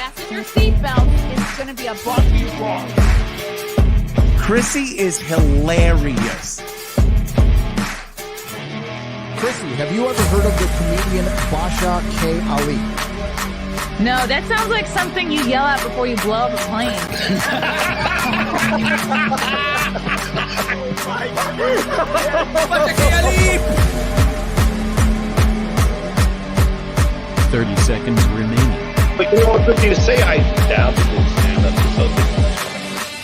Fasten your seatbelts. It's going to be a bumpy ride. Chrissie is hilarious. Chrissie, have you ever heard of the comedian Basha K. Ali? No, that sounds like something you yell at before you blow up a plane. Basha K. Ali! 30 seconds remaining. But you know what, good thing to say I dabbled in stand-up or something.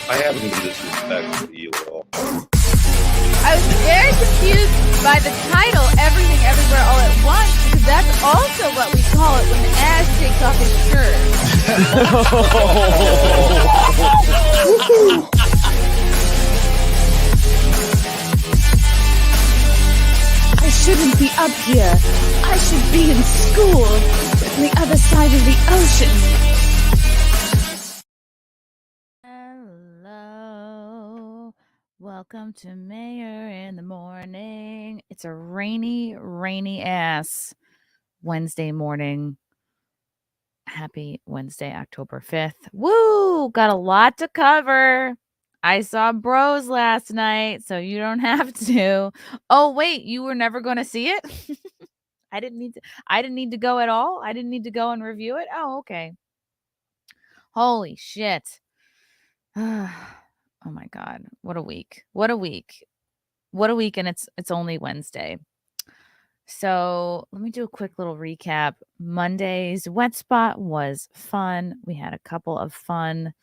I haven't been disrespectful to you at all. I was very confused by the title, Everything Everywhere All at Once, because that's also what we call it when Ash takes off his shirt. I shouldn't be up here. I should be in school on the other side of the ocean. Hello. Welcome to Mayor in the Morning. It's a rainy ass Wednesday morning. Happy Wednesday, October 5th. Woo! Got a lot to cover. I saw Bros last night, so you don't have to. Oh, wait, you were never going to see it? I didn't need to go at all. I didn't need to go and review it. Oh, okay. Holy shit. Oh my God. What a week. What a week. What a week. And it's only Wednesday. So let me do a quick little recap. Monday's Wet Spot was fun. We had a couple of fun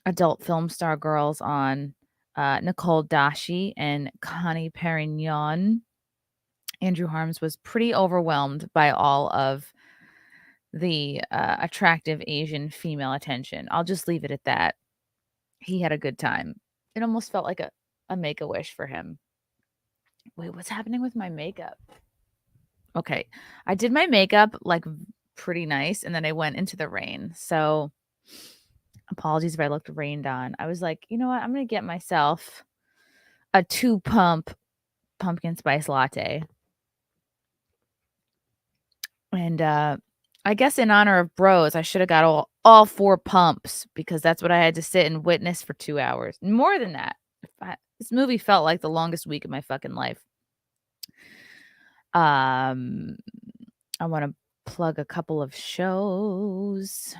adult film star girls on, Nicole Dashi and Connie Perignon. Andrew Harms was pretty overwhelmed by all of the attractive Asian female attention. I'll just leave it at that. He had a good time. It almost felt like a Make-A-Wish for him. Wait, what's happening with my makeup? Okay, I did my makeup like pretty nice, and then I went into the rain. So apologies if I looked rained on. I was like, you know what? I'm going to get myself a 2-pump pumpkin spice latte. And I guess in honor of Bros, I should have got all 4 pumps because that's what I had to sit and witness for 2 hours. More than that. This movie felt like the longest week of my fucking life. I want to plug a couple of shows.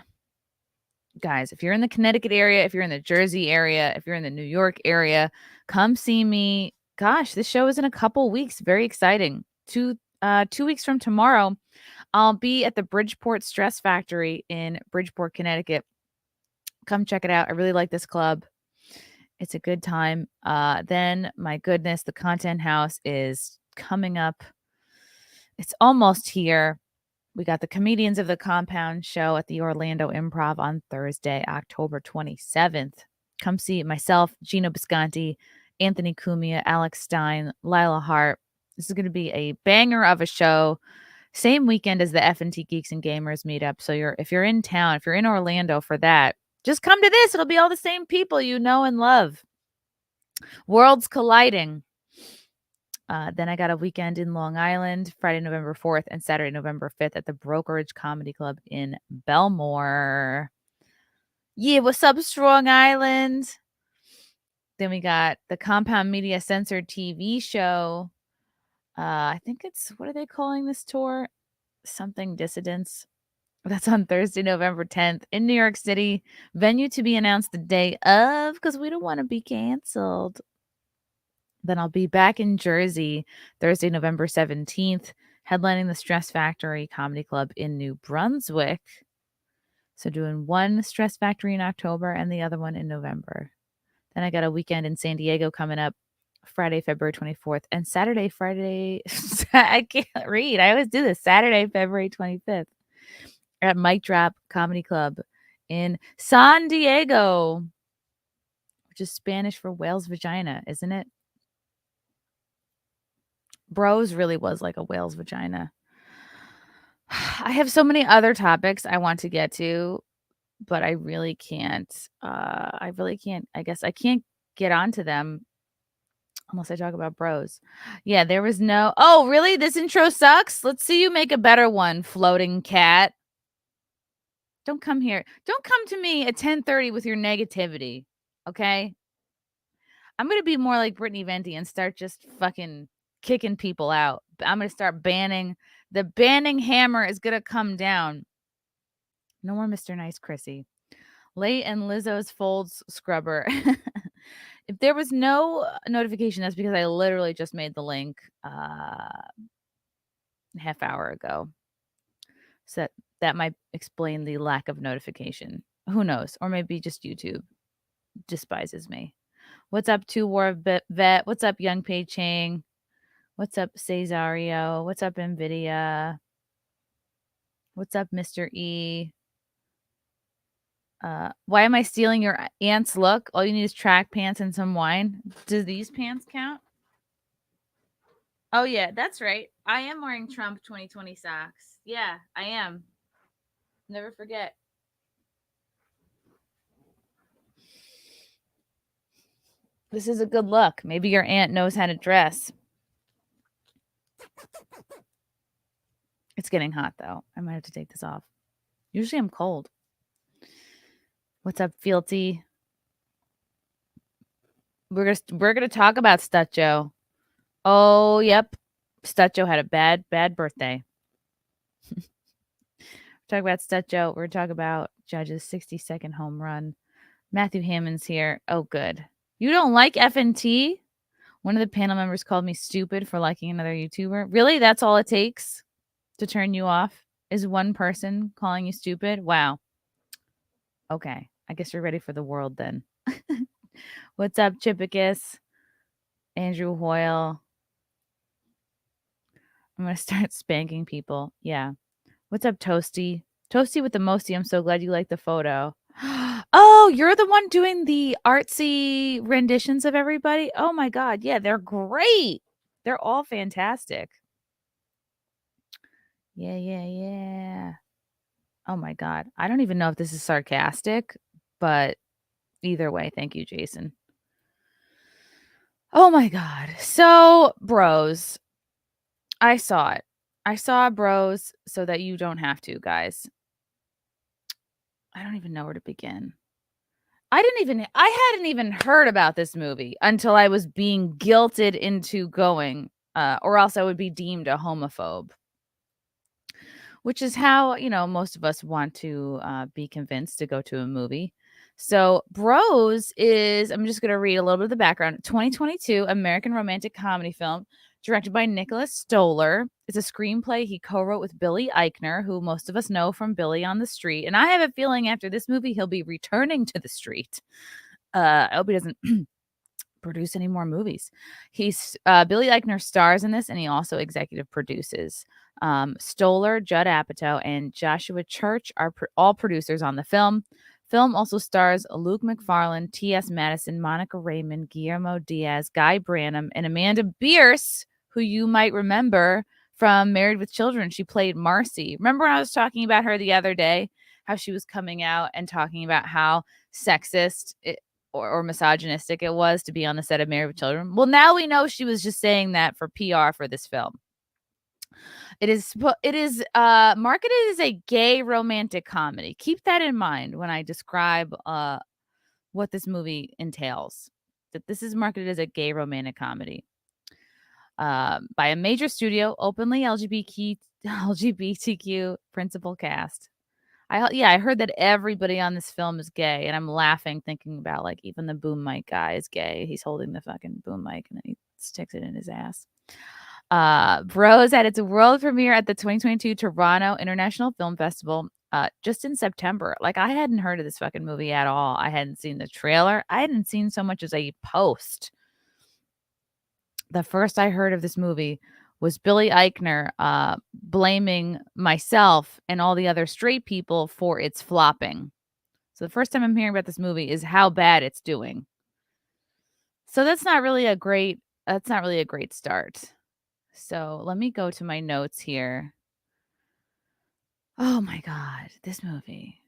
Guys, if you're in the Connecticut area, if you're in the Jersey area, if you're in the New York area, come see me. Gosh, this show is in a couple weeks. Very exciting. 2 weeks from tomorrow, I'll be at the Bridgeport Stress Factory in Bridgeport, Connecticut. Come check it out. I really like this club. It's a good time. Then, my goodness, the Content House is coming up. It's almost here. We got the Comedians of the Compound show at the Orlando Improv on Thursday, October 27th. Come see myself, Gino Bisconti, Anthony Cumia, Alex Stein, Lila Hart. This is going to be a banger of a show. Same weekend as the F&T Geeks and Gamers meetup. So if you're in town, if you're in Orlando for that, just come to this. It'll be all the same people you know and love. Worlds colliding. Then I got a weekend in Long Island, Friday, November 4th and Saturday, November 5th at the Brokerage Comedy Club in Belmore. Yeah, what's up, Strong Island? Then we got the Compound Media Censored TV show. I think it's, what are they calling this tour? Something Dissidents. That's on Thursday, November 10th in New York City. Venue to be announced the day of because we don't want to be canceled. Then I'll be back in Jersey Thursday, November 17th, headlining the Stress Factory Comedy Club in New Brunswick. So doing one Stress Factory in October and the other one in November. Then I got a weekend in San Diego coming up Friday, February 24th and Saturday, Friday. I can't read. I always do this. Saturday, February 25th at Mic Drop Comedy Club in San Diego, which is Spanish for whale's vagina, isn't it? Bros really was like a whale's vagina. I have so many other topics I want to get to, but I really can't. I guess I can't get onto them unless I talk about Bros. Yeah, there was no. Oh, really? This intro sucks? Let's see you make a better one, floating cat. Don't come here. Don't come to me at 10:30 with your negativity. Okay? I'm gonna be more like Brittany Venti and start just fucking kicking people out. I'm gonna start banning. The banning hammer is gonna come down. No more Mr. Nice Chrissy. Late and Lizzo's folds scrubber. If there was no notification, that's because I literally just made the link half hour ago. So that might explain the lack of notification. Who knows? Or maybe just YouTube despises me. What's up, Two War Vet? What's up, Young Pei Chang? What's up, Cesario? What's up, NVIDIA? What's up, Mr. E? Why am I stealing your aunt's look? All you need is track pants and some wine. Do these pants count? Oh, yeah, that's right. I am wearing Trump 2020 socks. Yeah, I am. Never forget. This is a good look. Maybe your aunt knows how to dress. It's getting hot, though. I might have to take this off. Usually I'm cold. What's up, Fealty? We're gonna talk about Stutjo. Oh, yep. Stutjo had a bad birthday. Talk about Stutjo. We're talking about Judge's 60-second home run. Matthew Hammond's here. Oh, good. You don't like FNT? One of the panel members called me stupid for liking another YouTuber. Really? That's all it takes to turn you off? Is one person calling you stupid? Wow. Okay. I guess you're ready for the world then. What's up, Chipicus? Andrew Hoyle. I'm going to start spanking people. Yeah. What's up, Toasty? Toasty with the mosty. I'm so glad you like the photo. Oh, you're the one doing the artsy renditions of everybody? Oh my God. Yeah, they're great. They're all fantastic. Yeah. Oh my God. I don't even know if this is sarcastic, but either way, thank you, Jason. Oh my God. So, bros, I saw it. I saw Bros so that you don't have to, guys. I don't even know where to begin. I hadn't even heard about this movie until I was being guilted into going, or else I would be deemed a homophobe. Which is how, most of us want to be convinced to go to a movie. So Bros is, I'm just going to read a little bit of the background. 2022 American romantic comedy film directed by Nicholas Stoller. It's a screenplay he co-wrote with Billy Eichner, who most of us know from Billy on the Street. And I have a feeling after this movie, he'll be returning to the street. I hope he doesn't produce any more movies. He's Billy Eichner stars in this, and he also executive produces. Stoller, Judd Apatow, and Joshua Church are all producers on the film. Film also stars Luke McFarlane, T.S. Madison, Monica Raymond, Guillermo Diaz, Guy Branum, and Amanda Bierce, who you might remember from Married with Children. She played Marcy. Remember when I was talking about her the other day, how she was coming out and talking about how sexist or misogynistic it was to be on the set of Married with Children? Well, now we know she was just saying that for PR for this film. It is marketed as a gay romantic comedy. Keep that in mind when I describe what this movie entails. That this is marketed as a gay romantic comedy by a major studio, openly LGBTQ principal cast. I heard that everybody on this film is gay, and I'm laughing thinking about like even the boom mic guy is gay. He's holding the fucking boom mic and then he sticks it in his ass. Bros had its world premiere at the 2022 Toronto International Film Festival just in September. Like, I hadn't heard of this fucking movie at all. I hadn't seen the trailer. I hadn't seen so much as a post. The first I heard of this movie was Billy Eichner blaming myself and all the other straight people for its flopping. So the first time I'm hearing about this movie is how bad it's doing. So that's not really a great start. So let me go to my notes here. Oh my God, this movie.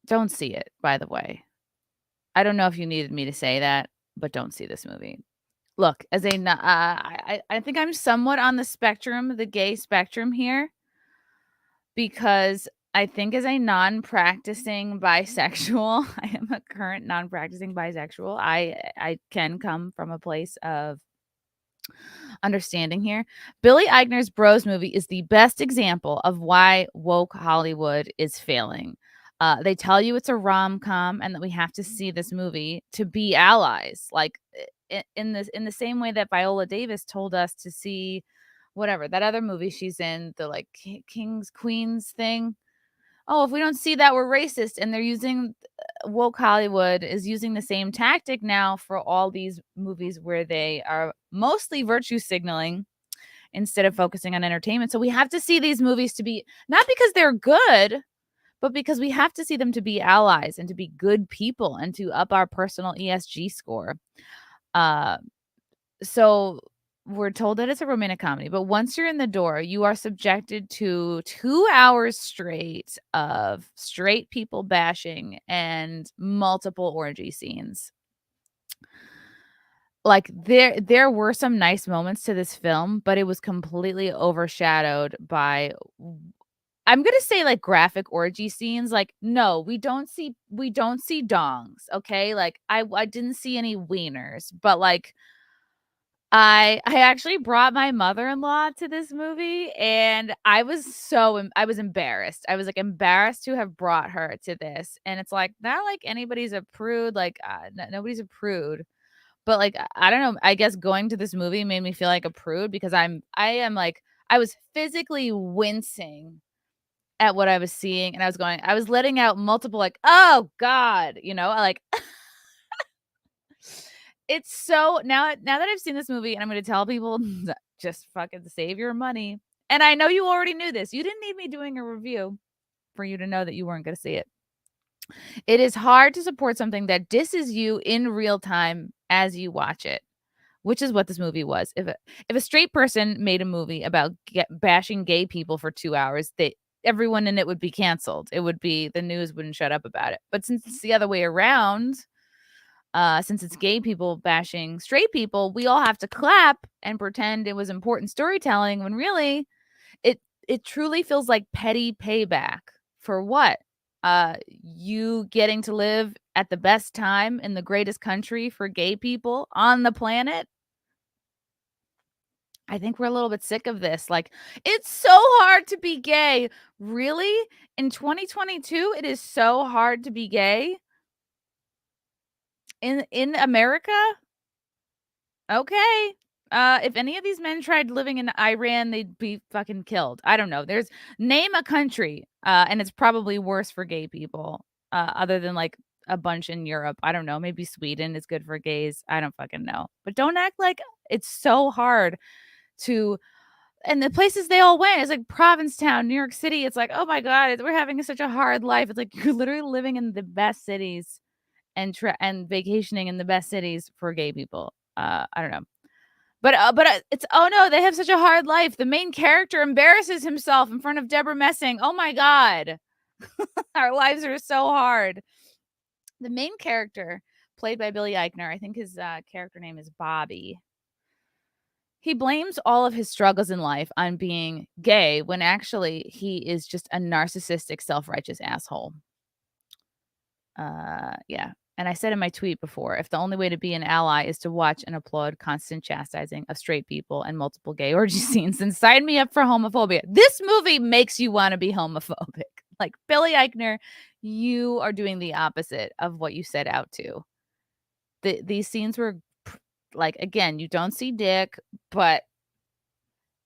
Don't see it, by the way. I don't know if you needed me to say that, but don't see this movie. Look, as a I think I'm somewhat on the spectrum, the gay spectrum here, because I think as a non-practicing bisexual, I am a current non-practicing bisexual. I can come from a place of understanding here. Billy Eichner's Bros movie is the best example of why woke Hollywood is failing. They tell you it's a rom-com and that we have to see this movie to be allies. Like in the same way that Viola Davis told us to see whatever that other movie she's in, the like Kings Queens thing. Oh, if we don't see that, we're racist. And they're using woke Hollywood is using the same tactic now for all these movies where they are mostly virtue signaling instead of focusing on entertainment. So we have to see these movies to be not because they're good, but because we have to see them to be allies and to be good people and to up our personal ESG score. So we're told that it's a romantic comedy, but once you're in the door, you are subjected to 2 hours straight of straight people bashing and multiple orgy scenes. Like there were some nice moments to this film, but it was completely overshadowed by I'm gonna say like graphic orgy scenes. Like, no, we don't see dongs, okay? Like I didn't see any wieners, but like I actually brought my mother-in-law to this movie, and I was embarrassed. I was, like, embarrassed to have brought her to this, and it's, like, not like anybody's a prude, like, nobody's a prude, but, like, I don't know, I guess going to this movie made me feel like a prude because like I was physically wincing at what I was seeing, and I was letting out multiple, like, "Oh god," like it's so now that I've seen this movie and I'm gonna tell people just fucking save your money. And I know you already knew this. You didn't need me doing a review for you to know that you weren't gonna see it. It is hard to support something that disses you in real time as you watch it, which is what this movie was. If a straight person made a movie about bashing gay people for 2 hours, everyone in it would be canceled. It would be the news wouldn't shut up about it. But since it's the other way around, since it's gay people bashing straight people, we all have to clap and pretend it was important storytelling when really it truly feels like petty payback for what? You getting to live at the best time in the greatest country for gay people on the planet? I think we're a little bit sick of this. Like, it's so hard to be gay. Really? In 2022, it is so hard to be gay? In America? Okay. If any of these men tried living in Iran, they'd be fucking killed. I don't know. Name a country, and it's probably worse for gay people, other than like a bunch in Europe. I don't know. Maybe Sweden is good for gays. I don't fucking know. But don't act like it's so hard to. And the places they all went is like Provincetown, New York City. It's like, oh my god, we're having such a hard life. It's like you're literally living in the best cities and vacationing in the best cities for gay people. I don't know. But it's oh no, they have such a hard life. The main character embarrasses himself in front of Deborah Messing. Oh my god. Our lives are so hard. The main character, played by Billy Eichner, I think his character name is Bobby. He blames all of his struggles in life on being gay when actually he is just a narcissistic, self-righteous asshole. Yeah. And I said in my tweet before, if the only way to be an ally is to watch and applaud constant chastising of straight people and multiple gay orgy scenes, then sign me up for homophobia. This movie makes you want to be homophobic. Like, Billy Eichner, you are doing the opposite of what you set out to. These scenes were like, again, you don't see dick, but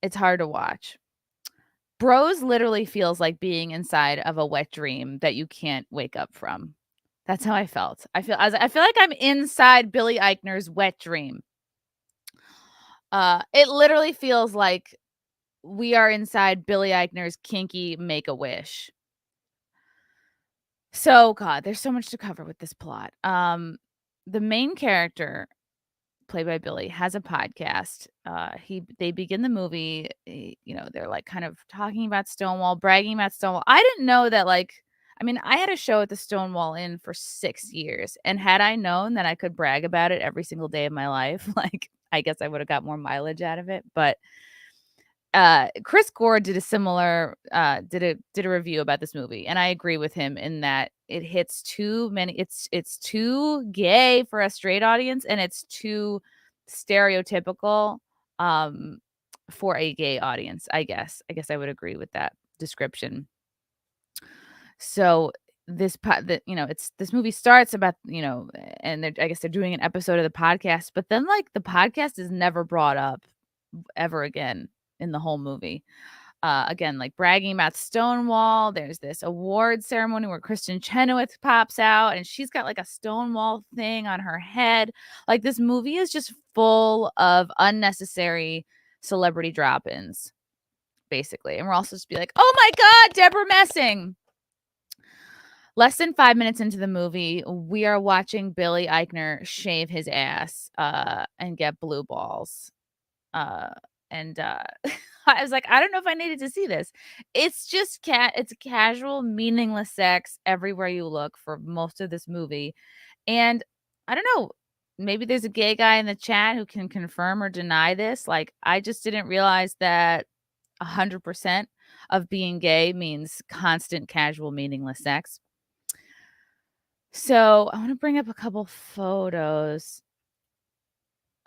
it's hard to watch. Bros literally feels like being inside of a wet dream that you can't wake up from. That's how I felt. I feel like I'm inside Billy Eichner's wet dream. It literally feels like we are inside Billy Eichner's kinky Make-A-Wish. So, God, there's so much to cover with this plot. The main character, played by Billy, has a podcast. They begin the movie, they're like kind of talking about Stonewall, bragging about Stonewall. I didn't know that, like, I mean, I had a show at the Stonewall Inn for 6 years, and had I known that I could brag about it every single day of my life, like, I guess I would have got more mileage out of it. But Chris Gore did a similar did a review about this movie, and I agree with him in that it hits too many. It's too gay for a straight audience, and it's too stereotypical for a gay audience. I guess I would agree with that description. So this movie starts about, and I guess they're doing an episode of the podcast, but then like the podcast is never brought up ever again in the whole movie. Again, like bragging about Stonewall. There's this award ceremony where Kristen Chenoweth pops out and she's got like a Stonewall thing on her head. Like this movie is just full of unnecessary celebrity drop-ins, basically. And we're also supposed to be like, oh my God, Deborah Messing. Less than 5 minutes into the movie, we are watching Billy Eichner shave his ass and get blue balls. And I was like, I don't know if I needed to see this. It's just it's casual, meaningless sex everywhere you look for most of this movie. And I don't know, maybe there's a gay guy in the chat who can confirm or deny this. Like, I just didn't realize that 100% of being gay means constant, casual, meaningless sex. So I want to bring up a couple photos.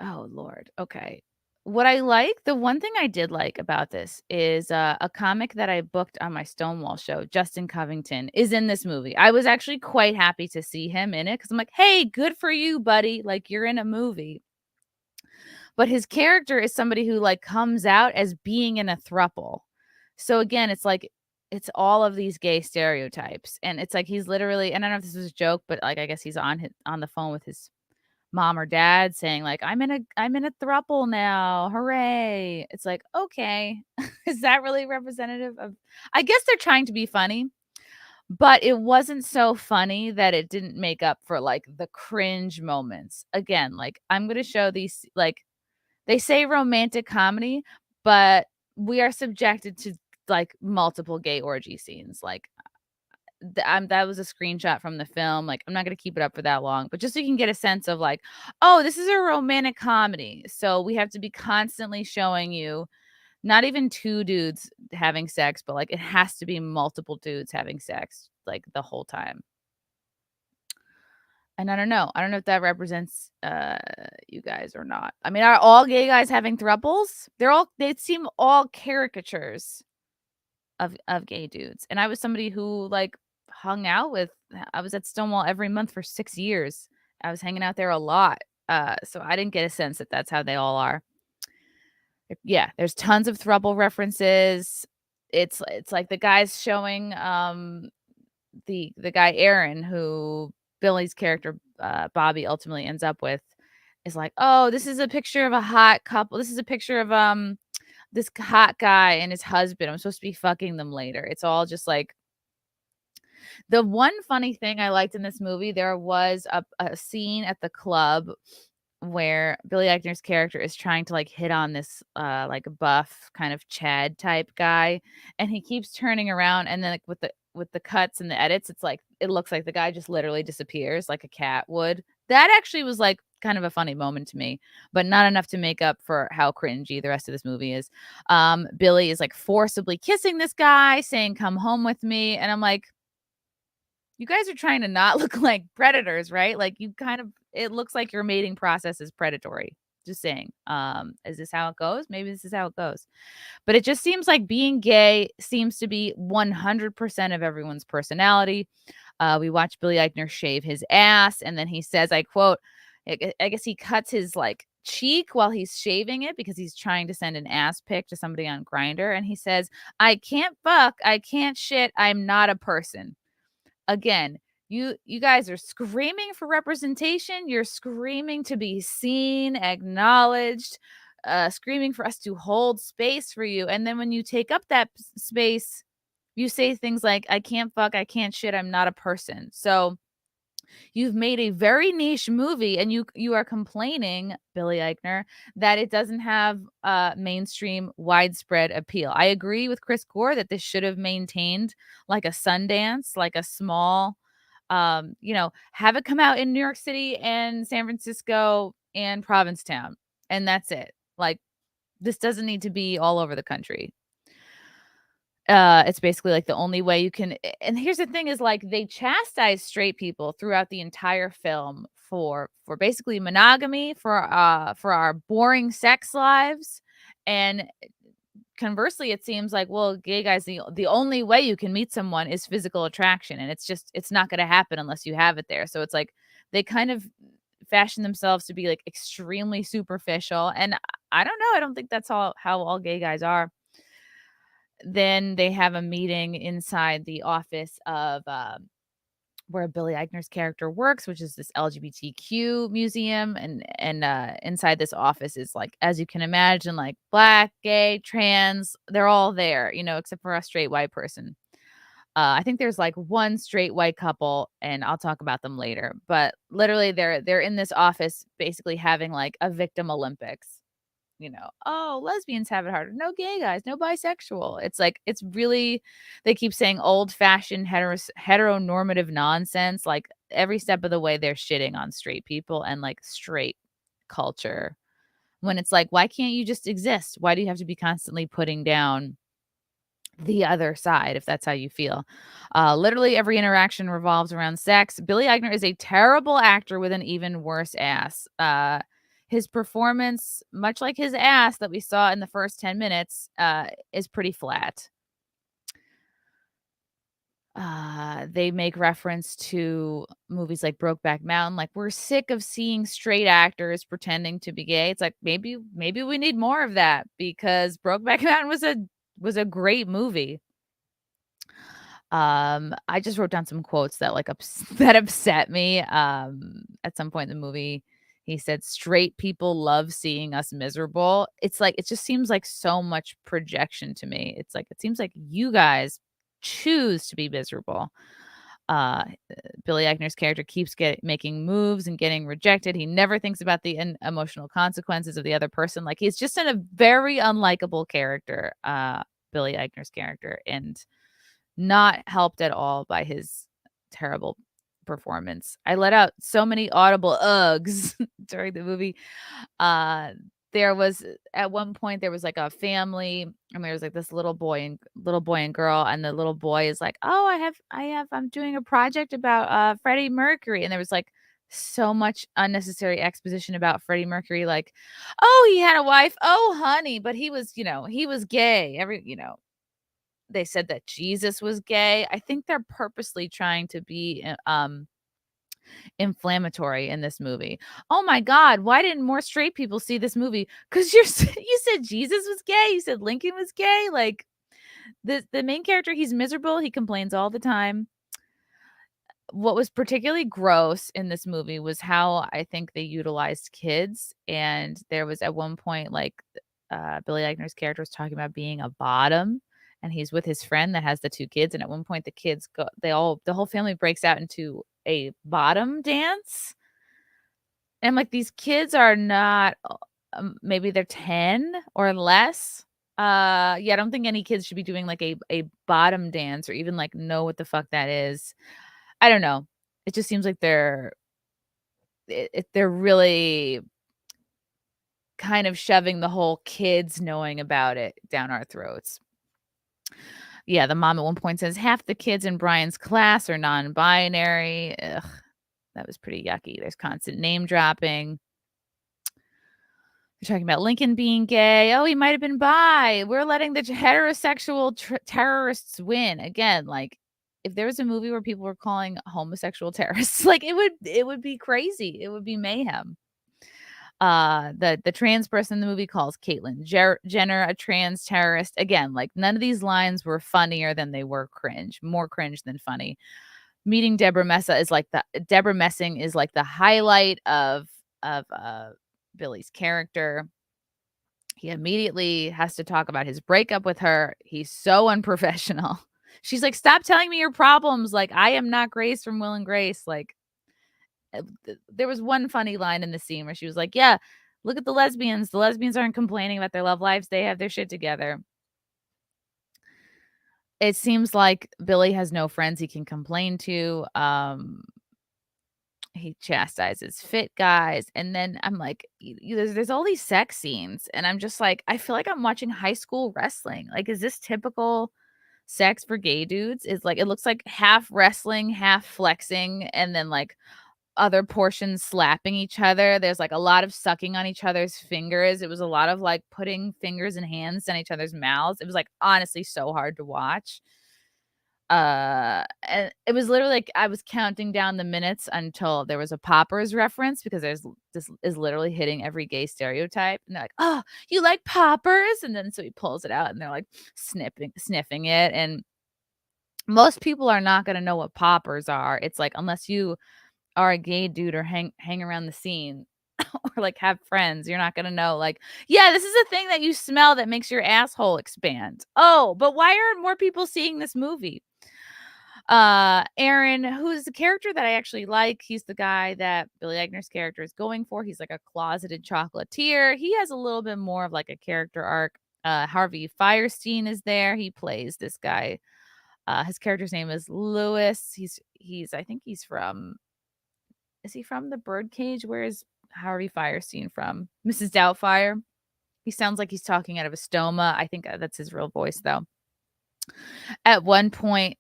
Oh, Lord. Okay. The one thing I did like about this is a comic that I booked on my Stonewall show, Justin Covington, is in this movie. I was actually quite happy to see him in it because I'm like, hey, good for you, buddy. Like, you're in a movie. But his character is somebody who like comes out as being in a throuple. So again, it's like, it's all of these gay stereotypes. And it's like, he's literally, and I don't know if this was a joke, but like, I guess he's on the phone with his mom or dad saying like, I'm in a throuple now. Hooray. It's like, okay. Is that really representative of, I guess they're trying to be funny, but it wasn't so funny that it didn't make up for like the cringe moments. Again, like I'm going to show these, like they say romantic comedy, but we are subjected to like multiple gay orgy scenes. Like that was a screenshot from the film. Like, I'm not going to keep it up for that long, but just so you can get a sense of like, oh, this is a romantic comedy. So we have to be constantly showing you not even two dudes having sex, but like it has to be multiple dudes having sex like the whole time. And I don't know if that represents you guys or not. I mean, are all gay guys having thruples? They seem all caricatures of gay dudes. And I was somebody who like I was at Stonewall every month for 6 years. I was hanging out there a lot. So I didn't get a sense that that's how they all are. Yeah, there's tons of throuple references. It's like the guys showing the guy Aaron, who Billy's character Bobby ultimately ends up with, is like, oh, this is a picture of a hot couple. This is a picture of this hot guy and his husband. I'm supposed to be fucking them later. It's all just like, the one funny thing I liked in this movie, there was a scene at the club where Billy Eichner's character is trying to like hit on this like buff kind of Chad type guy, and he keeps turning around, and then like with the cuts and the edits, it's like it looks like the guy just literally disappears like a cat would. That actually was like kind of a funny moment to me, but not enough to make up for how cringy the rest of this movie is. Billy is like forcibly kissing this guy, saying, "Come home with me," and I'm like, you guys are trying to not look like predators, right? Like it looks like your mating process is predatory. Just saying. Is this how it goes? Maybe this is how it goes. But it just seems like being gay seems to be 100% of everyone's personality. We watch Billy Eichner shave his ass, and then he says, I quote, I guess he cuts his like cheek while he's shaving it because he's trying to send an ass pic to somebody on Grindr, and he says, I can't fuck, I can't shit, I'm not a person. Again, you guys are screaming for representation. You're screaming to be seen, acknowledged, screaming for us to hold space for you. And then when you take up that space, you say things like, I can't fuck, I can't shit, I'm not a person. So you've made a very niche movie, and you are complaining, Billy Eichner, that it doesn't have mainstream widespread appeal. I agree with Chris Gore that this should have maintained like a Sundance, like a small, have it come out in New York City and San Francisco and Provincetown, and that's it. Like, This doesn't need to be all over the country. It's basically like the only way you can. And here's the thing: is like they chastise straight people throughout the entire film for basically monogamy, for our boring sex lives, and conversely, it seems like, well, gay guys, the only way you can meet someone is physical attraction, and it's not going to happen unless you have it there. So it's like they kind of fashion themselves to be like extremely superficial, and I don't know. I don't think that's how all gay guys are. Then they have a meeting inside the office of where Billy Eichner's character works, which is this LGBTQ museum, and inside this office is like, as you can imagine, like black, gay, trans, they're all there, except for a straight white person. I think there's like one straight white couple, and I'll talk about them later. But literally, they're in this office, basically having like a victim Olympics. Oh, lesbians have it harder. No gay guys, no bisexual. It's like, it's really, they keep saying old fashioned heteronormative nonsense. Like every step of the way, they're shitting on straight people and like straight culture. When it's like, why can't you just exist? Why do you have to be constantly putting down the other side if that's how you feel? Literally every interaction revolves around sex. Billy Eichner is a terrible actor with an even worse ass. His performance, much like his ass that we saw in the first 10 minutes, is pretty flat. They make reference to movies like Brokeback Mountain. Like, we're sick of seeing straight actors pretending to be gay. It's like, maybe we need more of that, because Brokeback Mountain was a great movie. I just wrote down some quotes that like that upset me. At some point in the movie, he said, "Straight people love seeing us miserable." It's like, it just seems like so much projection to me. It's like, it seems like you guys choose to be miserable. Uh, Billy Eichner's character keeps making moves and getting rejected. He never thinks about the emotional consequences of the other person. Like, he's just in a very unlikable character, Billy Eichner's character, and not helped at all by his terrible performance. I let out so many audible uggs during the movie. There was, at one point, there was like a family, and there was like this little boy and girl, and the little boy is like, "Oh, I'm doing a project about Freddie Mercury," and there was like so much unnecessary exposition about Freddie Mercury, like, "Oh, he had a wife. Oh, honey, but he was gay." They said that Jesus was gay. I think they're purposely trying to be inflammatory in this movie. Oh my God, why didn't more straight people see this movie? Because you said Jesus was gay. You said Lincoln was gay. Like, the main character, he's miserable. He complains all the time. What was particularly gross in this movie was how I think they utilized kids. And there was at one point, like, Billy Eichner's character was talking about being a bottom, and he's with his friend that has the two kids. And at one point, the whole family breaks out into a bottom dance. And I'm like, these kids are not, maybe they're 10 or less. Yeah, I don't think any kids should be doing like a bottom dance, or even like know what the fuck that is. I don't know. It just seems like they're really kind of shoving the whole kids knowing about it down our throats. Yeah, the mom at one point says half the kids in Brian's class are non-binary. Ugh, that was pretty yucky. There's constant name dropping. They're talking about Lincoln being gay. Oh, he might have been bi. We're letting the heterosexual terrorists win. Again, like, if there was a movie where people were calling homosexual terrorists, like, it would be crazy. It would be mayhem. The trans person in the movie calls Caitlyn Jenner a trans terrorist. Again, like, none of these lines were funnier than they were cringe. More cringe than funny. Meeting Deborah Messing is like the highlight of Billy's character. He immediately has to talk about his breakup with her. He's so unprofessional. She's like, "Stop telling me your problems. Like, I am not Grace from Will and Grace." Like, there was one funny line in the scene where she was like, "Yeah, look at the lesbians. The lesbians aren't complaining about their love lives. They have their shit together." It seems like Billy has no friends he can complain to. he chastises fit guys, and then I'm like, there's all these sex scenes, and I'm just like, I feel like I'm watching high school wrestling. Like, is this typical sex for gay dudes? Is like, it looks like half wrestling, half flexing, and then like other portions slapping each other. There's like a lot of sucking on each other's fingers. It was a lot of like putting fingers and hands in each other's mouths. It was like honestly so hard to watch. And it was literally like I was counting down the minutes until there was a poppers reference, because this is literally hitting every gay stereotype. And they're like, "Oh, you like poppers?" And then so he pulls it out and they're like sniffing it. And most people are not going to know what poppers are. It's like, unless you are a gay dude or hang around the scene or like have friends, you're not going to know, like, yeah, this is a thing that you smell that makes your asshole expand. Oh, but why aren't more people seeing this movie? Aaron, who is the character that I actually like, he's the guy that Billy Eichner's character is going for. He's like a closeted chocolatier. He has a little bit more of like a character arc. Harvey Fierstein is there. He plays this guy. His character's name is Lewis. He's I think he's from, is he from The Birdcage? Where is Harvey Fierstein from? Mrs. Doubtfire. He sounds like he's talking out of a stoma. I think that's his real voice, though. At one point,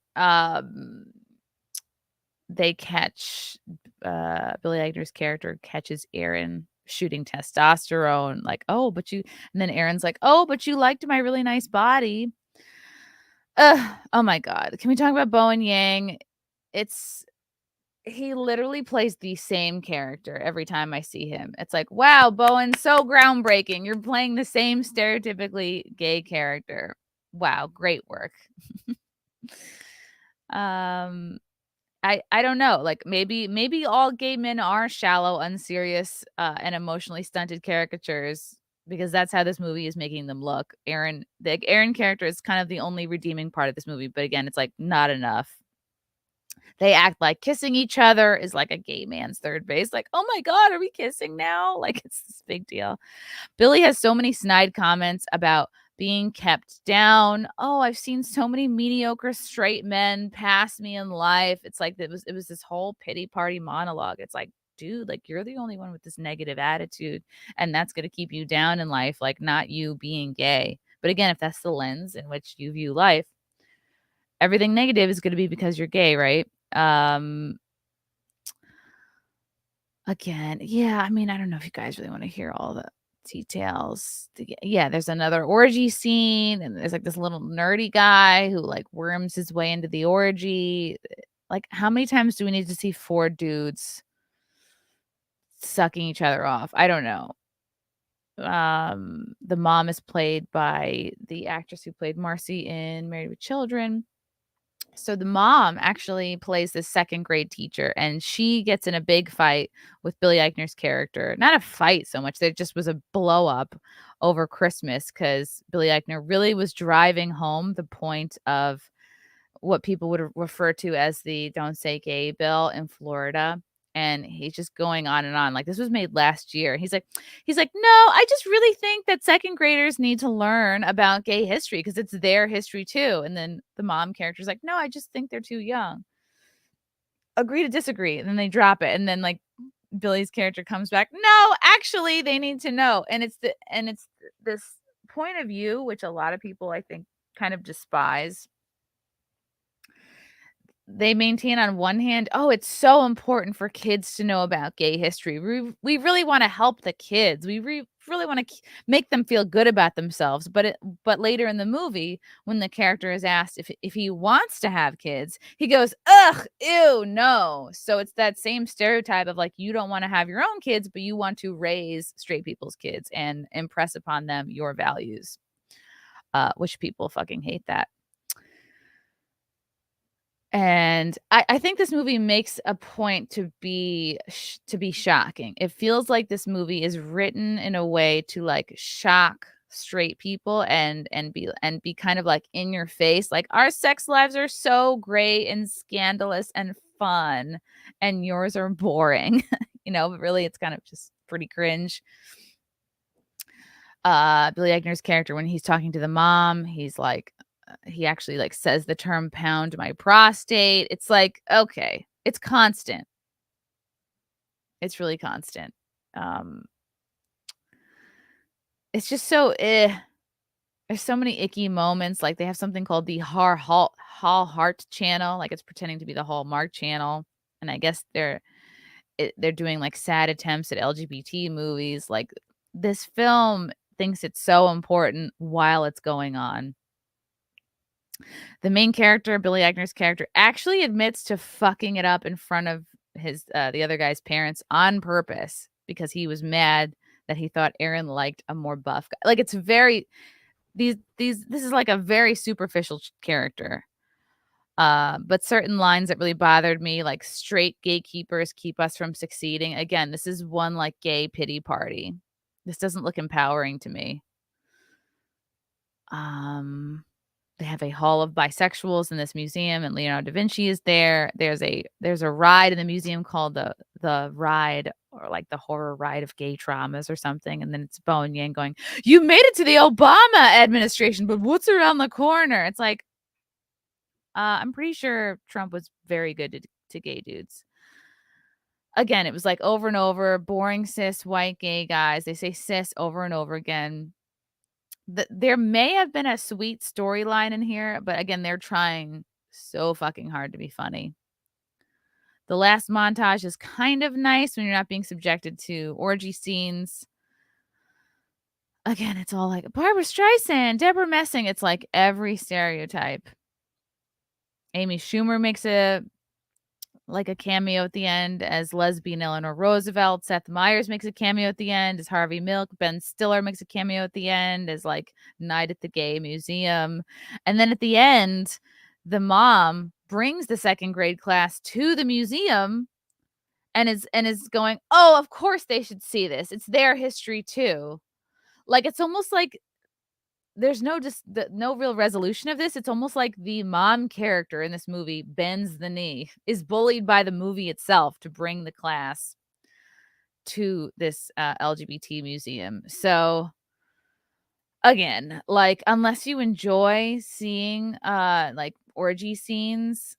they catch Billy Eichner's character catches Aaron shooting testosterone. Like, oh, but you, and then Aaron's like, oh, but you liked my really nice body. Oh my God. Can we talk about Bowen Yang? He literally plays the same character every time I see him. It's like, wow, Bowen, so groundbreaking. You're playing the same stereotypically gay character. Wow, great work. I don't know. Like, maybe all gay men are shallow, unserious, and emotionally stunted caricatures, because that's how this movie is making them look. The Aaron character is kind of the only redeeming part of this movie, but again, it's like not enough. They act like kissing each other is like a gay man's third base. Like, oh my God, are we kissing now? Like, it's this big deal. Billy has so many snide comments about being kept down. Oh, I've seen so many mediocre straight men pass me in life. It's like it was this whole pity party monologue. It's like, dude, like, you're the only one with this negative attitude, and that's going to keep you down in life, like not you being gay. But again, if that's the lens in which you view life, everything negative is going to be because you're gay, right? Again, yeah, I mean, I don't know if you guys really want to hear all the details. Yeah, there's another orgy scene, and there's like this little nerdy guy who like worms his way into the orgy. Like, how many times do we need to see 4 dudes sucking each other off? I don't know. The mom is played by the actress who played Marcy in Married with Children. So the mom actually plays this second grade teacher, and she gets in a big fight with Billy Eichner's character. Not a fight so much. There just was a blow up over Christmas, because Billy Eichner really was driving home the point of what people would refer to as the Don't Say Gay bill in Florida. And he's just going on and on. Like, this was made last year. He's like, no, I just really think that second graders need to learn about gay history because it's their history too. And then the mom character's like, no, I just think they're too young. Agree to disagree. And then they drop it. And then like Billy's character comes back. No, actually, they need to know. And it's this point of view, which a lot of people, I think, kind of despise. They maintain on one hand, oh, it's so important for kids to know about gay history. We really want to help the kids. We really want to make them feel good about themselves. But later in the movie, when the character is asked if he wants to have kids, he goes, ugh, ew, no. So it's that same stereotype of like, you don't want to have your own kids, but you want to raise straight people's kids and impress upon them your values, which people fucking hate that. And I think this movie makes a point to be shocking. It feels like this movie is written in a way to like shock straight people and be kind of like in your face. Like, our sex lives are so great and scandalous and fun, and yours are boring. But really it's kind of just pretty cringe. Billy Eichner's character, when he's talking to the mom, he's like, he actually like says the term pound my prostate. It's like, okay, it's constant. It's really constant. It's just so there's so many icky moments. Like, they have something called the Hall Heart channel, like it's pretending to be the Hallmark channel, and I guess they're doing like sad attempts at LGBT movies. Like, this film thinks it's so important while it's going on. The main character, Billy Eichner's character, actually admits to fucking it up in front of his the other guy's parents on purpose because he was mad that he thought Aaron liked a more buff guy. Like, it's very this is like a very superficial character. But certain lines that really bothered me, like straight gatekeepers keep us from succeeding. Again, this is one like gay pity party. This doesn't look empowering to me. They have a hall of bisexuals in this museum, and Leonardo da Vinci is there. There's a ride in the museum called the ride, or like the horror ride of gay traumas or something. And then it's Bowen Yang going, "You made it to the Obama administration, but what's around the corner?" It's like, I'm pretty sure Trump was very good to gay dudes. Again, it was like over and over, boring cis white gay guys. They say cis over and over again. There may have been a sweet storyline in here, but again, they're trying so fucking hard to be funny. The last montage is kind of nice when you're not being subjected to orgy scenes. Again, it's all like Barbara Streisand, Deborah Messing. It's like every stereotype. Amy Schumer makes a cameo at the end as lesbian Eleanor Roosevelt. Seth Meyers makes a cameo at the end as Harvey Milk. Ben Stiller makes a cameo at the end as like Night at the Gay Museum. And then at the end, the mom brings the second grade class to the museum and is going, "Oh, of course they should see this. It's their history too." Like, it's almost like there's no real resolution of this. It's almost like the mom character in this movie bends the knee, is bullied by the movie itself to bring the class to this LGBT museum. So again, like, unless you enjoy seeing like orgy scenes,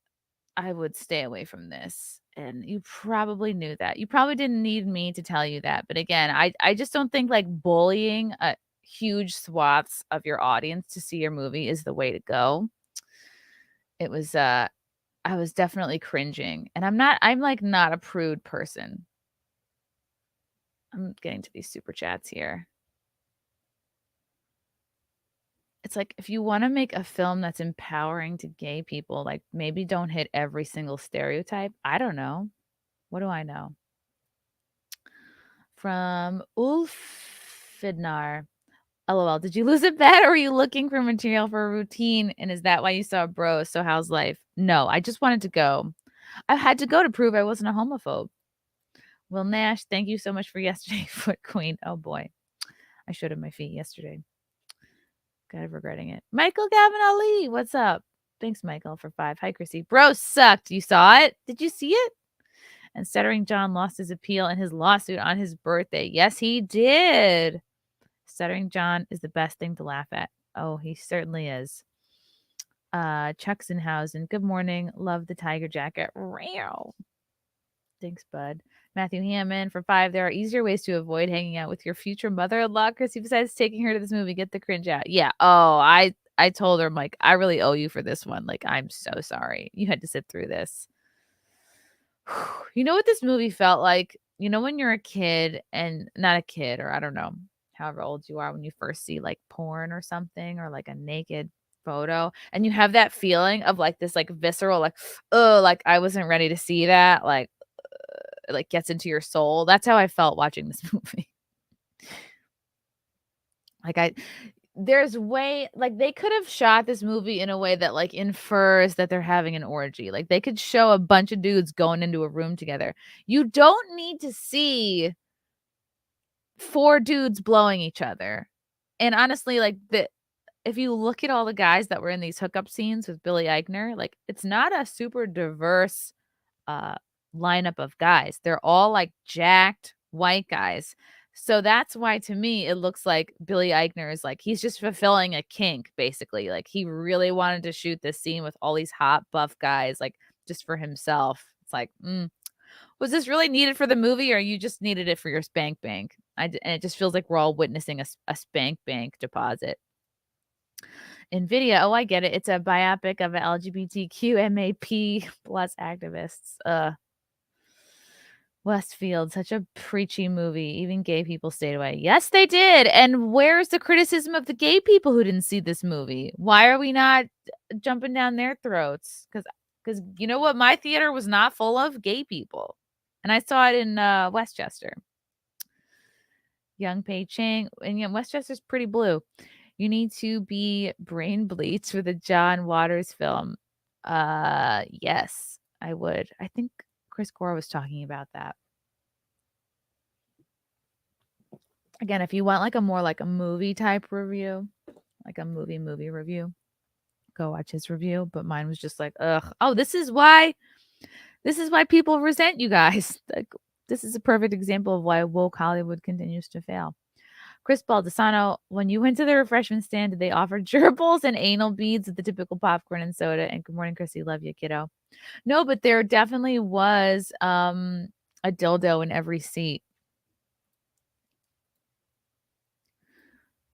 I would stay away from this. And you probably knew that. You probably didn't need me to tell you that. But again, I just don't think like bullying huge swaths of your audience to see your movie is the way to go. It was I was definitely cringing, and I'm like not a prude person. I'm getting to these super chats here. It's like, if you want to make a film that's empowering to gay people, like, maybe don't hit every single stereotype. I don't know. What do I know? From Ulfidnar. LOL, did you lose a bet, or were you looking for material for a routine? And is that why you saw Bro? So how's life? No, I just wanted to go. I had to go to prove I wasn't a homophobe. Will Nash, thank you so much for yesterday, Foot Queen. Oh boy. I showed him my feet yesterday. Kind of regretting it. Michael Gavin Ali, what's up? Thanks, Michael, for 5. Hi, Chrissy. Bro sucked. You saw it? Did you see it? And Stuttering John lost his appeal in his lawsuit on his birthday. Yes, he did. Stuttering John is the best thing to laugh at. Oh, he certainly is. Chucksenhausen, good morning. Love the tiger jacket. Real. Thanks, bud. Matthew Hammond for 5. There are easier ways to avoid hanging out with your future mother-in-law, Chrissy, besides taking her to this movie. Get the cringe out. Yeah. Oh, I told her, I'm like, I really owe you for this one. Like, I'm so sorry. You had to sit through this. You know what this movie felt like? You know, when you're a kid, and not a kid, or I don't know, however old you are, when you first see like porn or something, or like a naked photo, and you have that feeling of like this like visceral, like, oh, like I wasn't ready to see that, like it like gets into your soul. That's how I felt watching this movie. Like, there's way, like, they could have shot this movie in a way that like infers that they're having an orgy. Like, they could show a bunch of dudes going into a room together. You don't need to see 4 dudes blowing each other. And honestly, like, if you look at all the guys that were in these hookup scenes with Billy Eichner, like, it's not a super diverse lineup of guys. They're all like jacked white guys. So that's why, to me, it looks like Billy Eichner is like, he's just fulfilling a kink, basically. Like, he really wanted to shoot this scene with all these hot buff guys, like, just for himself. It's like, Was this really needed for the movie, or you just needed it for your spank bank? And it just feels like we're all witnessing a spank bank deposit. NVIDIA, oh, I get it. It's a biopic of an LGBTQ MAP plus activists. Westfield, such a preachy movie. Even gay people stayed away. Yes, they did. And where's the criticism of the gay people who didn't see this movie? Why are we not jumping down their throats? Because you know what? My theater was not full of gay people. And I saw it in Westchester. Young Pei Chang. And yeah, Westchester's pretty blue. You need to be brain bleached for the John Waters film. Yes, I would. I think Chris Gore was talking about that. Again, if you want like a more like a movie type review, like a movie review, go watch his review. But mine was just like, ugh. Oh, this is why people resent you guys. Like, this is a perfect example of why woke Hollywood continues to fail. Chris Baldessano, when you went to the refreshment stand, did they offer gerbils and anal beads with the typical popcorn and soda? And good morning, Chrissy. Love you, kiddo. No, but there definitely was a dildo in every seat.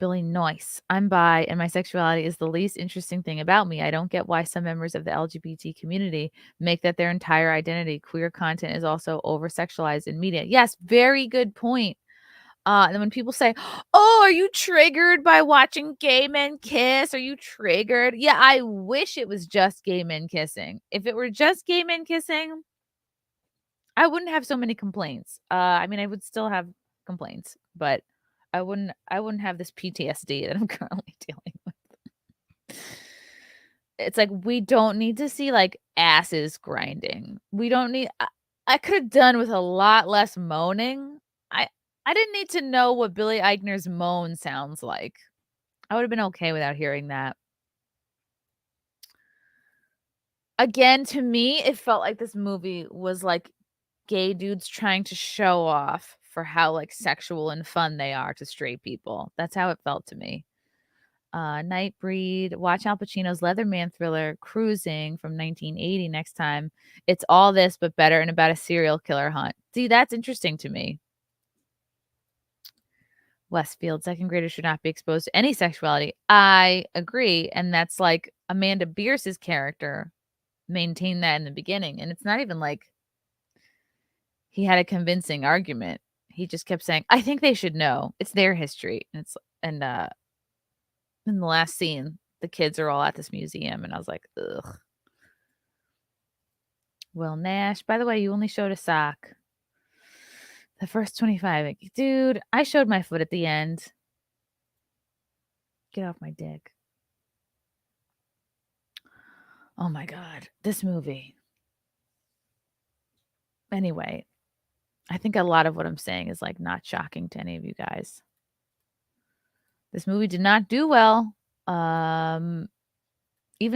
Billy Noyce. I'm bi, and my sexuality is the least interesting thing about me. I don't get why some members of the LGBT community make that their entire identity. Queer content is also over-sexualized in media. Yes, very good point. And then when people say, "Oh, are you triggered by watching gay men kiss? Are you triggered?" Yeah, I wish it was just gay men kissing. If it were just gay men kissing, I wouldn't have so many complaints. I mean, I would still have complaints, but I wouldn't have this PTSD that I'm currently dealing with. It's like we don't need to see like asses grinding. We don't need I could have done with a lot less moaning. I didn't need to know what Billy Eichner's moan sounds like. I would have been okay without hearing that. Again, to me, it felt like this movie was like gay dudes trying to show off for how like sexual and fun they are to straight people. That's how it felt to me. Nightbreed, watch Al Pacino's Leatherman thriller Cruising from 1980 next time. It's all this but better and about a serial killer hunt. See, that's interesting to me. Westfield, second graders should not be exposed to any sexuality. I agree. And that's like Amanda Bierce's character maintained that in the beginning. And it's not even like he had a convincing argument. He just kept saying, I think they should know. It's their history. And in the last scene, the kids are all at this museum. And I was like, ugh. Will Nash, by the way, you only showed a sock. The first 25. Dude, I showed my foot at the end. Get off my dick. Oh my God. This movie. Anyway, I think a lot of what I'm saying is like not shocking to any of you guys. This movie did not do well. Even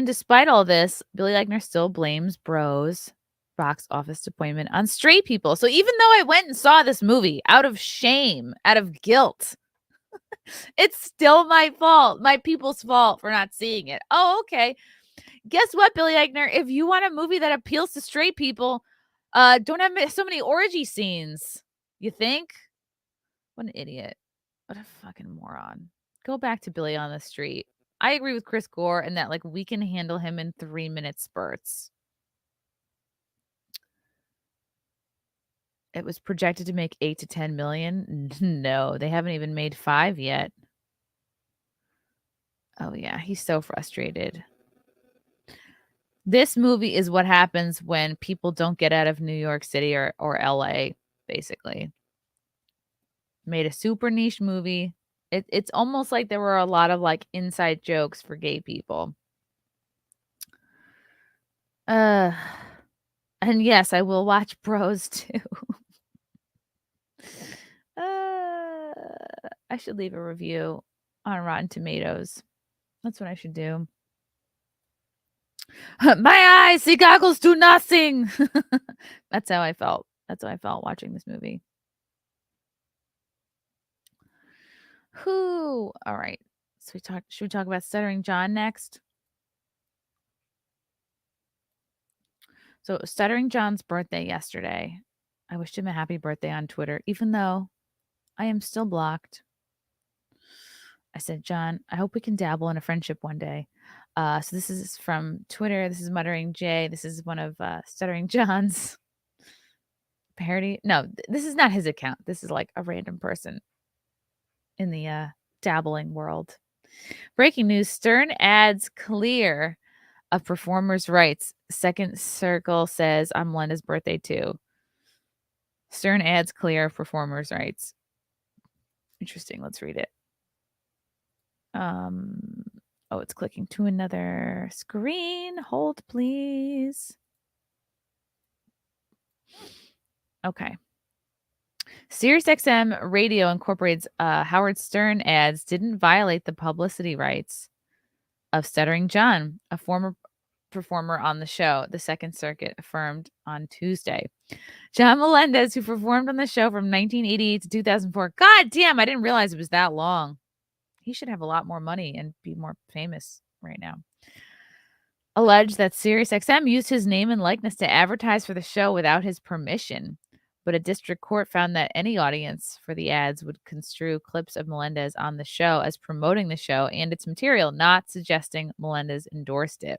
despite all this, Billy Eichner still blames Bros box office disappointment on straight people. So even though I went and saw this movie out of shame, out of guilt, it's still my fault, my people's fault for not seeing it. Oh, okay. Guess what, Billy Eichner? If you want a movie that appeals to straight people, don't have so many orgy scenes. You think? What an idiot. What a fucking moron. Go back to Billy on the Street. I agree with Chris Gore in that like we can handle him in 3-minute spurts. It was projected to make 8 to 10 million. No, they haven't even made 5 yet. Oh yeah, he's so frustrated. This movie is what happens when people don't get out of New York City or LA, basically. Made a super niche movie. It's almost like there were a lot of like inside jokes for gay people. And yes, I will watch Bros too. I should leave a review on Rotten Tomatoes. That's what I should do. My eyes, the goggles do nothing. That's how I felt. That's how I felt watching this movie. Whoo. All right. So should we talk about Stuttering John next? So Stuttering John's birthday yesterday. I wished him a happy birthday on Twitter, even though I am still blocked. I said, John, I hope we can dabble in a friendship one day. So this is from Twitter. This is Muttering Jay. This is one of Stuttering John's parody. No, this is not his account. This is like a random person in the dabbling world. Breaking news, Stern adds clear of performers' rights. Second Circle says on Melinda's birthday too. Stern adds clear of performers' rights. Interesting. Let's read it. Oh, it's clicking to another screen. Hold, please. Okay. SiriusXM Radio incorporates Howard Stern ads didn't violate the publicity rights of Stuttering John, a former performer on the show, the Second Circuit affirmed on Tuesday. John Melendez, who performed on the show from 1988 to 2004. God damn, I didn't realize it was that long. He should have a lot more money and be more famous right now. Alleged that SiriusXM used his name and likeness to advertise for the show without his permission. But a district court found that any audience for the ads would construe clips of Melendez on the show as promoting the show and its material, not suggesting Melendez endorsed it.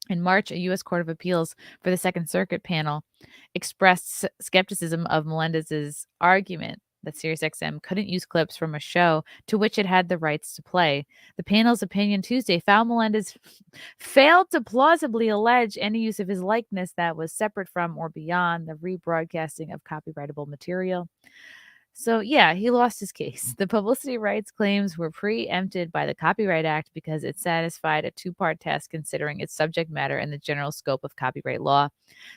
In March, a U.S. Court of Appeals for the Second Circuit panel expressed skepticism of Melendez's argument that SiriusXM couldn't use clips from a show to which it had the rights to play. The panel's opinion Tuesday found Melendez failed to plausibly allege any use of his likeness that was separate from or beyond the rebroadcasting of copyrightable material. So, yeah, he lost his case. The publicity rights claims were preempted by the Copyright Act because it satisfied a two-part test considering its subject matter and the general scope of copyright law.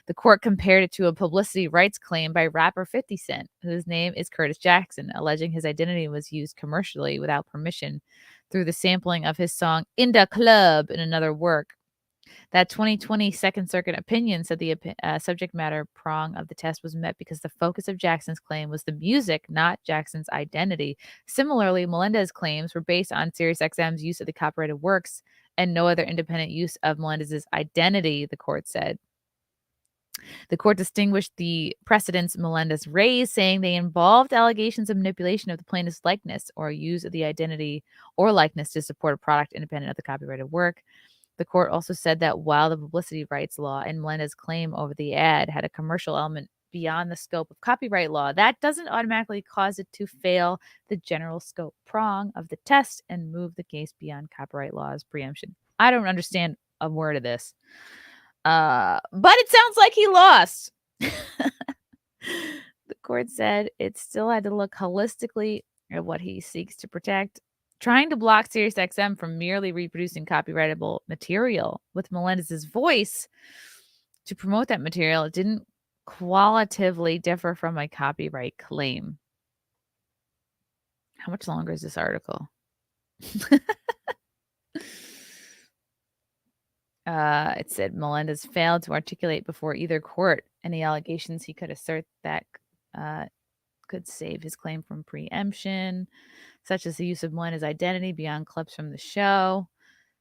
The court compared it to a publicity rights claim by rapper 50 Cent, whose name is Curtis Jackson, alleging his identity was used commercially without permission through the sampling of his song In Da Club in another work. That 2020 Second Circuit opinion said the subject matter prong of the test was met because the focus of Jackson's claim was the music, not Jackson's identity. Similarly, Melendez's claims were based on SiriusXM's use of the copyrighted works and no other independent use of Melendez's identity, the court said. The court distinguished the precedents Melendez raised, saying they involved allegations of manipulation of the plaintiff's likeness or use of the identity or likeness to support a product independent of the copyrighted work. The court also said that while the publicity rights law and Melendez's claim over the ad had a commercial element beyond the scope of copyright law, that doesn't automatically cause it to fail the general scope prong of the test and move the case beyond copyright law's preemption. I don't understand a word of this. But it sounds like he lost. The court said it still had to look holistically at what he seeks to protect. Trying to block SiriusXM from merely reproducing copyrightable material with Melendez's voice to promote that material, it didn't qualitatively differ from a copyright claim. How much longer is this article? It said Melendez failed to articulate before either court any allegations he could assert that could save his claim from preemption, such as the use of Melendez's identity beyond clips from the show.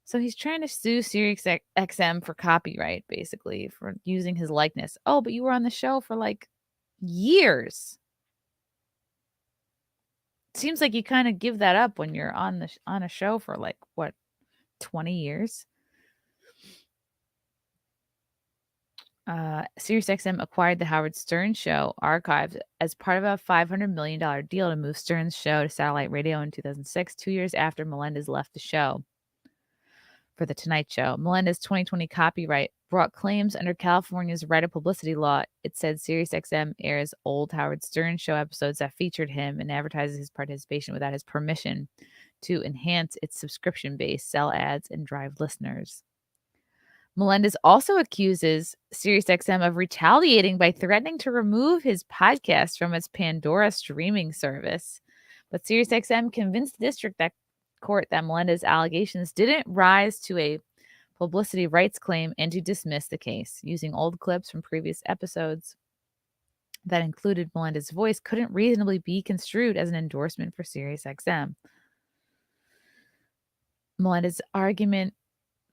So he's trying to sue SiriusXM for copyright, basically, for using his likeness. Oh, but you were on the show for like years. Seems like you kind of give that up when you're on a show for like, what, 20 years? SiriusXM acquired the Howard Stern Show archives as part of a $500 million deal to move Stern's show to satellite radio in 2006, 2 years after Melendez left the show for The Tonight Show. Melendez's 2020 copyright brought claims under California's right of publicity law. It said SiriusXM airs old Howard Stern Show episodes that featured him and advertises his participation without his permission to enhance its subscription base, sell ads, and drive listeners. Melendez also accuses SiriusXM of retaliating by threatening to remove his podcast from its Pandora streaming service. But SiriusXM convinced the district court that Melendez's allegations didn't rise to a publicity rights claim and to dismiss the case. Using old clips from previous episodes that included Melendez's voice couldn't reasonably be construed as an endorsement for SiriusXM. Melendez's argument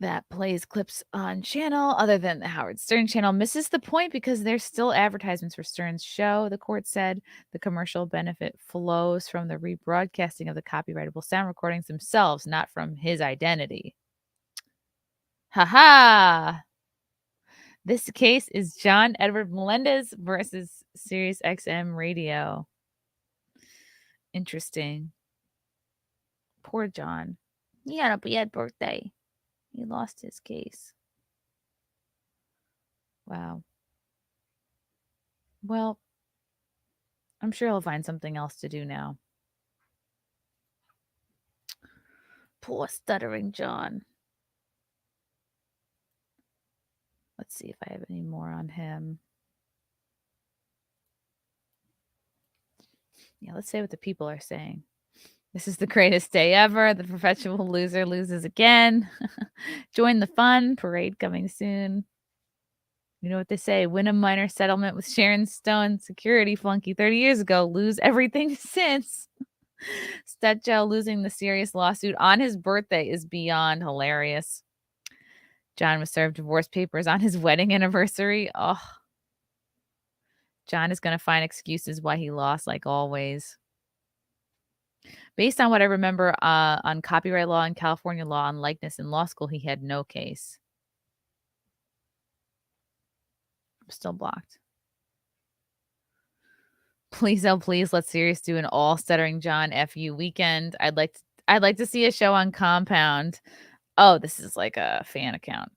that plays clips on channel other than the Howard Stern channel misses the point because there's still advertisements for Stern's show, the court said. The commercial benefit flows from the rebroadcasting of the copyrightable sound recordings themselves, not from his identity. Ha. This case is John Edward Melendez versus Sirius XM Radio. Interesting. Poor John. He had a bad birthday. He lost his case. Wow. Well, I'm sure he'll find something else to do now. Poor Stuttering John. Let's see if I have any more on him. Yeah, let's say what the people are saying. This is the greatest day ever. The perpetual loser loses again. Join the fun. Parade coming soon. You know what they say. Win a minor settlement with Sharon Stone. Security flunky 30 years ago. Lose everything since. Stutjo losing the serious lawsuit on his birthday is beyond hilarious. John was served divorce papers on his wedding anniversary. Oh. John is going to find excuses why he lost, like always. Based on what I remember on copyright law and California law on likeness in law school, he had no case. I'm still blocked. Please, oh please, let Sirius do an all Stuttering John FU weekend. I'd like to see a show on Compound. Oh, this is like a fan account.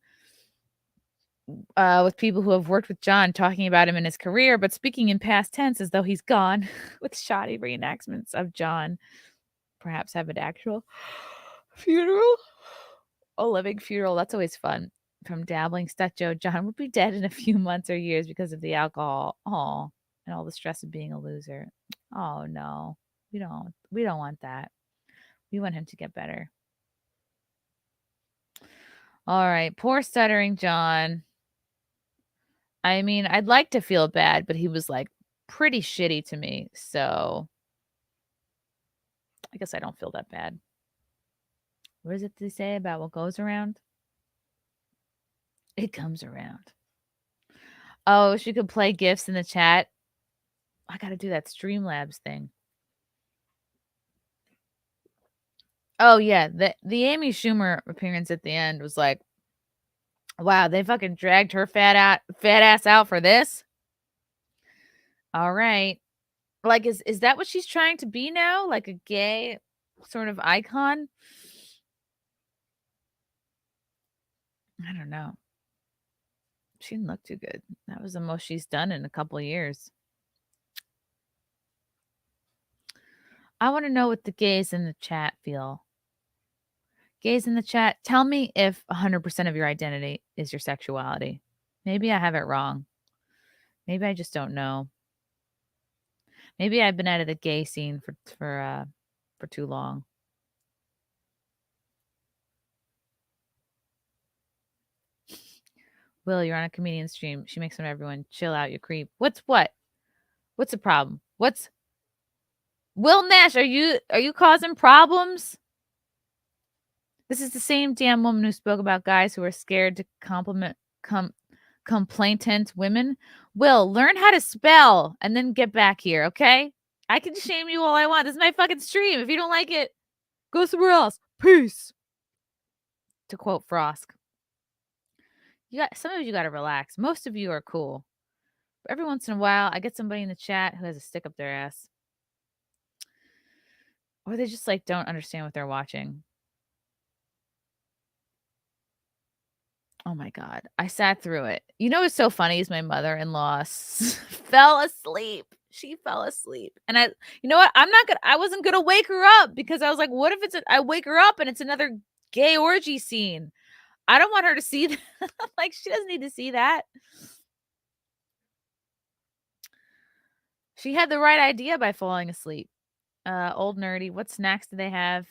With people who have worked with John, talking about him in his career, but speaking in past tense as though he's gone, with shoddy reenactments of John. Perhaps have an actual funeral. A living funeral. That's always fun. From dabbling Stutjo, John would be dead in a few months or years because of the alcohol. Oh, and all the stress of being a loser. Oh no. We don't want that. We want him to get better. All right. Poor Stuttering John. I mean, I'd like to feel bad, but he was like pretty shitty to me. So I guess I don't feel that bad. What does it say about what goes around? It comes around. Oh, she could play GIFs in the chat. I got to do that Streamlabs thing. Oh, yeah. The Amy Schumer appearance at the end was like, wow, they fucking dragged her fat ass out for this? All right. Like, is that what she's trying to be now? Like a gay sort of icon? I don't know. She didn't look too good. That was the most she's done in a couple of years. I want to know what the gays in the chat feel. Gays in the chat, tell me if 100% of your identity is your sexuality. Maybe I have it wrong. Maybe I just don't know. Maybe I've been out of the gay scene for too long. Will, you're on a comedian stream. She makes fun of everyone. Chill out, you creep. What's the problem? Will Nash, are you causing problems? This is the same damn woman who spoke about guys who are scared to compliment complainant women. Will, learn how to spell and then get back here, okay? I can shame you all I want. This is my fucking stream. If you don't like it, go somewhere else. Peace. To quote Frosk. Some of you got to relax. Most of you are cool. But every once in a while, I get somebody in the chat who has a stick up their ass. Or they just like don't understand what they're watching. Oh my God. I sat through it. You know what's so funny is my mother-in-law fell asleep. She fell asleep. And you know what? I wasn't going to wake her up because I was like, what if I wake her up and it's another gay orgy scene? I don't want her to see that. Like, she doesn't need to see that. She had the right idea by falling asleep. Old nerdy. What snacks do they have?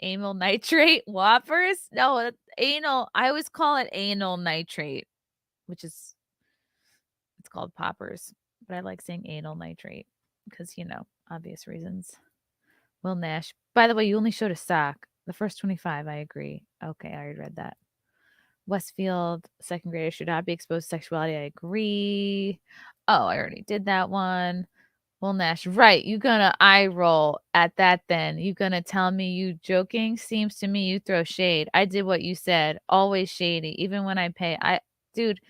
Amyl nitrate Whoppers? No, anal. I always call it anal nitrate, which is it's called poppers. But I like saying anal nitrate because, obvious reasons. Will Nash. By the way, you only showed a sock. The first 25, I agree. Okay, I already read that. Westfield, second graders should not be exposed to sexuality. I agree. Oh, I already did that one. Well, Nash, right. You gonna eye roll at that then. You gonna tell me you joking? Seems to me you throw shade. I did what you said. Always shady. Even when I pay. Dude,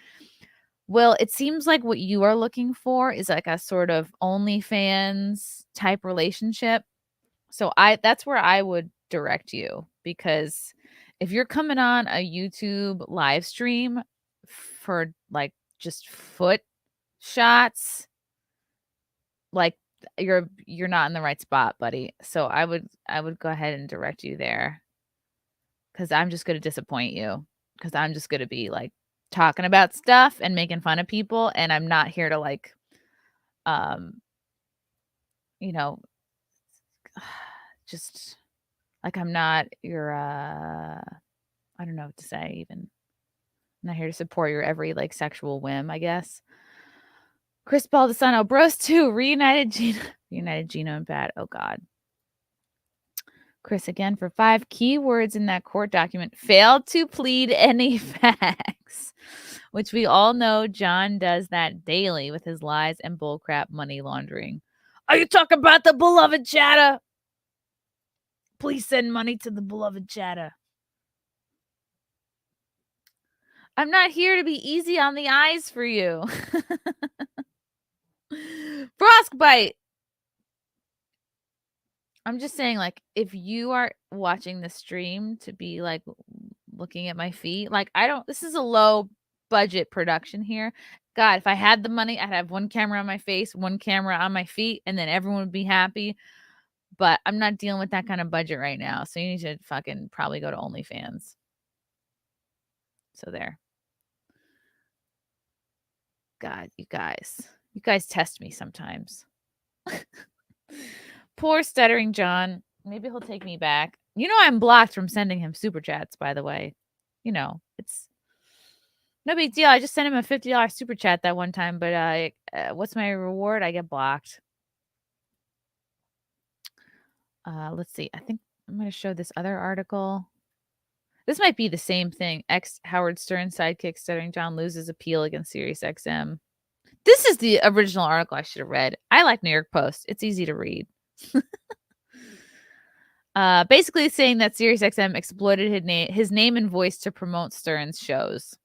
well, it seems like what you are looking for is like a sort of OnlyFans type relationship. So that's where I would direct you, because if you're coming on a YouTube live stream for like just foot shots, like you're not in the right spot, buddy. So I would go ahead and direct you there, because I'm just going to disappoint you, because I'm just going to be like talking about stuff and making fun of people, and I'm not here to like you know just like I'm not your I don't know what to say even. I'm not here to support your every like sexual whim, I guess. Chris Baldessano, Bros 2, reunited Gino and Pat. Oh God. Chris again for 5 keywords in that court document. Failed to plead any facts, which we all know John does that daily with his lies and bullcrap money laundering. Are you talking about the beloved chatter? Please send money to the beloved chatter. I'm not here to be easy on the eyes for you. Frostbite. I'm just saying, like, if you are watching the stream to be like looking at my feet, like this is a low budget production here. God, if I had the money, I'd have one camera on my face, one camera on my feet, and then everyone would be happy. But I'm not dealing with that kind of budget right now. So you need to fucking probably go to OnlyFans. So there. God, you guys test me sometimes. Poor Stuttering John. Maybe he'll take me back. You know I'm blocked from sending him super chats, by the way. You know, it's no big deal. I just sent him a $50 super chat that one time, but what's my reward? I get blocked. Let's see. I think I'm going to show this other article. This might be the same thing. Ex-Howard Stern sidekick Stuttering John loses appeal against SiriusXM. This is the original article I should have read. I like New York Post. It's easy to read. Basically saying that SiriusXM exploited his name and voice to promote Stern's shows.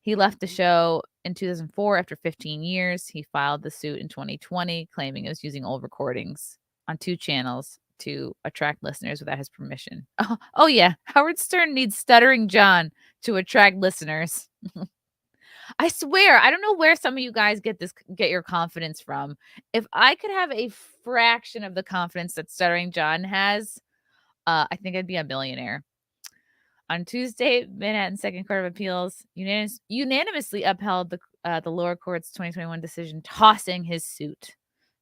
He left the show in 2004 after 15 years. He filed the suit in 2020, claiming it was using old recordings on 2 channels to attract listeners without his permission. Oh yeah, Howard Stern needs Stuttering John to attract listeners. I swear, I don't know where some of you guys get your confidence from. If I could have a fraction of the confidence that Stuttering John has, I think I'd be a billionaire. On Tuesday, Manhattan Second Court of Appeals unanimously upheld the lower court's 2021 decision, tossing his suit,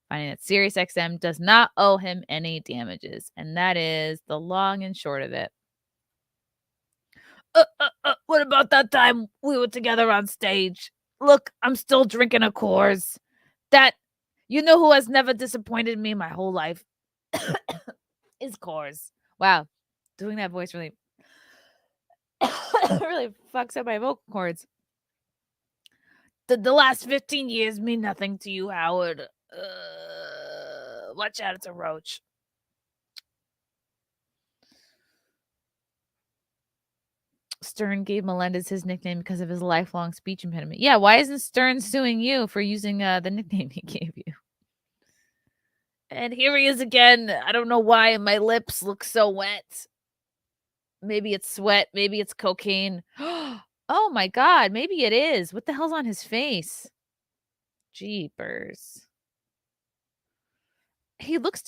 finding that SiriusXM does not owe him any damages. And that is the long and short of it. What about that time we were together on stage? Look, I'm still drinking a Coors. That, you know who has never disappointed me my whole life is Coors. Wow. Doing that voice really really fucks up my vocal cords. The last 15 years mean nothing to you, Howard. Watch out, it's a roach. Stern gave Melendez his nickname because of his lifelong speech impediment. Yeah, why isn't Stern suing you for using the nickname he gave you? And here he is again. I don't know why my lips look so wet. Maybe it's sweat. Maybe it's cocaine. Oh my God. Maybe it is. What the hell's on his face? Jeepers. He looks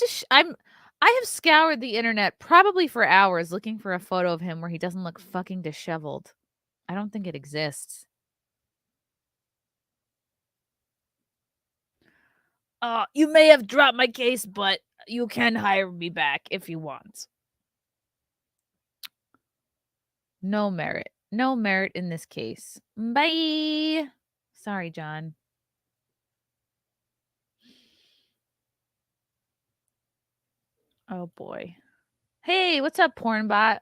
I have scoured the internet probably for hours looking for a photo of him where he doesn't look fucking disheveled. I don't think it exists. You may have dropped my case, but you can hire me back if you want. No merit. No merit in this case. Bye. Sorry, John. Oh, boy. Hey, what's up, Pornbot?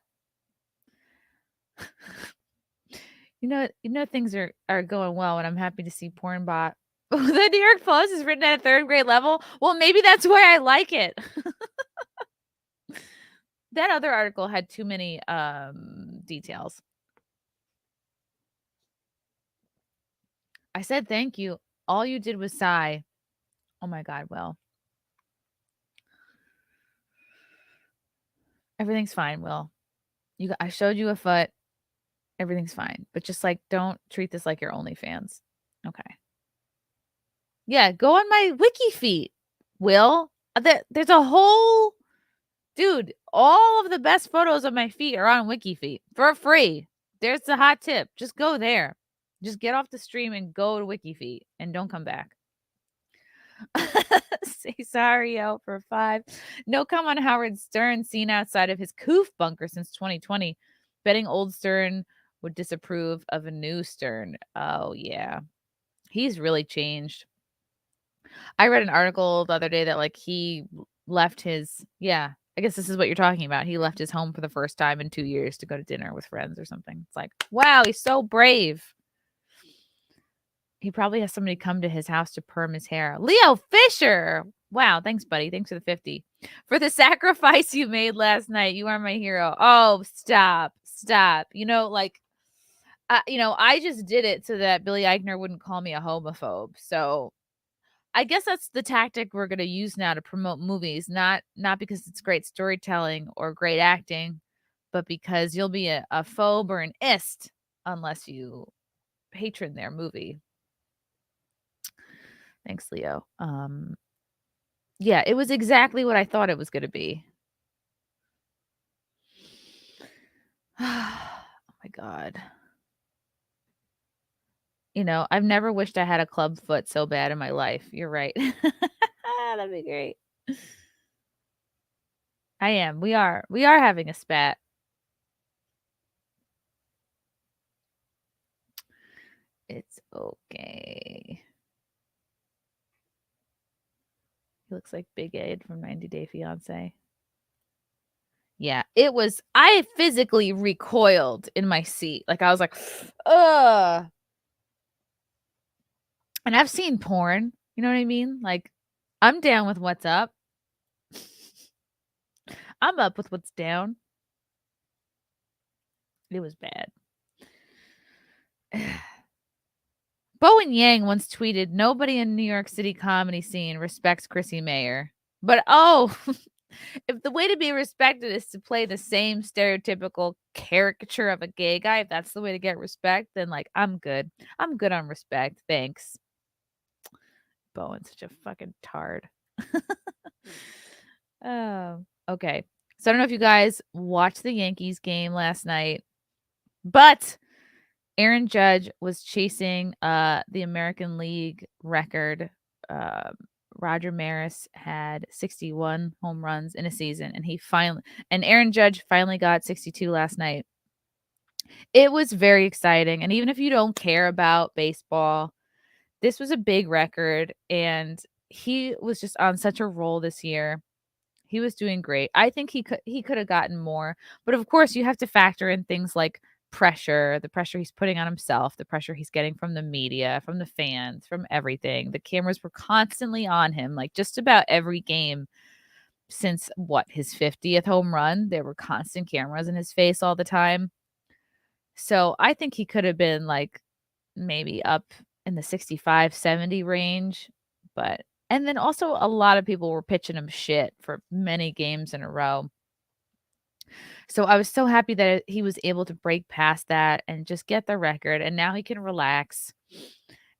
Things are going well when I'm happy to see porn bot. The New York Post is written at a 3rd grade level. Well, maybe that's why I like it. That other article had too many details. I said thank you. All you did was sigh. Oh my God, Will. Everything's fine, Will. I showed you a foot. Everything's fine. But just like, don't treat this like your OnlyFans. Okay. Yeah, go on my wiki feet, Will. There's a whole dude. All of the best photos of my feet are on wiki feet for free. There's the hot tip. Just go there. Just get off the stream and go to wiki feet and don't come back. Say sorry, L for 5. No comment on Howard Stern seen outside of his Coof bunker since 2020. Betting old Stern would disapprove of a new Stern. Oh, yeah. He's really changed. I read an article the other day that like he left his, I guess this is what you're talking about. He left his home for the first time in 2 years to go to dinner with friends or something. It's like, wow, he's so brave. He probably has somebody come to his house to perm his hair. Leo Fisher. Wow. Thanks, buddy. Thanks for the 50. For the sacrifice you made last night. You are my hero. Oh, stop. I just did it so that Billy Eichner wouldn't call me a homophobe. So I guess that's the tactic we're going to use now to promote movies. Not because it's great storytelling or great acting, but because you'll be a phobe or an ist unless you patron their movie. Thanks, Leo. Yeah, it was exactly what I thought it was going to be. Oh my God. I've never wished I had a club foot so bad in my life. You're right. That'd be great. I am. We are having a spat. It's okay. He looks like Big Ed from 90 Day Fiancé. Yeah, it was. I physically recoiled in my seat. Like I was like, ugh. And I've seen porn. You know what I mean? Like, I'm down with what's up. I'm up with what's down. It was bad. Bowen Yang once tweeted, "Nobody in New York City comedy scene respects Chrissie Mayr." But if the way to be respected is to play the same stereotypical caricature of a gay guy, if that's the way to get respect, then like I'm good. I'm good on respect. Thanks. Bowen's such a fucking tard. Oh, okay. So I don't know if you guys watched the Yankees game last night, but Aaron Judge was chasing the American League record. Roger Maris had 61 home runs in a season, and Aaron Judge finally got 62 last night. It was very exciting, and even if you don't care about baseball, this was a big record, and he was just on such a roll this year. He was doing great. I think he could have gotten more, but of course you have to factor in things like pressure, the pressure he's putting on himself, the pressure he's getting from the media, from the fans, from everything. The cameras were constantly on him, like just about every game since his 50th home run. There were constant cameras in his face all the time. So I think he could have been like maybe up in the 65, 70 range, and then also a lot of people were pitching him shit for many games in a row. So I was so happy that he was able to break past that and just get the record. And now he can relax.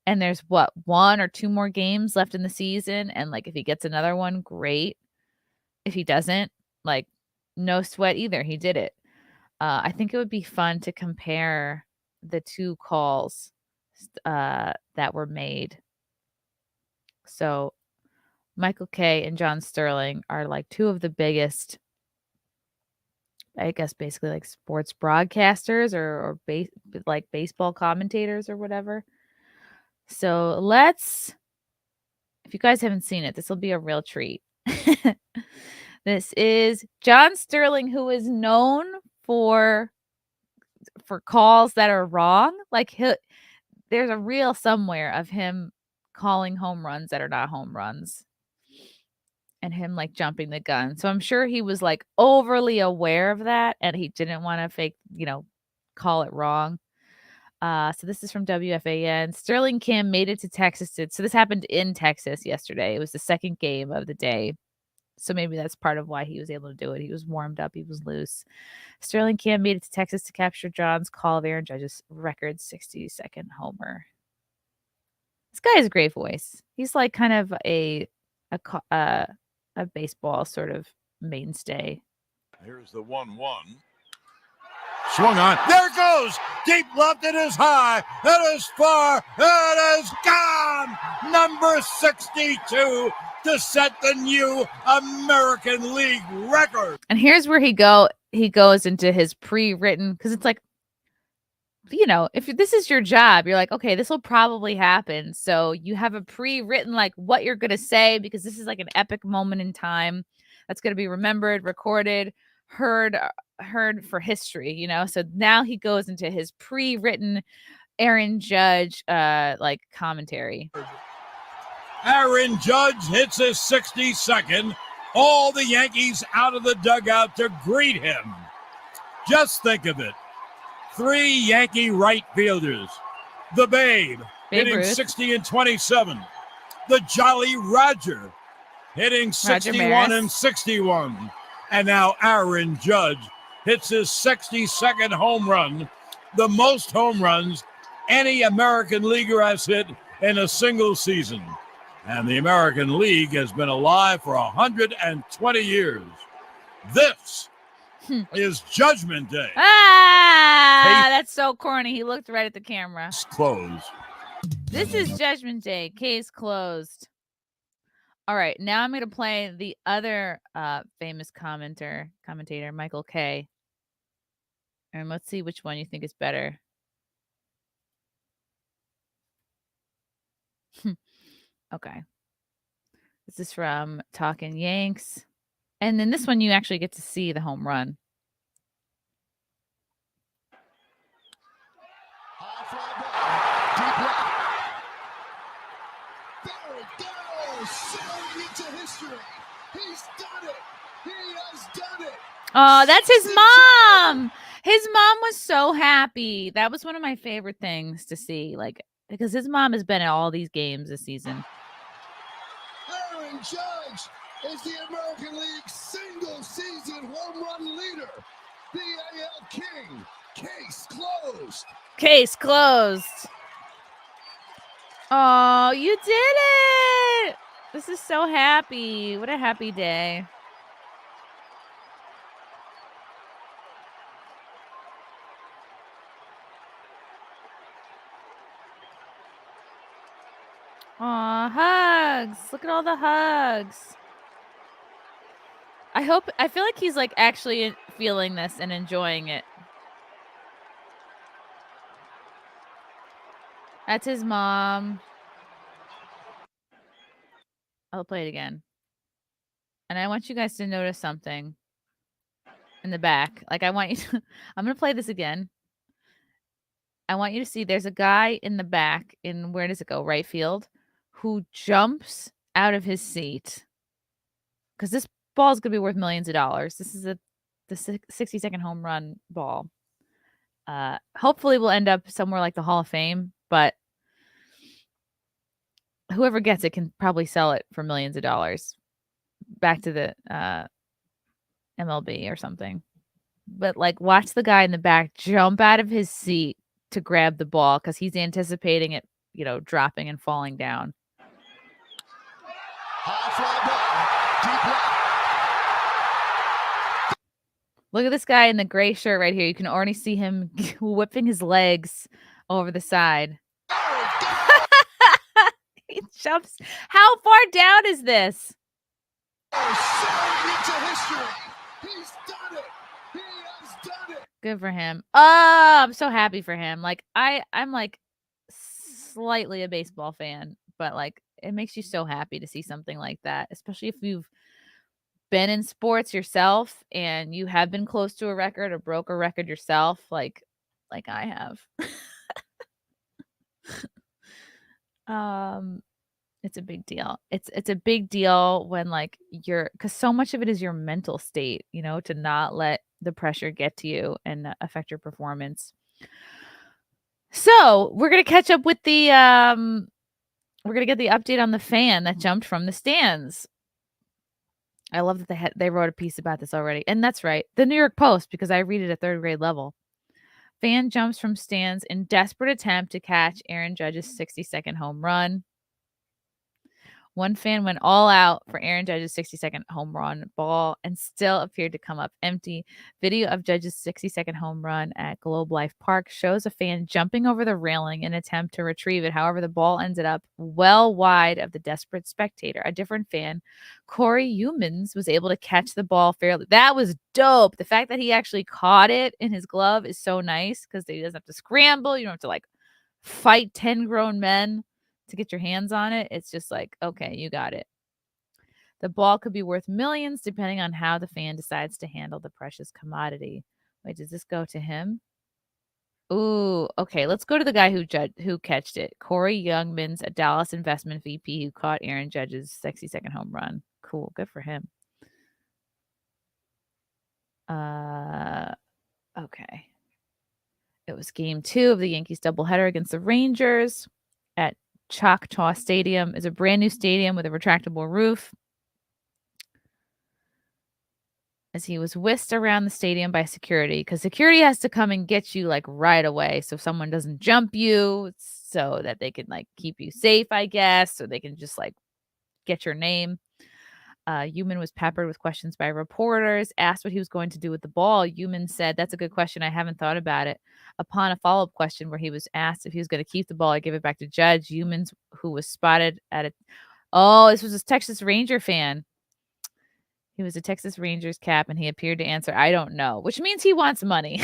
And there's 1 or 2 more games left in the season. And like, if he gets another one, great. If he doesn't, like, no sweat either. He did it. I think it would be fun to compare the 2 calls that were made. So Michael Kay and John Sterling are like 2 of the biggest, I guess, basically like sports broadcasters or like baseball commentators or whatever. So if you guys haven't seen it, this will be a real treat. This is John Sterling, who is known for for calls that are wrong. Like there's a reel somewhere of him calling home runs that are not home runs. And him like jumping the gun. So I'm sure he was like overly aware of that and he didn't want to fake, call it wrong. So this is from WFAN. Sterling Kim made it to Texas. So this happened in Texas yesterday. It was the second game of the day. So maybe that's part of why he was able to do it. He was warmed up. He was loose. Sterling Kim made it to Texas to capture John's call of Aaron Judge's record 60-second homer. This guy has a great voice. He's like kind of a baseball sort of mainstay. Here's the 1-1. Swung on. There it goes. Deep left. It is high. It is far. It is gone. Number 62 to set the new American League record. And here's where he goes into his pre-written, because it's like, if this is your job, you're like, okay, this will probably happen. So you have a pre-written, like what you're going to say, because this is like an epic moment in time that's going to be remembered, recorded, heard for history, So now he goes into his pre-written Aaron Judge, like commentary. Aaron Judge hits his 62nd. All the Yankees out of the dugout to greet him. Just think of it. 3 Yankee right fielders. The Babe hitting Ruth. 60 and 27. The Jolly Roger hitting 61 and 61. And now Aaron Judge hits his 62nd home run, the most home runs any American leaguer has hit in a single season. And the American League has been alive for 120 years. This is Judgment Day. That's so corny. He looked right at the camera. Closed. This is Judgment Day. Case closed. All right, now I'm going to play the other famous commentator, Michael Kay. And let's see which one you think is better. Okay. This is from Talkin' Yanks. And then this one, you actually get to see the home run. There it goes. Soaring into history. He's done it. He has done it. Oh, that's his mom. His mom was so happy. That was one of my favorite things to see, because his mom has been at all these games this season. Aaron Judge is the American League single-season home run leader. The AL King. Case closed. Case closed. Oh, you did it. This is so happy. What a happy day. Aw, hugs. Look at all the hugs. I feel like he's actually feeling this and enjoying it. That's his mom. I'll play it again. And I want you guys to notice something in the back. I want you to, I'm going to play this again. I want you to see there's a guy in the back where does it go? Right field, who jumps out of his seat. Because this ball is going to be worth millions of dollars. This is the 60-second home run ball. Hopefully we'll end up somewhere like the Hall of Fame, but whoever gets it can probably sell it for millions of dollars back to the MLB or something. But watch the guy in the back jump out of his seat to grab the ball because he's anticipating it, dropping and falling down. Look at this guy in the gray shirt right here. You can already see him whipping his legs over the side. He jumps. How far down is this? Good for him. Oh, I'm so happy for him. I'm slightly a baseball fan, but it makes you so happy to see something like that, especially if you've been in sports yourself and you have been close to a record or broke a record yourself. like I have. It's a big deal. It's a big deal when like because so much of it is your mental state, to not let the pressure get to you and affect your performance. So we're gonna catch up with we're gonna get the update on the fan that jumped from the stands. I love that they wrote a piece about this already, and that's right, the New York Post, because I read it at third grade level. Fan jumps from stands in desperate attempt to catch Aaron Judge's 60-second home run. One fan went all out for Aaron Judge's 60-second home run ball and still appeared to come up empty. Video of Judge's 60-second home run at Globe Life Park shows a fan jumping over the railing in an attempt to retrieve it. However, the ball ended up well wide of the desperate spectator. A different fan, Corey Humans, was able to catch the ball fairly. That was dope. The fact that he actually caught it in his glove is so nice because he doesn't have to scramble. You don't have to like fight 10 grown men to get your hands on it. It's just like, okay, you got it. The ball could be worth millions depending on how the fan decides to handle the precious commodity. Wait, does this go to him? Ooh, okay. Let's go to the guy who catched it. Corey Youngmans, a Dallas investment VP who caught Aaron Judge's 60-second home run. Cool, good for him. Okay. It was game 2 of the Yankees doubleheader against the Rangers at Choctaw Stadium. Is a brand new stadium with a retractable roof. As he was whisked around the stadium by security, because security has to come and get you like right away, so someone doesn't jump you, so that they can like keep you safe, I guess, so they can just like get your name. Human was peppered with questions by reporters. Asked what he was going to do with the ball, Human said, "That's a good question. I haven't thought about it." Upon a follow-up question where he was asked if he was going to keep the ball or give it back to Judge, Humans, who was spotted at a... Oh, this was a Texas Ranger fan. He was a Texas Rangers cap, and he appeared to answer, "I don't know," which means he wants money.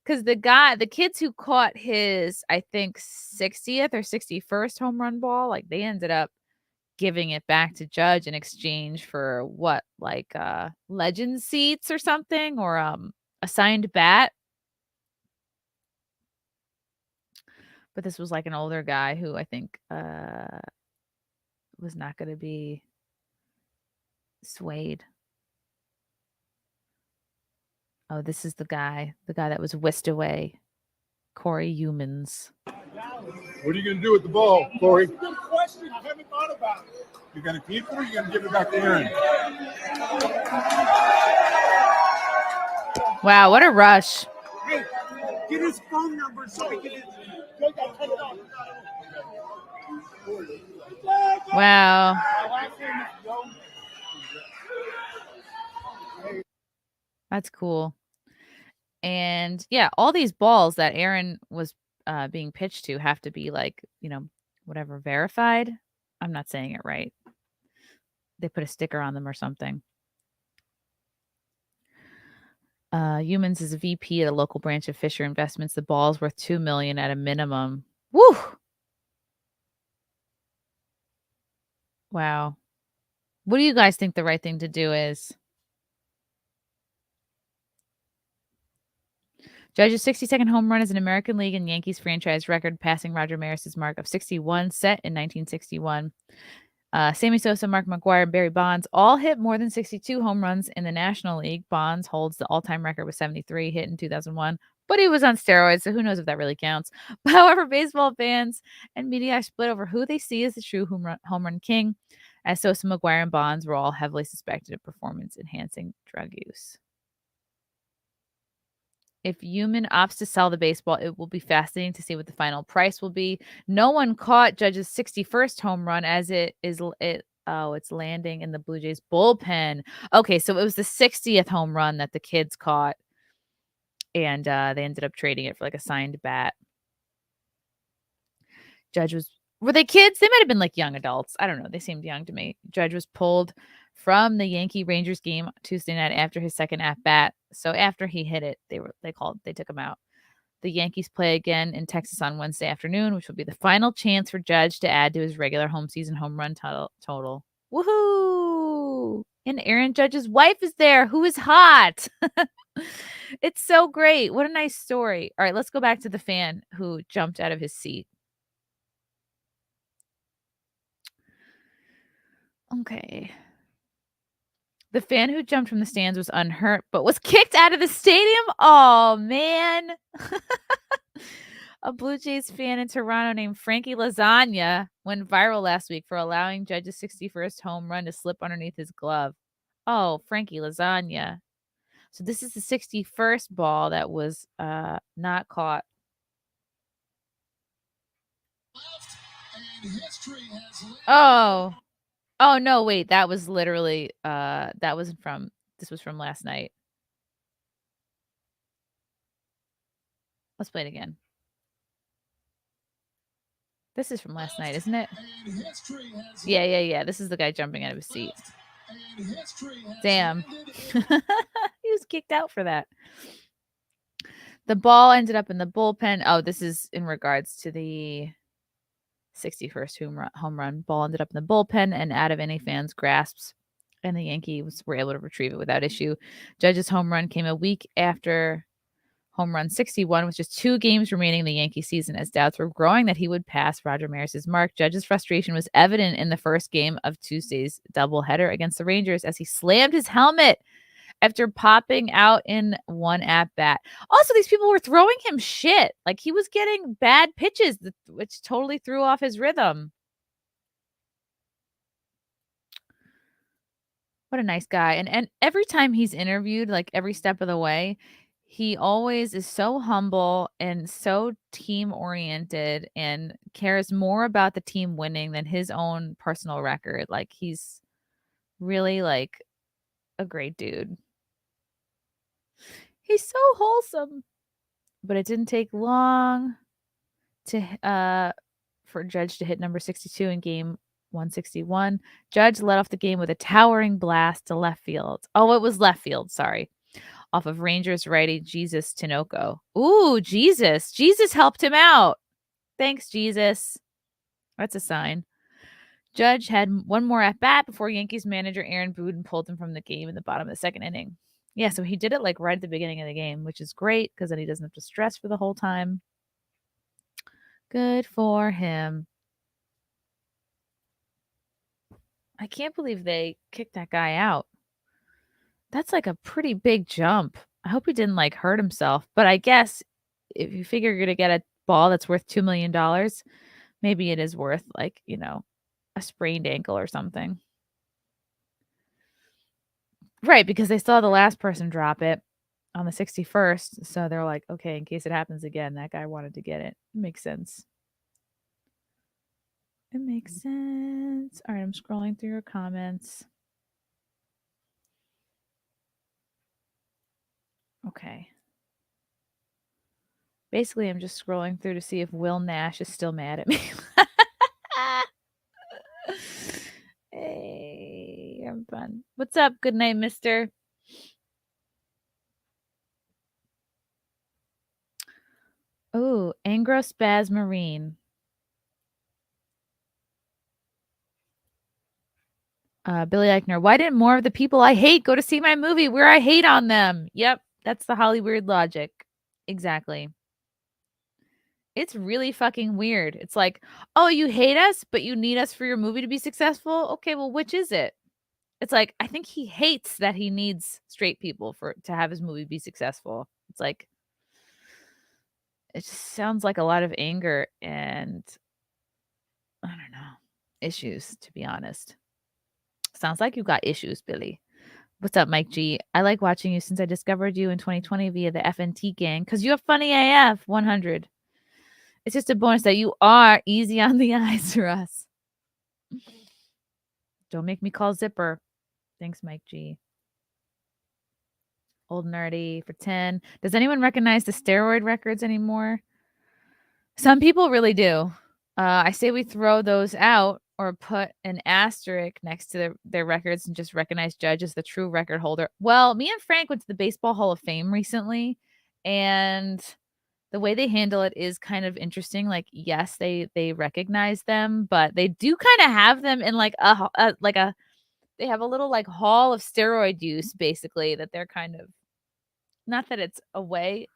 Because the kids who caught his, I think, 60th or 61st home run ball, like they ended up giving it back to Judge in exchange for what, like legend seats or something, or a signed bat. But this was like an older guy who I think was not going to be swayed. Oh, this is the guy that was whisked away. Corey Humans. What are you going to do with the ball, Corey? That's a good question. I haven't thought about it. You're going to keep it or you're going to give it back to Aaron? Wow, what a rush. Hey, get his phone number so we can... Wow. That's cool. And yeah, all these balls that Aaron was being pitched to have to be like, whatever, verified. I'm not saying it right. They put a sticker on them or something. Humans is a VP at a local branch of Fisher Investments. The ball's worth $2 million at a minimum. Woo! Wow. What do you guys think the right thing to do is? Judge's 60-second home run is an American League and Yankees franchise record, passing Roger Maris's mark of 61 set in 1961. Sammy Sosa, Mark McGwire, and Barry Bonds all hit more than 62 home runs in the National League. Bonds holds the all-time record with 73 hit in 2001, but he was on steroids, so who knows if that really counts. However, baseball fans and media are split over who they see as the true home run king, as Sosa, McGwire, and Bonds were all heavily suspected of performance-enhancing drug use. If Human opts to sell the baseball, it will be fascinating to see what the final price will be. No one caught Judge's 61st home run, as it's landing in the Blue Jays bullpen. Okay, so it was the 60th home run that the kids caught, and they ended up trading it for like a signed bat. Were they kids? They might have been like young adults. I don't know. They seemed young to me. Judge was pulled from the Yankee Rangers game Tuesday night after his second at bat. So after he hit it, they took him out. The Yankees play again in Texas on Wednesday afternoon, which will be the final chance for Judge to add to his regular home season home run total. Woohoo! And Aaron Judge's wife is there, who is hot. It's so great. What a nice story. All right, let's go back to the fan who jumped out of his seat. Okay. The fan who jumped from the stands was unhurt, but was kicked out of the stadium. Oh, man. A Blue Jays fan in Toronto named Frankie Lasagna went viral last week for allowing Judge's 61st home run to slip underneath his glove. Oh, Frankie Lasagna. So this is the 61st ball that was not caught. Oh. Oh, no, wait. That was literally, this was from last night. Let's play it again. This is from last night, isn't it? Yeah. This is the guy jumping out of his seat. Damn. He was kicked out for that. The ball ended up in the bullpen. Oh, this is in regards to the 61st home run. Ball ended up in the bullpen and out of any fan's grasps, and the Yankees were able to retrieve it without issue. Judge's home run came a week after home run 61, with just 2 games remaining in the Yankee season, as doubts were growing that he would pass Roger Maris's mark. Judge's frustration was evident in the first game of Tuesday's doubleheader against the Rangers as he slammed his helmet after popping out in one at-bat. Also, these people were throwing him shit. Like, he was getting bad pitches, which totally threw off his rhythm. What a nice guy. And every time he's interviewed, like every step of the way, he always is so humble and so team-oriented and cares more about the team winning than his own personal record. Like, he's really, like, a great dude. He's so wholesome. But it didn't take long for Judge to hit number 62 in game 161. Judge led off the game with a towering blast to left field. Oh, it was left field, sorry. Off of Rangers righty Jesus Tinoco. Ooh, Jesus. Jesus helped him out. Thanks, Jesus. That's a sign. Judge had one more at bat before Yankees manager Aaron Boone pulled him from the game in the bottom of the second inning. Yeah, so he did it like right at the beginning of the game, which is great because then he doesn't have to stress for the whole time. Good for him. I can't believe they kicked that guy out. That's like a pretty big jump. I hope he didn't like hurt himself. But I guess if you figure you're going to get a ball that's worth $2 million, maybe it is worth like, you know, a sprained ankle or something. Right, because they saw the last person drop it on the 61st. So they're like, okay, in case it happens again, that guy wanted to get it. It makes sense. It makes sense. All right, I'm scrolling through your comments. Okay. Basically, I'm just scrolling through to see if Will Nash is still mad at me. Hey, I'm fun. What's up? Good night, mister. Oh, Angrospaz Marine. Billy Eichner. Why didn't more of the people I hate go to see my movie where I hate on them? Yep, that's the Hollywood logic. Exactly. It's really fucking weird. It's like, oh, you hate us, but you need us for your movie to be successful? Okay, well, which is it? It's like, I think he hates that he needs straight people to have his movie be successful. It's like, it just sounds like a lot of anger and, I don't know, issues, to be honest. Sounds like you got issues, Billy. What's up, Mike G? I like watching you since I discovered you in 2020 via the FNT gang because you're funny AF 100. It's just a bonus that you are easy on the eyes for us. Don't make me call Zipper. Thanks, Mike G. Old Nerdy for 10. Does anyone recognize the steroid records anymore? Some people really do. I say we throw those out or put an asterisk next to their records and just recognize Judge as the true record holder. Well, me and Frank went to the Baseball Hall of Fame recently, and the way they handle it is kind of interesting. Like, yes, they recognize them, but they do kind of have them in like they have a little like hall of steroid use, basically, that they're kind of Not that it's away.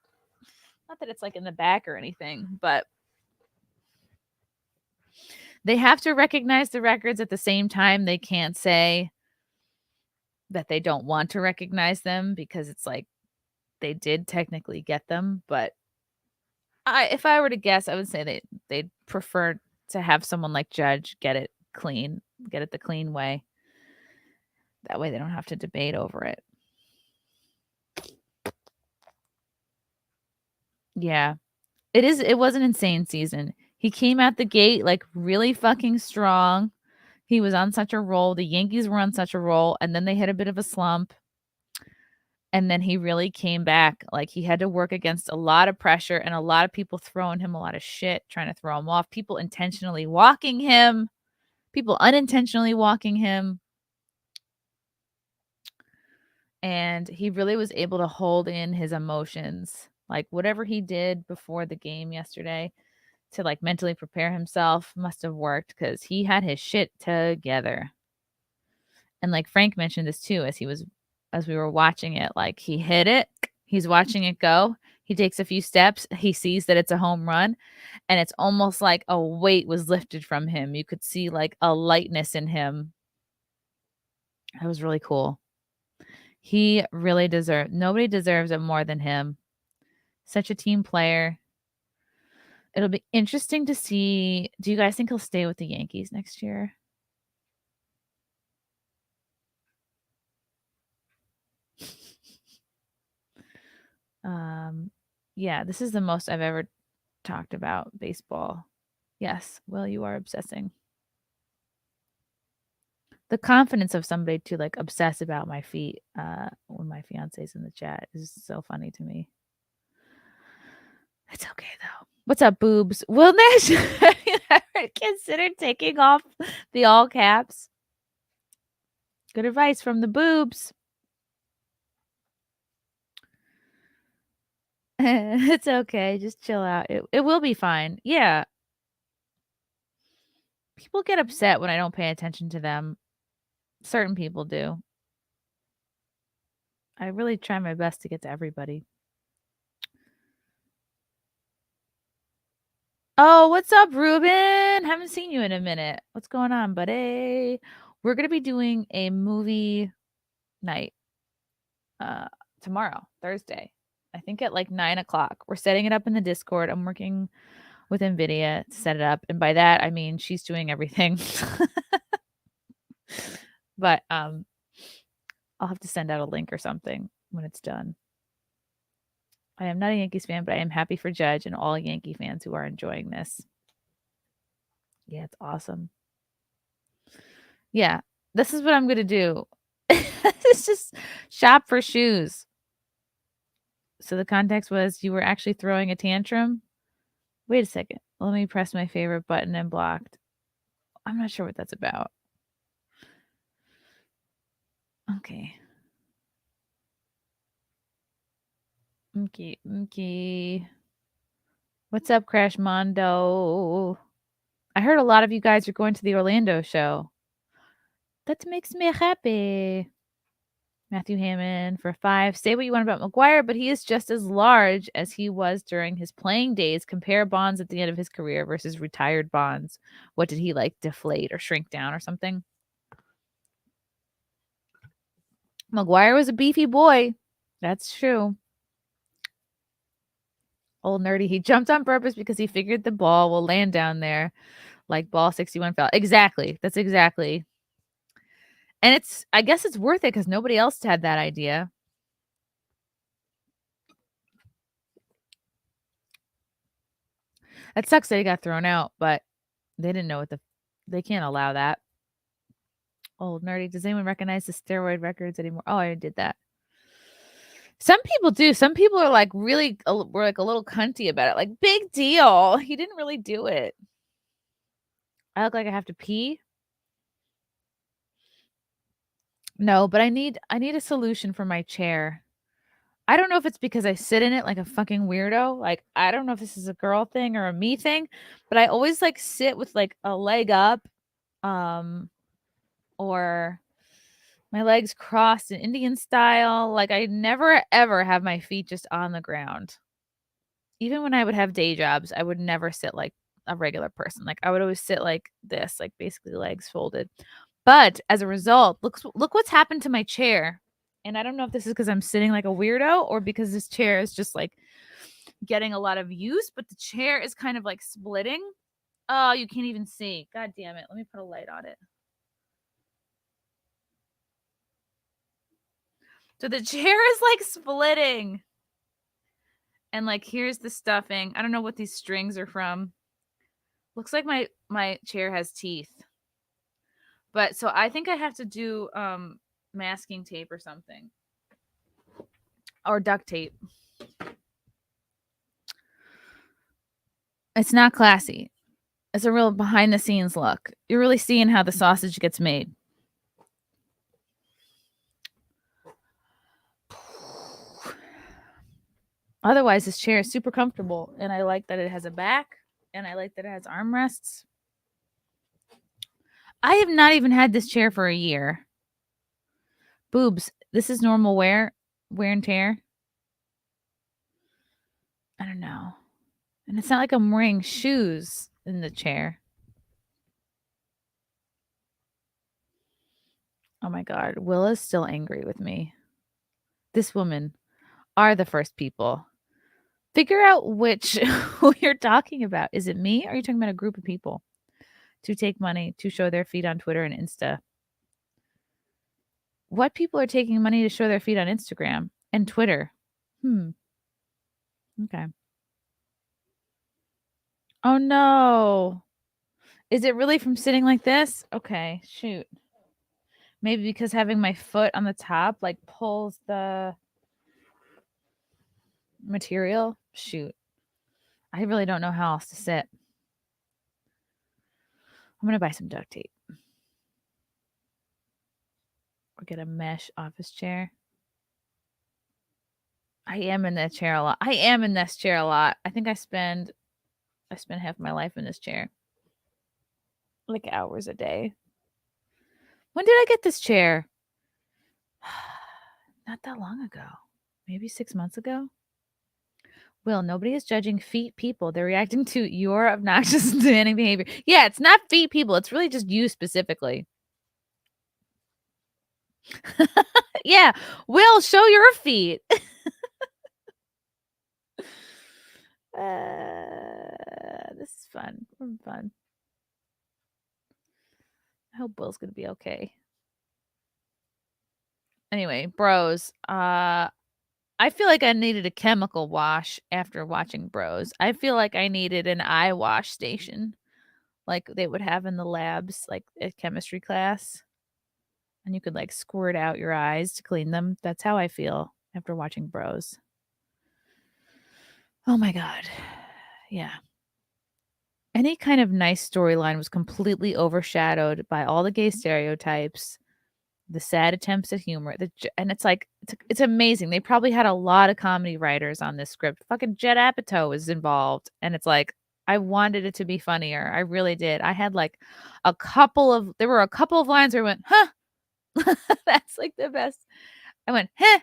Not that it's like in the back or anything, but they have to recognize the records at the same time. They can't say that they don't want to recognize them because it's like they did technically get them. But if I were to guess, I would say they'd prefer to have someone like Judge get it clean, get it the clean way. That way they don't have to debate over it. Yeah. It was an insane season. He came out the gate like really fucking strong. He was on such a roll. The Yankees were on such a roll, and then they hit a bit of a slump. And then he really came back. Like he had to work against a lot of pressure and a lot of people throwing him a lot of shit, trying to throw him off. People intentionally walking him, people unintentionally walking him. And he really was able to hold in his emotions. Like whatever he did before the game yesterday to like mentally prepare himself must have worked because he had his shit together. And like Frank mentioned this too, as we were watching it, like he hit it, he's watching it go, he takes a few steps, he sees that it's a home run, and it's almost like a weight was lifted from him. You could see like a lightness in him. That was really cool. He really nobody deserves it more than him. Such a team player. It'll be interesting to see. Do you guys think he'll stay with the Yankees next year? Yeah, this is the most I've ever talked about baseball. Yes, Will, you are obsessing. The confidence of somebody to like obsess about my feet when my fiance's in the chat is so funny to me. It's okay though. What's up, boobs? Will Nash, have you ever considered taking off the all caps? Good advice from the boobs. It's okay. Just chill out. It will be fine. Yeah. People get upset when I don't pay attention to them. Certain people do. I really try my best to get to everybody. Oh, what's up, Ruben? Haven't seen you in a minute. What's going on, buddy? We're going to be doing a movie night tomorrow, Thursday. I think at like 9:00. We're setting it up in the Discord. I'm working with NVIDIA to set it up. And by that, I mean she's doing everything. But I'll have to send out a link or something when it's done. I am not a Yankees fan, but I am happy for Judge and all Yankee fans who are enjoying this. Yeah, it's awesome. Yeah, this is what I'm going to do. It's just shop for shoes. So the context was you were actually throwing a tantrum. Wait a second. Let me press my favorite button and blocked. I'm not sure what that's about. Okay. Okay. What's up, Crash Mondo? I heard a lot of you guys are going to the Orlando show. That makes me happy. Matthew Hammond for 5. Say what you want about McGuire, but he is just as large as he was during his playing days. Compare Bonds at the end of his career versus retired Bonds. What did he like, deflate or shrink down or something? McGuire was a beefy boy. That's true. Old nerdy. He jumped on purpose because he figured the ball will land down there like ball 61 fell. Exactly. That's exactly. And I guess it's worth it because nobody else had that idea. That sucks that he got thrown out, but they didn't know they can't allow that. Old nerdy. Does anyone recognize the steroid records anymore? Oh, I did that. Some people do. Some people are like really, were like a little cunty about it. Like, big deal. He didn't really do it. I look like I have to pee. No, but I need a solution for my chair. I don't know if it's because I sit in it like a fucking weirdo. Like, I don't know if this is a girl thing or a me thing, but I always like sit with like a leg up, or My legs crossed in Indian style. Like, I never, ever have my feet just on the ground. Even when I would have day jobs, I would never sit like a regular person. Like, I would always sit like this, like basically legs folded. But as a result, look what's happened to my chair. And I don't know if this is because I'm sitting like a weirdo or because this chair is just like getting a lot of use, but the chair is kind of like splitting. Oh, you can't even see. God damn it. Let me put a light on it. So the chair is like splitting. And like, here's the stuffing. I don't know what these strings are from. Looks like my chair has teeth. But so I think I have to do masking tape or something. Or duct tape. It's not classy. It's a real behind the scenes look. You're really seeing how the sausage gets made. Otherwise, this chair is super comfortable. And I like that it has a back. And I like that it has armrests. I have not even had this chair for a year. Boobs. This is normal wear and tear. I don't know. And it's not like I'm wearing shoes in the chair. Oh my God. Willa's still angry with me. This woman are the first people. Figure out who you're talking about. Is it me or are you talking about a group of people to take money to show their feet on Twitter and Insta? What people are taking money to show their feet on Instagram and Twitter? Okay. Oh no. Is it really from sitting like this? Okay, shoot. Maybe because having my foot on the top like pulls the material. Shoot. I really don't know how else to sit. I'm going to buy some duct tape. Or get a mesh office chair. I am in that chair a lot. I think I spend half my life in this chair. Like hours a day. When did I get this chair? Not that long ago. Maybe 6 months ago. Will, nobody is judging feet people. They're reacting to your obnoxious and demanding behavior. Yeah, it's not feet people. It's really just you specifically. Yeah. Will, show your feet. This is fun. Fun. I hope Will's going to be okay. Anyway, bros. I feel like I needed a chemical wash after watching Bros. I feel like I needed an eye wash station like they would have in the labs, like at chemistry class. And you could like squirt out your eyes to clean them. That's how I feel after watching Bros. Oh my God. Yeah. Any kind of nice storyline was completely overshadowed by all the gay stereotypes, the sad attempts at humor, and it's like it's amazing. They probably had a lot of comedy writers on this script. Fucking Judd Apatow was involved, and it's like I wanted it to be funnier. I really did. I had like there were a couple of lines where I went, huh. That's like the best. I went, huh.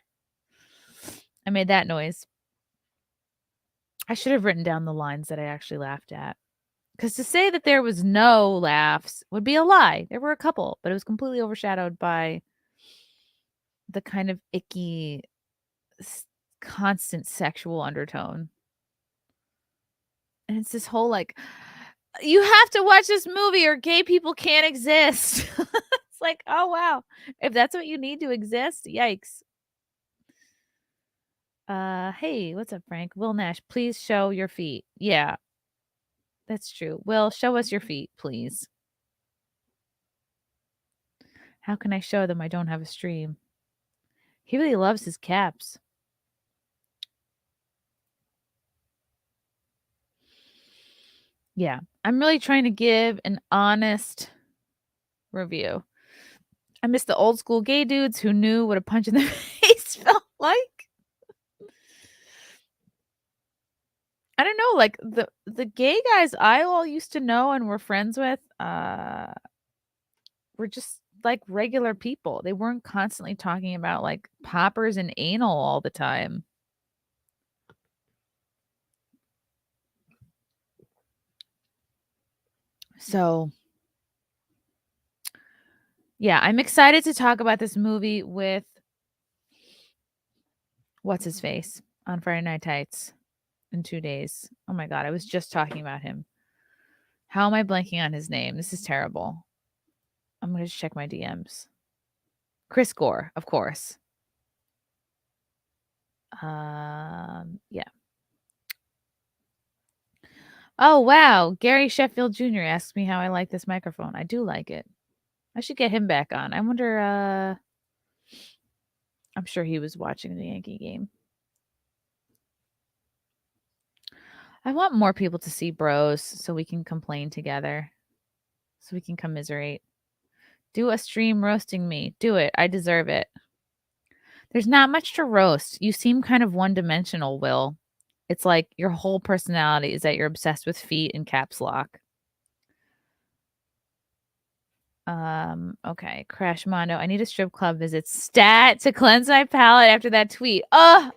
I made that noise. I should have written down the lines that I actually laughed at. Because to say that there was no laughs would be a lie. There were a couple, but it was completely overshadowed by the kind of icky, constant sexual undertone. And it's this whole like, you have to watch this movie or gay people can't exist. It's like, oh, wow. If that's what you need to exist, yikes. Hey, what's up, Frank? Will Nash, please show your feet. Yeah. That's true. Will, show us your feet, please. How can I show them? I don't have a stream. He really loves his caps. Yeah, I'm really trying to give an honest review. I miss the old school gay dudes who knew what a punch in the face felt like. I don't know, like the gay guys I all used to know and were friends with, were just like regular people. They weren't constantly talking about like poppers and anal all the time. So, yeah, I'm excited to talk about this movie with what's his face on Friday Night Tights in 2 days. Oh my God, I was just talking about him. How am I blanking on his name? This is terrible. I'm going to check my DMs. Chris Gore, of course. Yeah. Oh, wow. Gary Sheffield Jr. asked me how I like this microphone. I do like it. I should get him back on. I wonder, I'm sure he was watching the Yankee game. I want more people to see Bros so we can complain together. So we can commiserate. Do a stream roasting me. Do it. I deserve it. There's not much to roast. You seem kind of one-dimensional, Will. It's like your whole personality is that you're obsessed with feet and caps lock. Okay. Crash Mondo. I need a strip club visit stat to cleanse my palate after that tweet.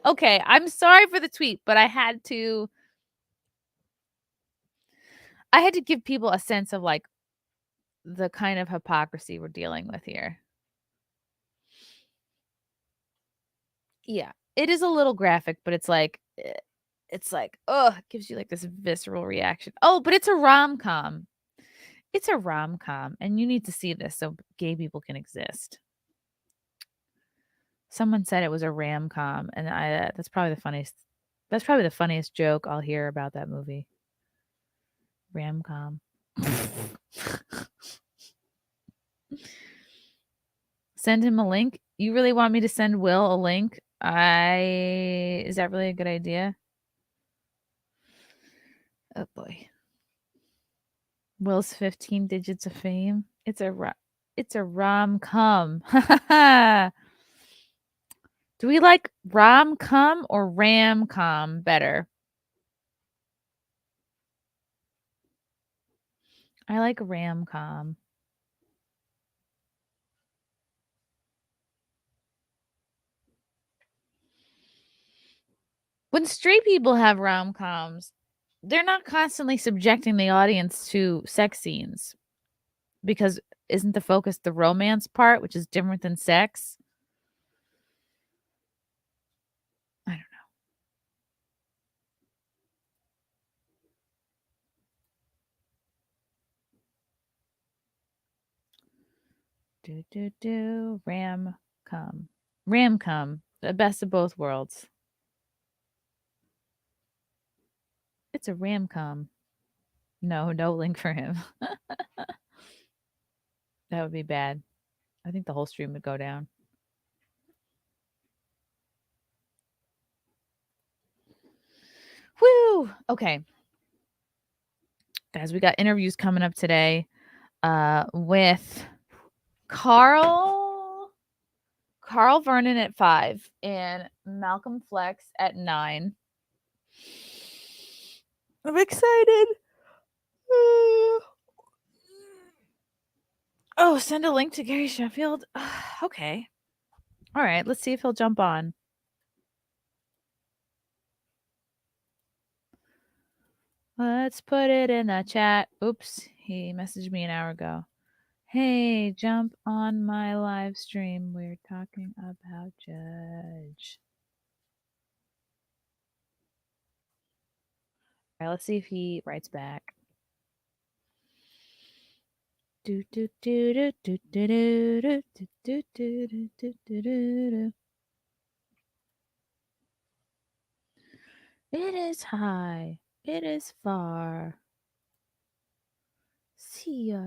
Okay. I'm sorry for the tweet, but I had to give people a sense of like the kind of hypocrisy we're dealing with here. Yeah. It is a little graphic, but it's like, it gives you like this visceral reaction. Oh, but it's a rom-com. It's a rom-com, and you need to see this so gay people can exist. Someone said it was a ram-com, and that's probably the funniest. That's probably the funniest joke I'll hear about that movie. Ram-com. Send him a link. You really want me to send Will a link? Is that really a good idea? Oh boy. Will's 15 digits of fame. It's a rom-com. Do we like rom-com or ram-com better? I like ram-com. When straight people have rom-coms, they're not constantly subjecting the audience to sex scenes because isn't the focus the romance part, which is different than sex? I don't know. Ram-com, the best of both worlds. It's a ram-com. No link for him. That would be bad. I think the whole stream would go down. Woo! Okay. Guys, we got interviews coming up today with Carl Vernon at 5 and Malcolm Flex at 9. I'm excited. Oh, send a link to Gary Sheffield? Okay. All right, let's see if he'll jump on. Let's put it in the chat. Oops, he messaged me an hour ago. Hey, jump on my live stream. We're talking about Judge. All right, let's see if he writes back. It is high. It is far. See ya.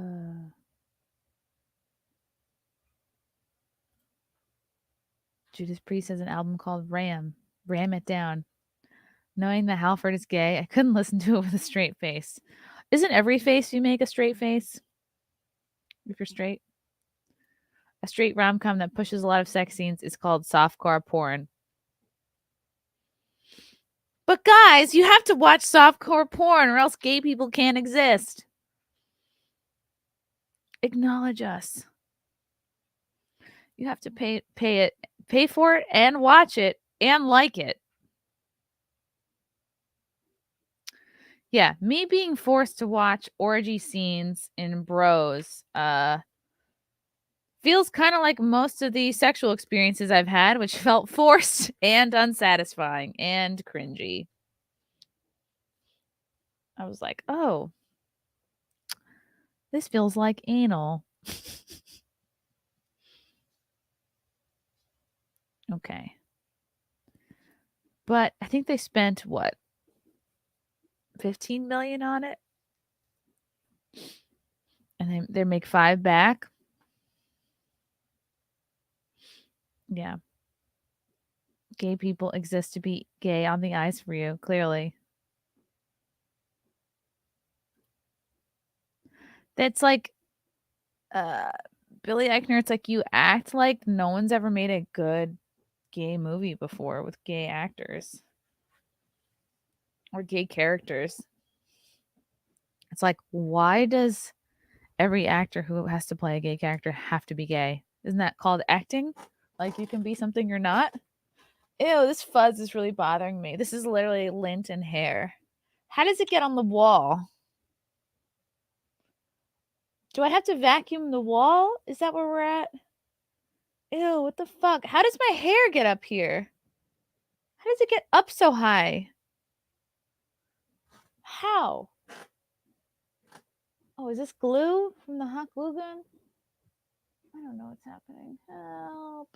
Judas Priest has an album called Ram. Ram it down. Knowing that Halford is gay, I couldn't listen to it with a straight face. Isn't every face you make a straight face? If you're straight? A straight rom-com that pushes a lot of sex scenes is called softcore porn. But guys, you have to watch softcore porn or else gay people can't exist. Acknowledge us. You have to pay for it and watch it and like it. Yeah, me being forced to watch orgy scenes in Bros feels kind of like most of the sexual experiences I've had, which felt forced and unsatisfying and cringy. I was like, oh, this feels like anal. Okay. But I think they spent what? 15 million on it? And they make 5 back. Yeah. Gay people exist to be gay on the ice for you, clearly. That's like Billy Eichner, it's like you act like no one's ever made a good gay movie before with gay actors or gay characters. It's like, why does every actor who has to play a gay character have to be gay? Isn't that called acting? Like you can be something you're not? Ew, this fuzz is really bothering me. This is literally lint and hair. How does it get on the wall? Do I have to vacuum the wall? Is that where we're at? Ew, what the fuck? How does my hair get up here? How does it get up so high? How? Oh, is this glue from the hot glue gun? I don't know what's happening. Help.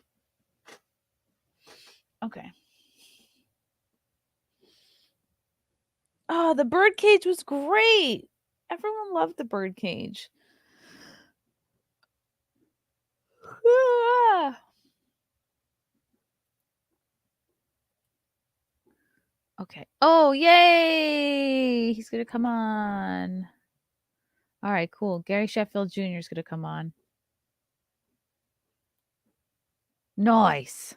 Okay. Oh, the bird cage was great. Everyone loved the bird cage. Okay. Oh, yay! He's going to come on. All right, cool. Gary Sheffield Jr. is going to come on. Nice.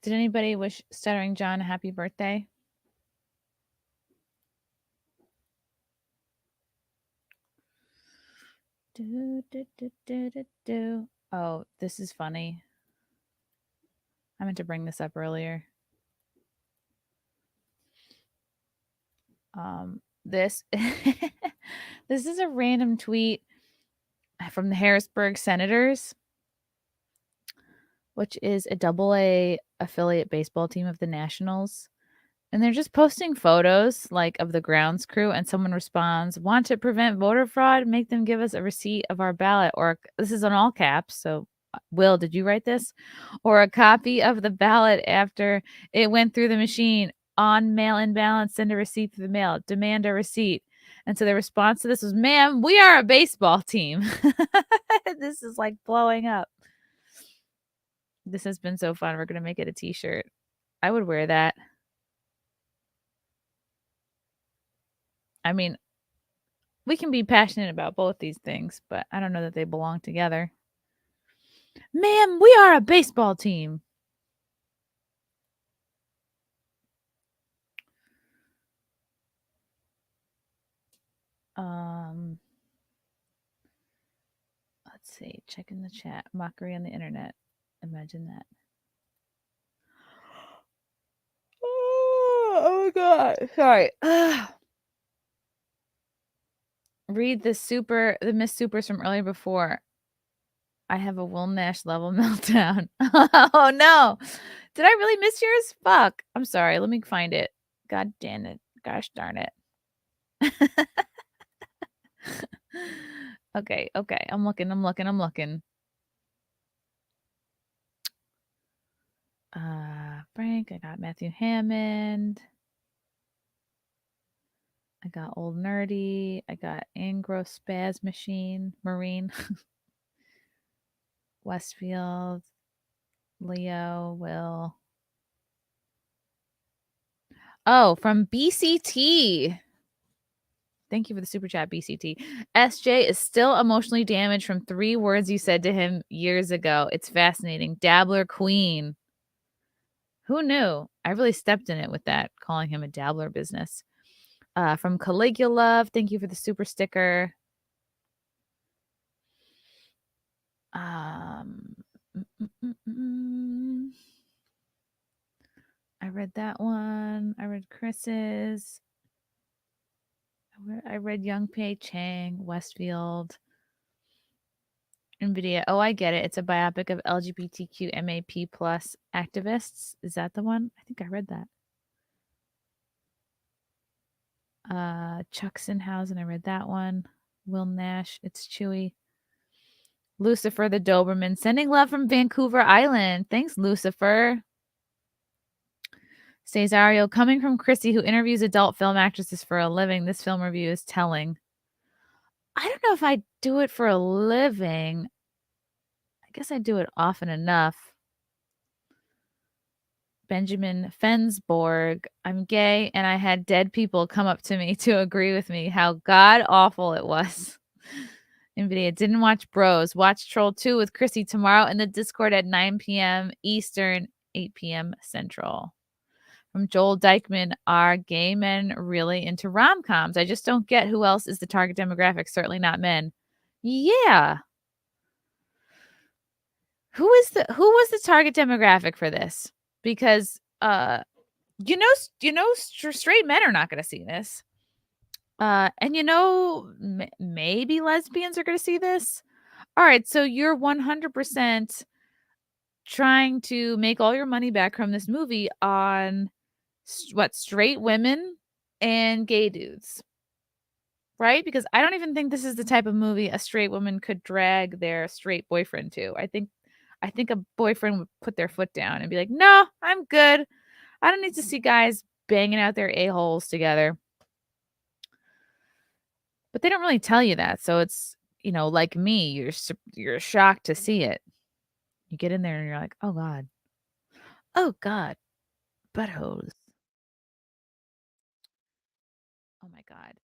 Did anybody wish Stuttering John a happy birthday? Oh, this is funny. I meant to bring this up earlier. This this is a random tweet from the Harrisburg Senators, which is a AA affiliate baseball team of the Nationals. And they're just posting photos like of the grounds crew, and someone responds, "Want to prevent voter fraud? Make them give us a receipt of our ballot," or this is in all caps. So, Will, did you write this? Or a copy of the ballot after it went through the machine on mail-in ballot. Send a receipt through the mail. Demand a receipt. And so the response to this was, "Ma'am, we are a baseball team." This is like blowing up. This has been so fun. We're gonna make it a t-shirt. I would wear that. I mean, we can be passionate about both these things, but I don't know that they belong together. Ma'am, we are a baseball team. Let's see. Check in the chat. Mockery on the internet. Imagine that. Oh my god. Sorry. Read the Miss Supers from earlier before. I have a Will Nash level meltdown. Oh no. Did I really miss yours? Fuck. I'm sorry. Let me find it. God damn it. Gosh darn it. Okay. I'm looking. Frank, I got Matthew Hammond. I got Old Nerdy. I got Angro Spaz Machine, Marine. Westfield, Leo, Will. Oh, from BCT. Thank you for the super chat, BCT. SJ is still emotionally damaged from 3 words you said to him years ago. It's fascinating. Dabbler queen. Who knew? I really stepped in it with that, calling him a dabbler business. From Caligula, thank you for the super sticker. I read that one. I read Chris's. I read Young Pei Chang, Westfield. NVIDIA. Oh, I get it. It's a biopic of LGBTQ MAP plus activists. Is that the one? I think I read that. Chuck Sinhausen. I read that one. Will Nash. It's Chewy. Lucifer the Doberman. Sending love from Vancouver Island. Thanks, Lucifer. Cesario. Coming from Chrissy, who interviews adult film actresses for a living. This film review is telling. I don't know if I do it for a living. I guess I do it often enough. Benjamin Fensborg. I'm gay and I had dead people come up to me to agree with me how god awful it was. NVIDIA. Didn't watch Bros. Watch Troll 2 with Chrissy tomorrow in the Discord at 9 p.m. Eastern, 8 p.m. Central. From Joel Dykman. Are gay men really into rom-coms? I just don't get who else is the target demographic. Certainly not men. Yeah. Who was the target demographic for this? Because straight men are not going to see this. And maybe lesbians are going to see this. All right, so you're 100% trying to make all your money back from this movie on straight women and gay dudes. Right? Because I don't even think this is the type of movie a straight woman could drag their straight boyfriend to. I think a boyfriend would put their foot down and be like, "No, I'm good. I don't need to see guys banging out their a-holes together." But they don't really tell you that. So it's, like me, you're shocked to see it. You get in there and you're like, "Oh God. Oh God. Buttholes." Oh my God.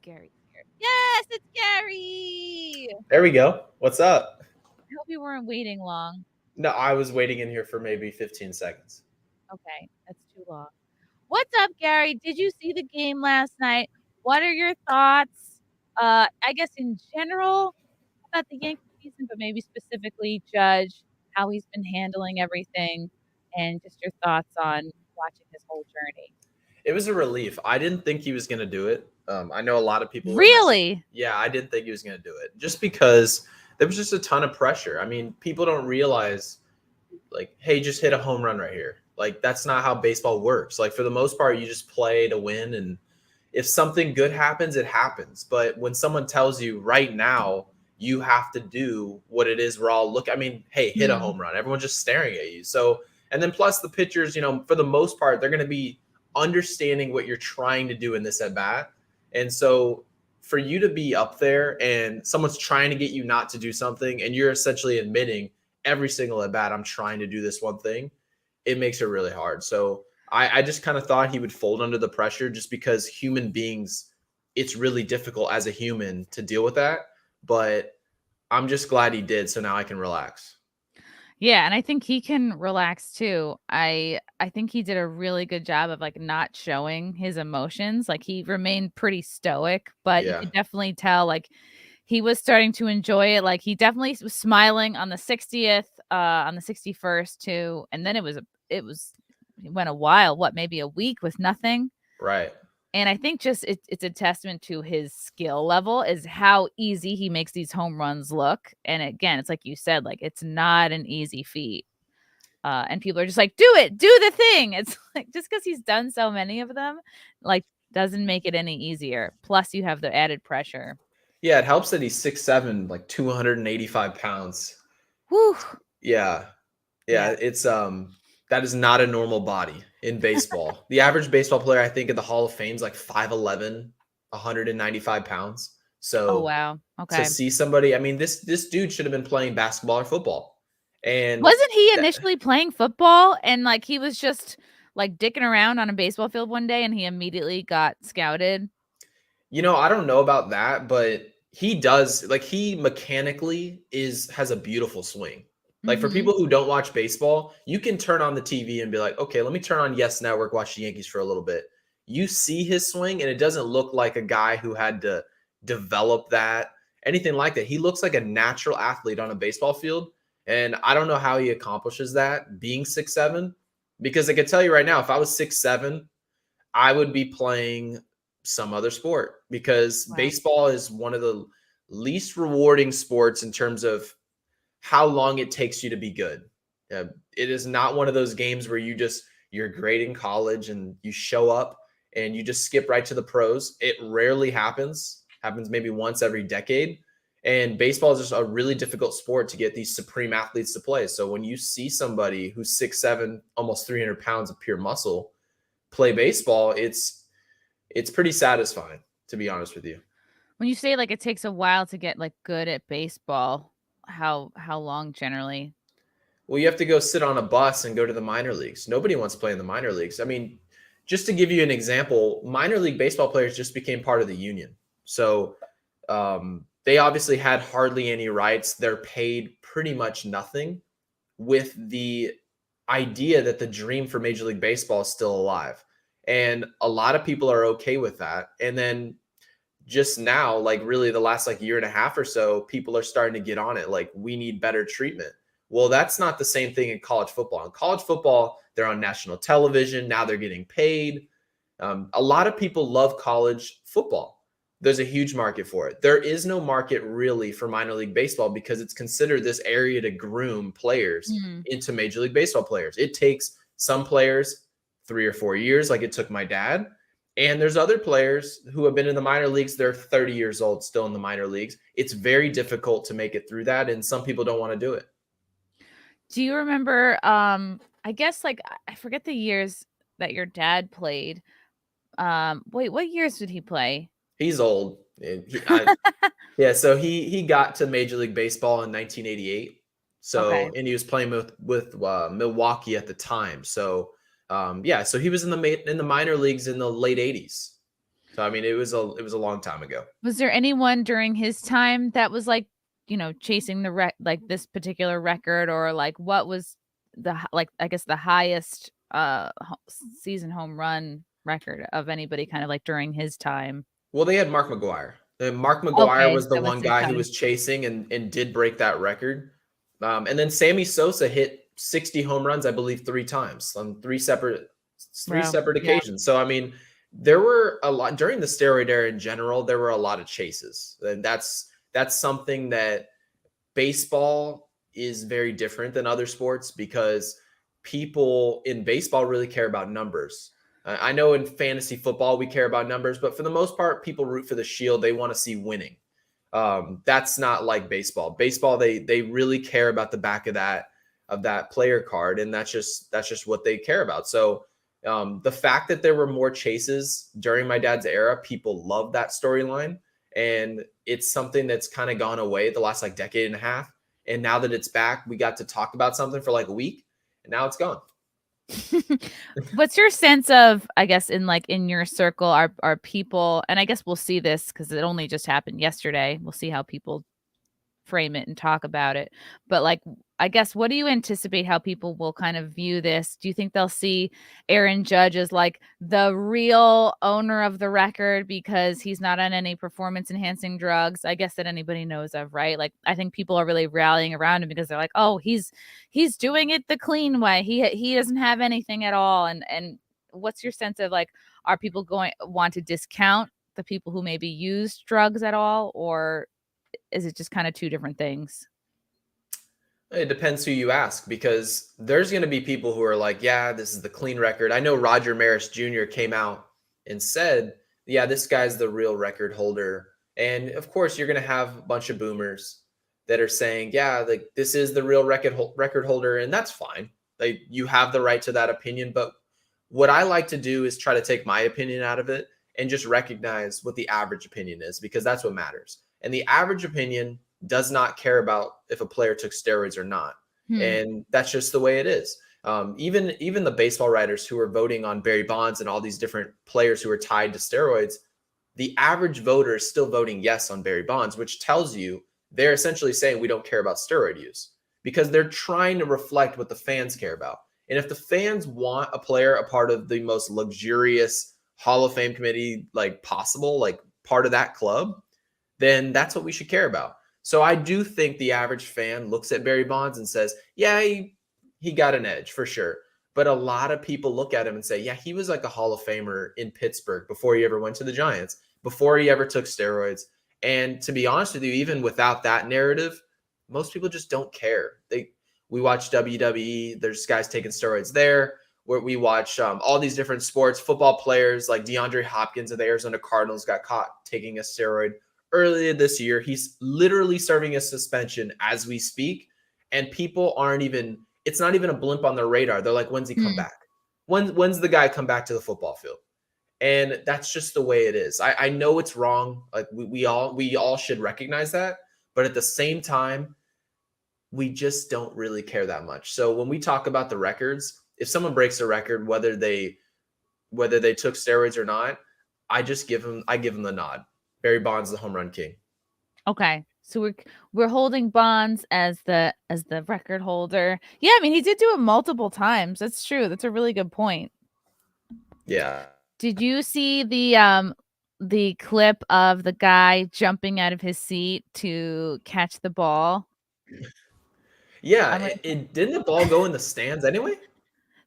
Gary here. Yes, it's Gary. There we go. What's up? I hope you weren't waiting long. No, I was waiting in here for maybe 15 seconds. Okay, that's too long. What's up, Gary? Did you see the game last night? What are your thoughts? I guess in general about the Yankee season, but maybe specifically Judge, how he's been handling everything, and just your thoughts on watching his whole journey. It was a relief. I didn't think he was going to do it. I know a lot of people. Really? Yeah, I didn't think he was going to do it just because there was just a ton of pressure. I mean, people don't realize, like, hey, just hit a home run right here. Like, that's not how baseball works. Like, for the most part, you just play to win. And if something good happens, it happens. But when someone tells you right now, you have to do what it is we're all looking. I mean, hey, hit a home run. Everyone's just staring at you. So, and then plus the pitchers, for the most part, they're going to be understanding what you're trying to do in this at bat. And so for you to be up there and someone's trying to get you not to do something and you're essentially admitting every single at bat, I'm trying to do this one thing, it makes it really hard. So I just kind of thought he would fold under the pressure just because human beings, it's really difficult as a human to deal with that. But I'm just glad he did. So now I can relax. Yeah, and I think he can relax too. I think he did a really good job of not showing his emotions. Like he remained pretty stoic, but you could definitely tell he was starting to enjoy it. Like he definitely was smiling on the 60th, on the 61st too, and then it went a while, maybe a week with nothing. Right. And I think just it's a testament to his skill level is how easy he makes these home runs look. And again, it's like you said, it's not an easy feat. And people are just like, do it, do the thing. It's like just because he's done so many of them, doesn't make it any easier. Plus, you have the added pressure. Yeah, it helps that he's 6'7", 285 pounds. Whew. Yeah. It's that is not a normal body in baseball. The average baseball player, I think, in the Hall of Fame is 5'11", 195 pounds. So, oh wow, okay. To see somebody, I mean, this dude should have been playing basketball or football. And wasn't he initially playing football and he was just dicking around on a baseball field one day and he immediately got scouted? I don't know about that, but he does he mechanically has a beautiful swing. For people who don't watch baseball, you can turn on the TV and be like, okay, let me turn on Yes Network, watch the Yankees for a little bit. You see his swing, and it doesn't look like a guy who had to develop that, anything like that. He looks like a natural athlete on a baseball field. And I don't know how he accomplishes that being 6'7", because I can tell you right now, if I was 6'7", I would be playing some other sport, because baseball is one of the least rewarding sports in terms of how long it takes you to be good. It is not one of those games where you're great in college and you show up and you just skip right to the pros. It rarely happens maybe once every decade. And baseball is just a really difficult sport to get these supreme athletes to play. So when you see somebody who's 6'7", almost 300 pounds of pure muscle play baseball, it's pretty satisfying, to be honest with you. When you say like it takes a while to get like good at baseball, how long generally? Well, you have to go sit on a bus and go to the minor leagues. Nobody wants to play in the minor leagues. I mean, just to give you an example, minor league baseball players just became part of the union. So they obviously had hardly any rights. They're paid pretty much nothing, with the idea that the dream for Major League Baseball is still alive. And a lot of people are okay with that. And then just now, like really the last like year and a half or so, people are starting to get on it. Like, we need better treatment. Well, that's not the same thing in college football. In college football, they're on national television. Now they're getting paid. A lot of people love college football. There's a huge market for it. There is no market really for minor league baseball, because it's considered this area to groom players into Major League Baseball players. It takes some players 3 or 4 years, like it took my dad. And there's other players who have been in the minor leagues. They're 30 years old, still in the minor leagues. It's very difficult to make it through that. And some people don't want to do it. Do you remember, I guess like, I forget the years that your dad played. Wait, what years did he play? He's old. So he got to Major League Baseball in 1988. So, Okay. And he was playing with Milwaukee at the time. So, so he was in the minor leagues in the late 80s. So, I mean, it was a long time ago. Was there anyone during his time that was like, chasing the like this particular record, or like what was I guess the highest season home run record of anybody kind of like during his time? Well, they had Mark McGwire. Mark McGwire was the that was one his guy time. who was chasing and did break that record. And then Sammy Sosa hit 60 home runs, I believe, 3 times on three separate occasions. So, I mean, there were a lot during the steroid era in general. There were a lot of chases, and that's something that baseball is very different than other sports, because people in baseball really care about numbers. I know in fantasy football we care about numbers, but for the most part, people root for the shield. They want to see winning. That's not like baseball. Baseball, they really care about the back of that player card, and that's just what they care about. So the fact that there were more chases during my dad's era, people love that storyline, and it's something that's kind of gone away the last like decade and a half. And now that it's back, we got to talk about something for like a week, and now it's gone. What's your sense of, I guess, in your circle, are people, and I guess we'll see this because it only just happened yesterday. We'll see how people frame it and talk about it. But like, I guess, what do you anticipate how people will kind of view this? Do you think they'll see Aaron Judge as like the real owner of the record because he's not on any performance enhancing drugs, I guess, that anybody knows of, right? Like, I think people are really rallying around him because they're like, oh, he's doing it the clean way. He doesn't have anything at all. And what's your sense of like, are people want to discount the people who maybe use drugs at all, or is it just kind of two different things? It depends who you ask, because there's going to be people who are like, yeah, this is the clean record. I know Roger Maris Jr. came out and said, yeah, this guy's the real record holder. And of course, you're going to have a bunch of boomers that are saying, yeah, like this is the real record holder. And that's fine. Like, you have the right to that opinion. But what I like to do is try to take my opinion out of it and just recognize what the average opinion is, because that's what matters. And the average opinion does not care about if a player took steroids or not. And that's just the way it is. Even the baseball writers who are voting on Barry Bonds and all these different players who are tied to steroids, the average voter is still voting yes on Barry Bonds, which tells you they're essentially saying we don't care about steroid use, because they're trying to reflect what the fans care about. And if the fans want a player a part of the most luxurious Hall of Fame committee like possible, like part of that club, then that's what we should care about. So I do think the average fan looks at Barry Bonds and says, yeah, he got an edge for sure. But a lot of people look at him and say, yeah, he was like a Hall of Famer in Pittsburgh before he ever went to the Giants, before he ever took steroids. And to be honest with you, even without that narrative, most people just don't care. We watch WWE. There's guys taking steroids there. Where we watch all these different sports, football players like DeAndre Hopkins of the Arizona Cardinals got caught taking a steroid earlier this year. He's literally serving a suspension as we speak. And people aren't even, it's not even a blimp on their radar. They're like, when's he come back? When's the guy come back to the football field? And that's just the way it is. I know it's wrong. Like we all should recognize that. But at the same time, we just don't really care that much. So when we talk about the records, if someone breaks a record, whether they took steroids or not, I give them the nod. Barry Bonds, the home run king. Okay. So we're holding Bonds as the record holder. Yeah, I mean, he did do it multiple times. That's true. That's a really good point. Yeah. Did you see the clip of the guy jumping out of his seat to catch the ball? Yeah, didn't the ball go in the stands anyway?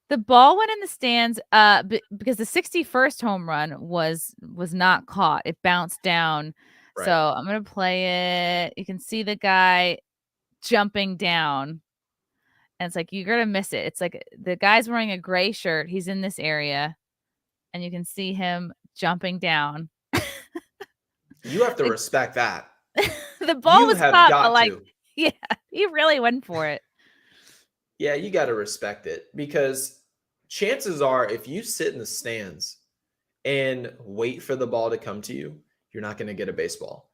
The ball went in the stands because the 61st home run was not caught. It bounced down. Right. So I'm going to play it. You can see the guy jumping down. And it's like, you're going to miss it. It's like the guy's wearing a gray shirt. He's in this area. And you can see him jumping down. You have to respect that. The ball was caught, but like, yeah, he really went for it. Yeah, you got to respect it because chances are if you sit in the stands and wait for the ball to come to you, you're not going to get a baseball.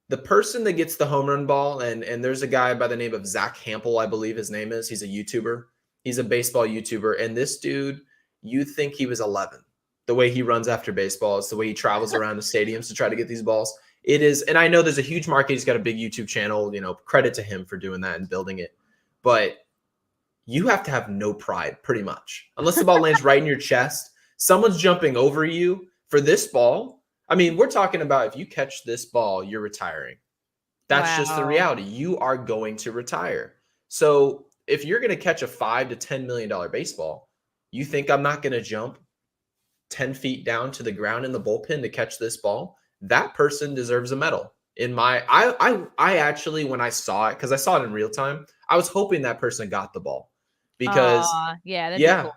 The person that gets the home run ball, and there's a guy by the name of Zach Hampel, I believe his name is. He's a YouTuber. He's a baseball YouTuber. And this dude, you think he was 11. The way he runs after baseball, it's the way he travels around the stadiums to try to get these balls. It is, and I know there's a huge market. He's got a big YouTube channel. Credit to him for doing that and building it. But you have to have no pride, pretty much. Unless the ball lands right in your chest, someone's jumping over you for this ball. I mean, we're talking about if you catch this ball, you're retiring. That's just the reality. You are going to retire. So if you're going to catch a $5 to $10 million baseball, you think I'm not going to jump 10 feet down to the ground in the bullpen to catch this ball? That person deserves a medal. I actually, when I saw it, because I saw it in real time, I was hoping that person got the ball. Because cool.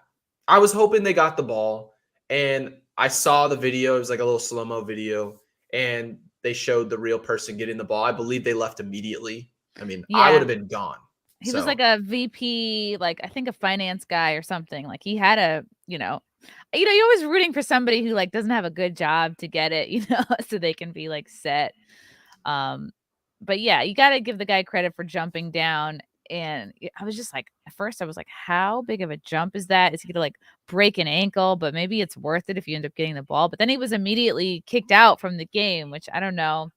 I was hoping they got the ball, and I saw the video. It was like a little slow-mo video, and they showed the real person getting the ball. I believe they left immediately. I mean, I would have been gone. He was like a VP, like I think a finance guy or something. Like he had you're always rooting for somebody who like doesn't have a good job to get it, so they can be like set. But yeah, you got to give the guy credit for jumping down. And I was just like, at first I was like, how big of a jump is that? Is he gonna like break an ankle? But maybe it's worth it if you end up getting the ball. But then he was immediately kicked out from the game, which I don't know.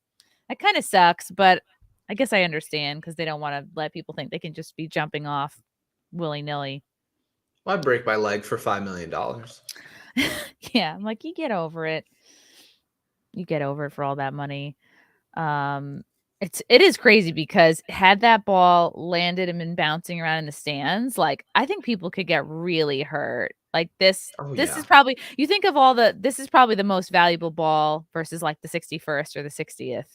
That kind of sucks, but I guess I understand because they don't want to let people think they can just be jumping off willy-nilly. Well, I'd break my leg for $5 million. Yeah, I'm like, you get over it. You get over it for all that money. It is crazy because had that ball landed and been bouncing around in the stands, like I think people could get really hurt. Like this is probably, you think of this is probably the most valuable ball versus like the 61st or the 60th.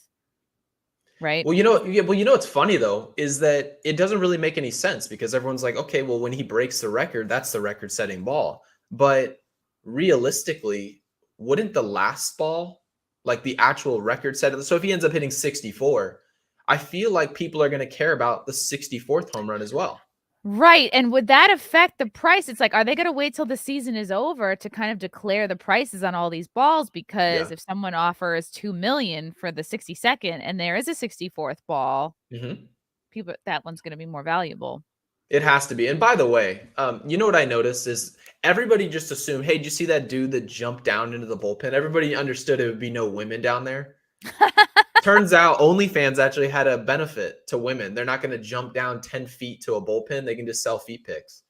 Right. Well, what's funny though, is that it doesn't really make any sense because everyone's like, okay, well, when he breaks the record, that's the record setting ball. But realistically, wouldn't the last ball, like the actual record set, so if he ends up hitting 64, I feel like people are going to care about the 64th home run as well. Right. And would that affect the price? It's like, are they going to wait till the season is over to kind of declare the prices on all these balls? Because if someone offers $2 million for the 62nd and there is a 64th ball, that one's going to be more valuable. It has to be. And by the way, you know what I noticed is everybody just assumed, hey, did you see that dude that jumped down into the bullpen? Everybody understood it would be no women down there. Turns out OnlyFans actually had a benefit to women. They're not going to jump down 10 feet to a bullpen. They can just sell feet pics.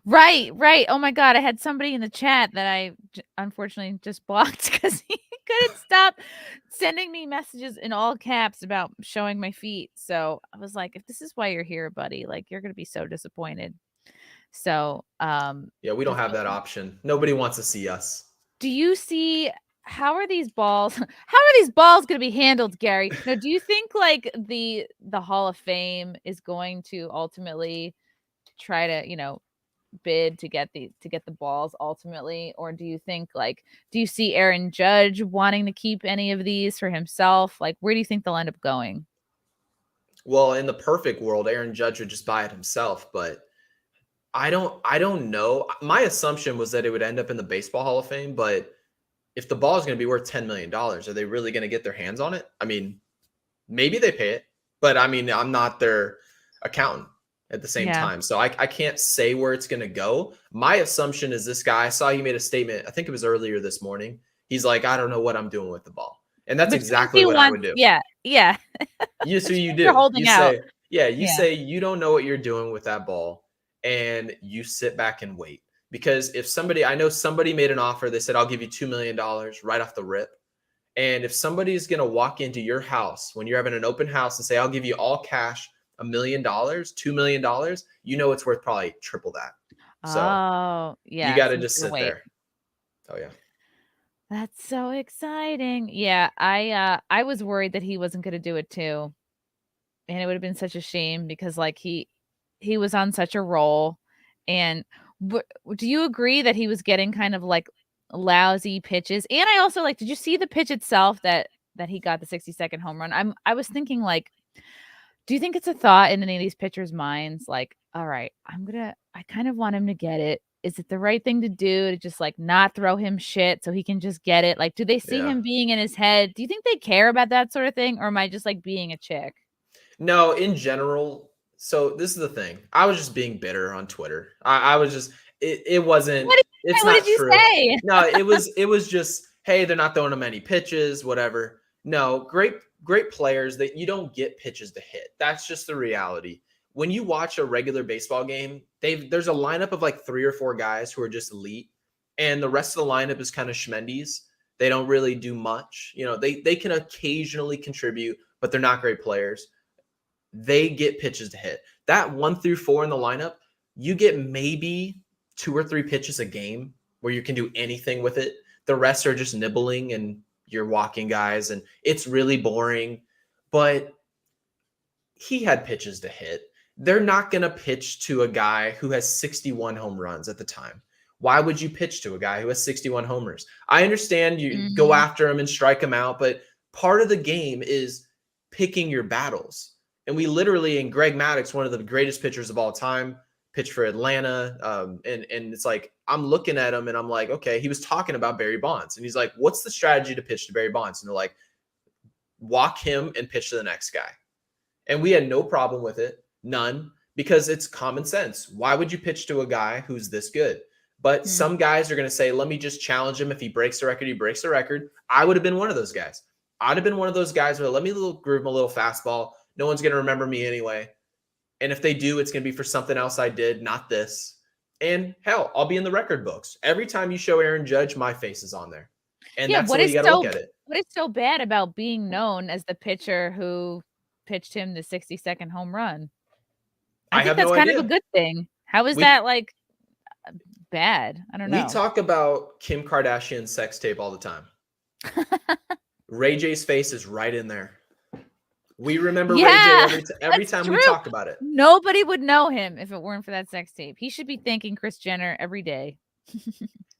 Right. Oh my God. I had somebody in the chat that I unfortunately just blocked because couldn't stop sending me messages in all caps about showing my feet. So I was like, if this is why you're here, buddy, like you're gonna be so disappointed. So Yeah, we don't have that option. Nobody wants to see us. do you see how are these balls how are these balls going to be handled, Gary? Now, do you think like the Hall of Fame is going to ultimately try to, bid to get the balls ultimately, or do you think like do you see Aaron Judge wanting to keep any of these for himself? Like where do you think they'll end up going? Well, in the perfect world, Aaron Judge would just buy it himself, but I don't know. My assumption was that it would end up in the Baseball Hall of Fame, but if the ball is going to be worth $10 million, are they really going to get their hands on it? I mean, maybe they pay it, but I mean, I'm not their accountant at the same time. So I can't say where it's going to go. My assumption is this guy, I saw he made a statement, I think it was earlier this morning. He's like, I don't know what I'm doing with the ball. And that's exactly what I would do. Yeah. So you do. You're holding out. You say you don't know what you're doing with that ball and you sit back and wait. Because if I know somebody made an offer, they said, I'll give you $2 million right off the rip. And if somebody's going to walk into your house when you're having an open house and say, I'll give you all cash, $1 million, $2 million, you know, it's worth probably triple that. So you got to just sit there. Oh yeah. That's so exciting. Yeah. I was worried that he wasn't going to do it too. And it would have been such a shame because like he was on such a roll. And do you agree that he was getting kind of like lousy pitches? And I also like, did you see the pitch itself that he got the 60-second home run? I was thinking like, do you think it's a thought in any of these pitchers' minds? Like, all right, I kind of want him to get it. Is it the right thing to do to just like not throw him shit so he can just get it? Like, do they see him being in his head? Do you think they care about that sort of thing? Or am I just like being a chick? No, in general. So this is the thing. I was just being bitter on Twitter. I was just, it wasn't, what did you say? No, it was just, hey, they're not throwing him any pitches, whatever. No, great players that you don't get pitches to hit. That's just the reality. When you watch a regular baseball game, there's a lineup of like 3 or 4 guys who are just elite. And the rest of the lineup is kind of schmendies. They don't really do much. You know, they can occasionally contribute, but they're not great players. They get pitches to hit. That 1 through 4 in the lineup, you get maybe 2 or 3 pitches a game where you can do anything with it. The rest are just nibbling and you're walking guys, and it's really boring. But he had pitches to hit. They're not going to pitch to a guy who has 61 home runs at the time. Why would you pitch to a guy who has 61 homers? I understand you go after him and strike him out, but part of the game is picking your battles. And we literally, and Greg Maddux, one of the greatest pitchers of all time, pitched for Atlanta. And it's like, I'm looking at him and I'm like, okay, he was talking about Barry Bonds. And he's like, what's the strategy to pitch to Barry Bonds? And they're like, walk him and pitch to the next guy. And we had no problem with it. None, because it's common sense. Why would you pitch to a guy who's this good? But some guys are going to say, let me just challenge him. If he breaks the record, he breaks the record. I would have been one of those guys. I'd have been one of those guys where let me groove him a little fastball. No one's going to remember me anyway. And if they do, it's going to be for something else I did, not this. And hell, I'll be in the record books. Every time you show Aaron Judge, my face is on there. And that's the way you got to look at it. What is so bad about being known as the pitcher who pitched him the 60-second home run? I think that's kind of a good thing. How is that like bad? I don't know. We talk about Kim Kardashian's sex tape all the time. Ray J's face is right in there. We remember Ray J every time we talk about it. Nobody would know him if it weren't for that sex tape. He should be thanking Kris Jenner every day.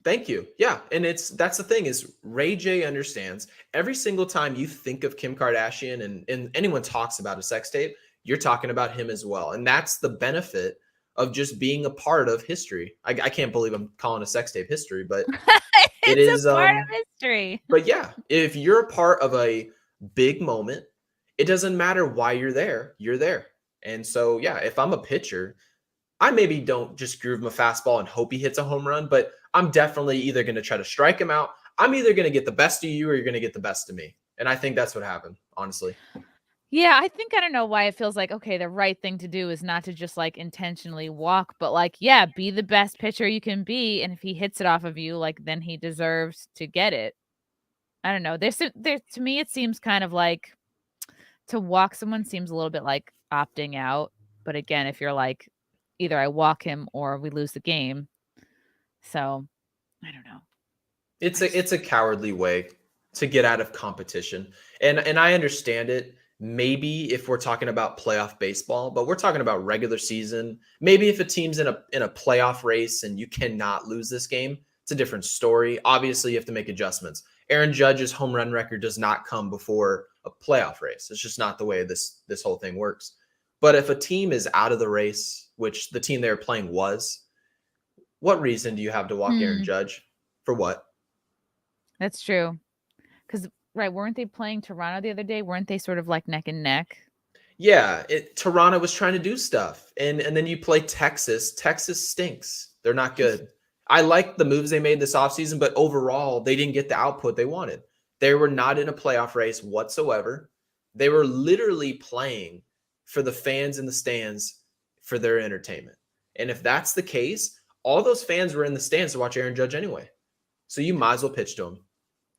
Thank you. Yeah. And that's the thing is Ray J understands every single time you think of Kim Kardashian and anyone talks about a sex tape, you're talking about him as well. And that's the benefit of just being a part of history. I can't believe I'm calling a sex tape history, but it is a part of history. But yeah, if you're a part of a big moment, it doesn't matter why you're there. And so, yeah, if I'm a pitcher, I maybe don't just groove him a fastball and hope he hits a home run, but I'm definitely either going to try to strike him out. I'm either going to get the best of you or you're going to get the best of me. And I think that's what happened, honestly. Yeah, I don't know why it feels like, okay, the right thing to do is not to just like intentionally walk, but like, yeah, be the best pitcher you can be. And if he hits it off of you, like then he deserves to get it. I don't know. There to me, it seems kind of like to walk someone seems a little bit like opting out. But again, if you're like, either I walk him or we lose the game. So I don't know. It's a cowardly way to get out of competition. And I understand it. Maybe if we're talking about playoff baseball, but we're talking about regular season. Maybe if a team's in a playoff race and you cannot lose this game, it's a different story. Obviously, you have to make adjustments. Aaron Judge's home run record does not come before a playoff race. It's just not the way this whole thing works. But if a team is out of the race, which the team they were playing was, what reason do you have to walk Aaron Judge? For what? That's true. Because, right, weren't they playing Toronto the other day? Weren't they sort of like neck and neck? Yeah, Toronto was trying to do stuff. And then you play Texas. Texas stinks. They're not good. I like the moves they made this offseason, but overall, they didn't get the output they wanted. They were not in a playoff race whatsoever. They were literally playing for the fans in the stands for their entertainment. And if that's the case, all those fans were in the stands to watch Aaron Judge anyway. So you might as well pitch to him.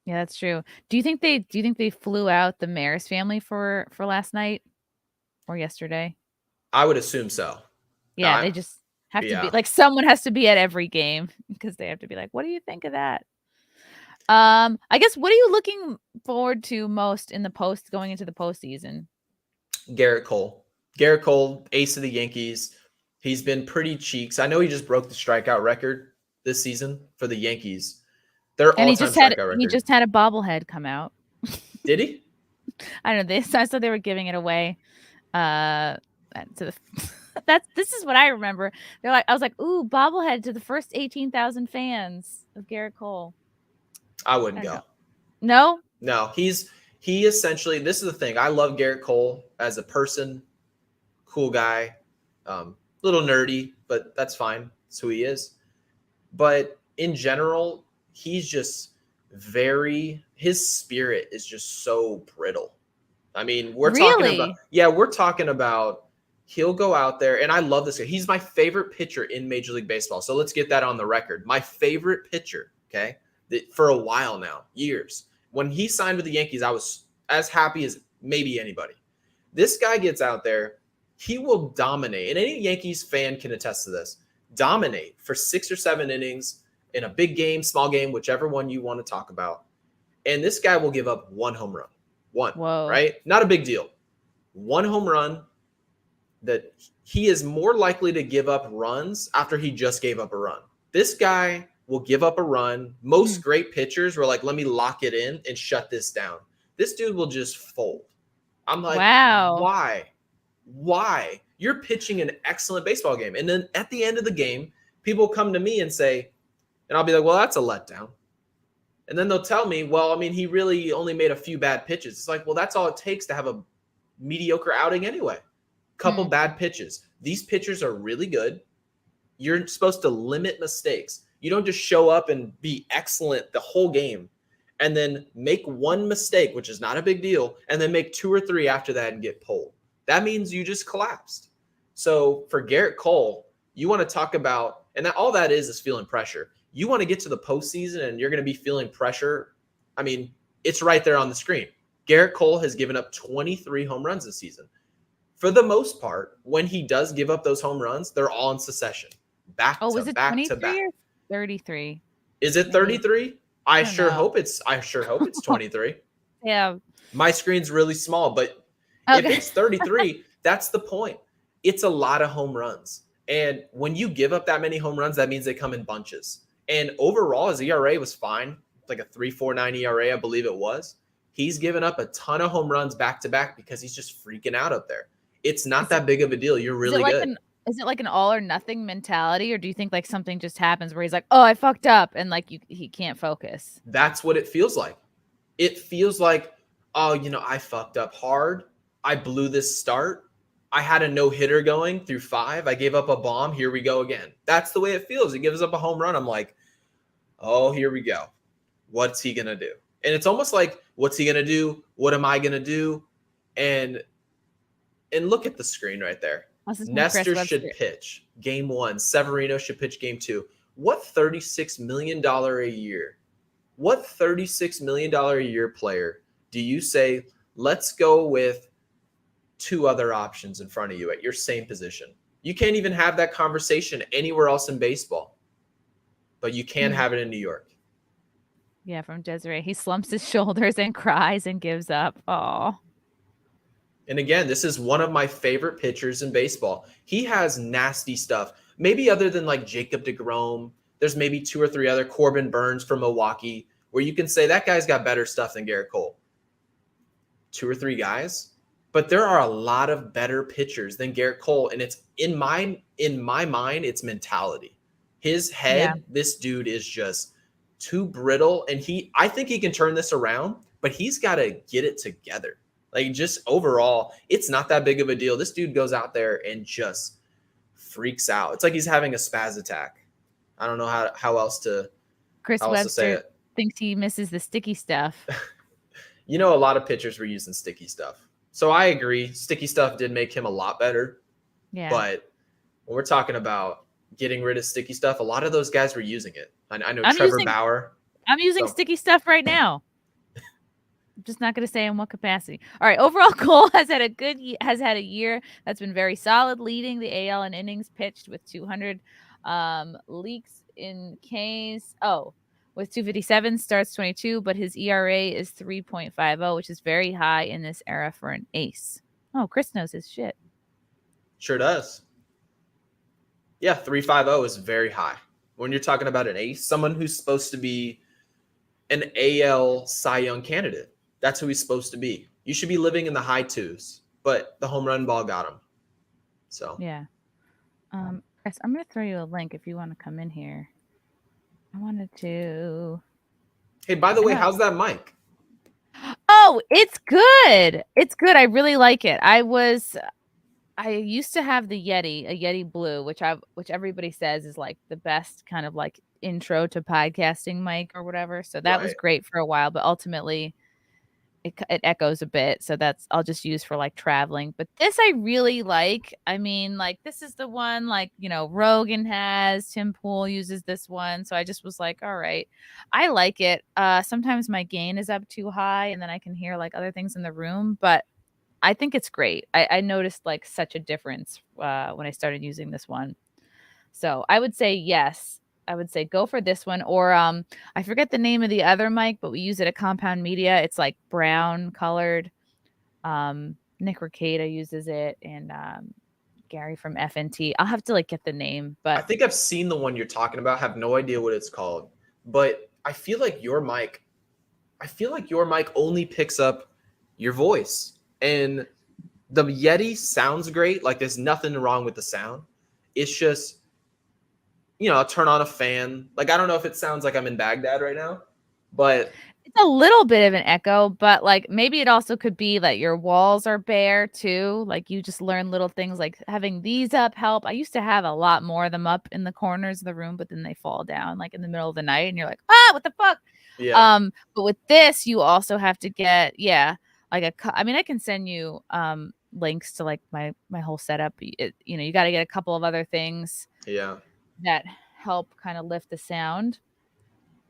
Yeah, that's true. Do you think they flew out the Mayor's family for last night or yesterday? I would assume so. Yeah, they just have to be like, someone has to be at every game because they have to be like, what do you think of that? I guess, what are you looking forward to most in the going into the postseason? Garrett Cole. Garrett Cole, ace of the Yankees. He's been pretty cheeks. I know he just broke the strikeout record this season for the Yankees. He just had a bobblehead come out. Did he? I don't know. I saw they were giving it away. This is what I remember. I was like, ooh, bobblehead to the first 18,000 fans of Garrett Cole. I wouldn't go. No? No, he essentially, this is the thing. I love Garrett Cole as a person, cool guy, little nerdy, but that's fine. That's who he is. But in general, he's just his spirit is just so brittle. I mean, we're talking about he'll go out there, and I love this guy. He's my favorite pitcher in Major League Baseball. So let's get that on the record. My favorite pitcher, okay, for a while now, years. When he signed with the Yankees, I was as happy as maybe anybody. This guy gets out there, he will dominate, and any Yankees fan can attest to this, dominate for 6 or 7 innings in a big game, small game, whichever one you want to talk about. And this guy will give up 1 home run. One. Whoa. Right? Not a big deal. 1 home run that he is more likely to give up runs after he just gave up a run. This guy will give up a run. Most great pitchers were like, let me lock it in and shut this down. This dude will just fold. I'm like, wow. Why? You're pitching an excellent baseball game. And then at the end of the game, people come to me and say, and I'll be like, well, that's a letdown. And then they'll tell me, well, I mean, he really only made a few bad pitches. It's like, well, that's all it takes to have a mediocre outing anyway. Couple bad pitches. These pitchers are really good. You're supposed to limit mistakes. You don't just show up and be excellent the whole game and then make 1 mistake, which is not a big deal, and then make 2 or 3 after that and get pulled. That means you just collapsed. So for Garrett Cole, you want to talk about, and all that is feeling pressure. You want to get to the postseason and you're going to be feeling pressure. I mean, it's right there on the screen. Garrett Cole has given up 23 home runs this season. For the most part, when he does give up those home runs, they're all in succession. Back to back to back. Or 33? Is it 33? I sure hope it's 23. Yeah. My screen's really small, but if it's 33, that's the point. It's a lot of home runs. And when you give up that many home runs, that means they come in bunches. And overall, his ERA was fine, like a 3.49 ERA, I believe it was. He's given up a ton of home runs back to back because he's just freaking out up there. It's not that big of a deal. You're really good. Is it like an all or nothing mentality, or do you think like something just happens where he's like, oh, I fucked up, and like he can't focus? That's what it feels like. It feels like, oh, I fucked up hard. I blew this start. I had a no-hitter going through 5. I gave up a bomb. Here we go again. That's the way it feels. He gives up a home run. I'm like, oh, here we go. What's he going to do? And it's almost like, what's he going to do? What am I going to do? And look at the screen right there. Nestor should pitch game 1. Severino should pitch game 2. What $36 million a year What $36 million a year player do you say, let's go with 2 other options in front of you at your same position? You can't even have that conversation anywhere else in baseball, but you can have it in New York. Yeah, from Desiree. He slumps his shoulders and cries and gives up. Oh. And again, this is one of my favorite pitchers in baseball. He has nasty stuff. Maybe other than like Jacob deGrom, there's maybe 2 or 3 other, Corbin Burns from Milwaukee, where you can say that guy's got better stuff than Garrett Cole. 2 or 3 guys. But there are a lot of better pitchers than Garrett Cole. And it's in my mind, it's mentality. His head, This dude is just too brittle. And I think he can turn this around, but he's got to get it together. Like, just overall, it's not that big of a deal. This dude goes out there and just freaks out. It's like he's having a spaz attack. I don't know how else to Chris how else to say Webster it. thinks he misses the sticky stuff. You know, a lot of pitchers were using sticky stuff. So I agree. Sticky stuff did make him a lot better. Yeah. But when we're talking about getting rid of sticky stuff, a lot of those guys were using it. I know I'm Trevor using- Bauer. I'm using sticky stuff right now. I'm just not going to say in what capacity. All right. Overall, Cole has had a year that's been very solid, leading the AL in innings pitched with 200, leaks in Ks. With 257, starts 22, but his ERA is 3.50, which is very high in this era for an ace. Oh, Chris knows his shit. Sure does. Yeah, 3.50 is very high. When you're talking about an ace, someone who's supposed to be an AL Cy Young candidate, that's who he's supposed to be. You should be living in the high 2s, but the home run ball got him. So yeah. Chris, I'm going to throw you a link if you want to come in here. I wanted to. Hey, by the way, how's that mic? Oh, it's good. It's good. I really like it. I used to have the Yeti, a Yeti Blue, which everybody says is like the best kind of like intro to podcasting mic or whatever. So that was great for a while, but ultimately it echoes a bit. So I'll just use for like traveling. But this I really like. I mean, like this is the one like, Rogan has, Tim Pool uses this one. So I just was like, all right, I like it. Sometimes my gain is up too high and then I can hear like other things in the room, but I think it's great. I noticed like such a difference when I started using this one. So I would say yes. I would say go for this one. Or I forget the name of the other mic, but we use it at Compound Media. It's like brown colored. Nick Ricada uses it, and Gary from FNT. I'll have to like get the name, but I think I've seen the one you're talking about. Have no idea what it's called, but I feel like your mic only picks up your voice. And the Yeti sounds great. Like there's nothing wrong with the sound. It's just, I'll turn on a fan. Like, I don't know if it sounds like I'm in Baghdad right now, but it's a little bit of an echo, but like maybe it also could be that your walls are bare too. Like you just learn little things like having these up help. I used to have a lot more of them up in the corners of the room, but then they fall down like in the middle of the night and you're like, what the fuck? Yeah. But with this, you also have to get, like I can send you links to like my whole setup. You got to get a couple of other things that help kind of lift the sound.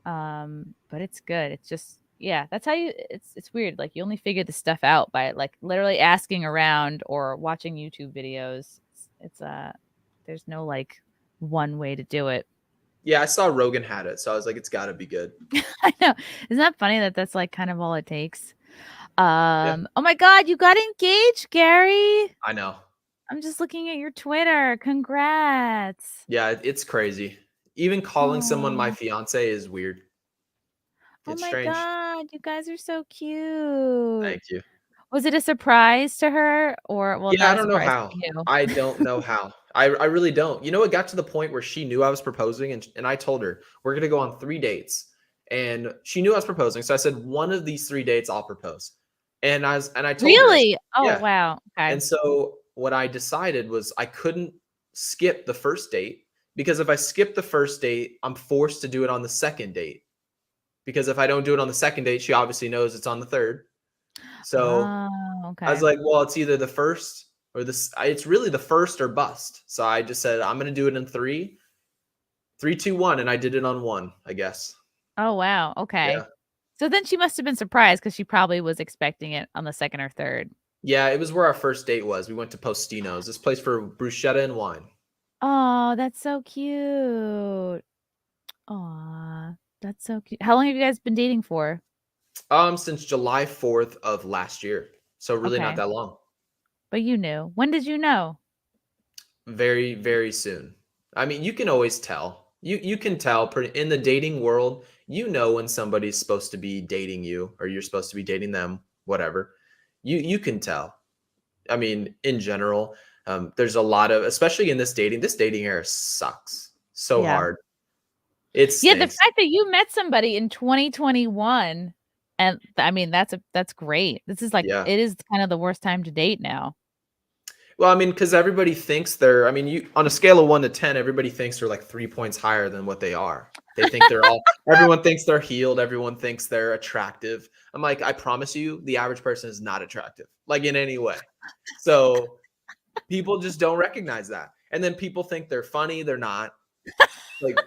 But it's good. It's just, that's how it's weird. Like you only figure the stuff out by like literally asking around or watching YouTube videos. It's there's no like one way to do it. Yeah, I saw Rogan had it, so I was like, it's got to be good. I know. Isn't that funny that that's like kind of all it takes? Oh my God, you got engaged, Gary. I know. I'm just looking at your Twitter. Congrats. Yeah, it's crazy. Even calling someone my fiance is weird. It's strange. Oh my God, you guys are so cute. Thank you. Was it a surprise to her or I don't know how. I don't know how. I really don't. It got to the point where she knew I was proposing and I told her we're going to go on 3 dates. And she knew I was proposing. So I said, one of these 3 dates I'll propose. And I told her. Really? Oh, wow. Okay. And so what I decided was I couldn't skip the first date, because if I skip the first date, I'm forced to do it on the second date. Because if I don't do it on the second date, she obviously knows it's on the third. So okay. I was like, well, it's either the first or this. It's really the first or bust. So I just said, I'm going to do it in 3, 3, 2, 1. And I did it on 1, I guess. Oh, wow. Okay. Yeah. So then she must have been surprised because she probably was expecting it on the second or third. Yeah, it was where our first date was. We went to Postino's, this place for bruschetta and wine. Oh, that's so cute. Aw, that's so cute. How long have you guys been dating for? Since July 4th of last year. So really not Okay. that long. But you knew. When did you know? Very, very soon. I mean, you can always tell. You can tell pretty in the dating world, you know when somebody's supposed to be dating you or you're supposed to be dating them, whatever. You can tell. I mean, in general, there's a lot of, especially in this dating era sucks so Yeah. hard. It Yeah, the stinks. fact that you met somebody in 2021, and I mean, that's great. This is like Yeah. it is kind of the worst time to date now. Well, I mean, because everybody thinks they're, I mean, you on a scale of 1 to 10, everybody thinks they're like 3 points higher than what they are. They think they're all, everyone thinks they're healed. Everyone thinks they're attractive. I'm like, I promise you, the average person is not attractive, like in any way. So people just don't recognize that. And then people think they're funny. They're not. Like,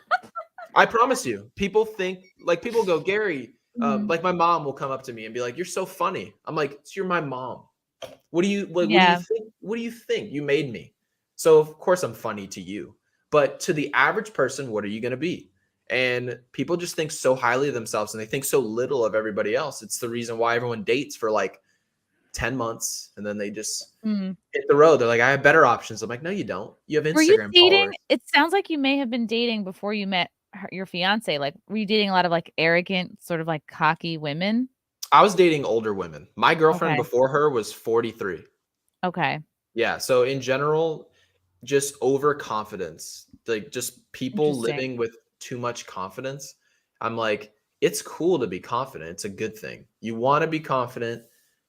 I promise you, people think, like, people go, Gary, Mhm. like my mom will come up to me and be like, you're so funny. I'm like, you're my mom. What do you what do you Yeah. think? What do you think? You made me. So of course I'm funny to you. But to the average person, what are you going to be? And people just think so highly of themselves and they think so little of everybody else. It's the reason why everyone dates for like 10 months and then they just Mhm. hit the road. They're like, I have better options. I'm like, no, you don't. You have Were you Instagram dating? followers. It sounds like you may have been dating before you met your fiance. Like, were you dating a lot of like arrogant, sort of like cocky women? I was dating older women. My girlfriend Okay. before her was 43. Okay. Yeah. So in general, just overconfidence, like just people Interesting. living with too much confidence. I'm like, it's cool to be confident. It's a good thing. You want to be confident,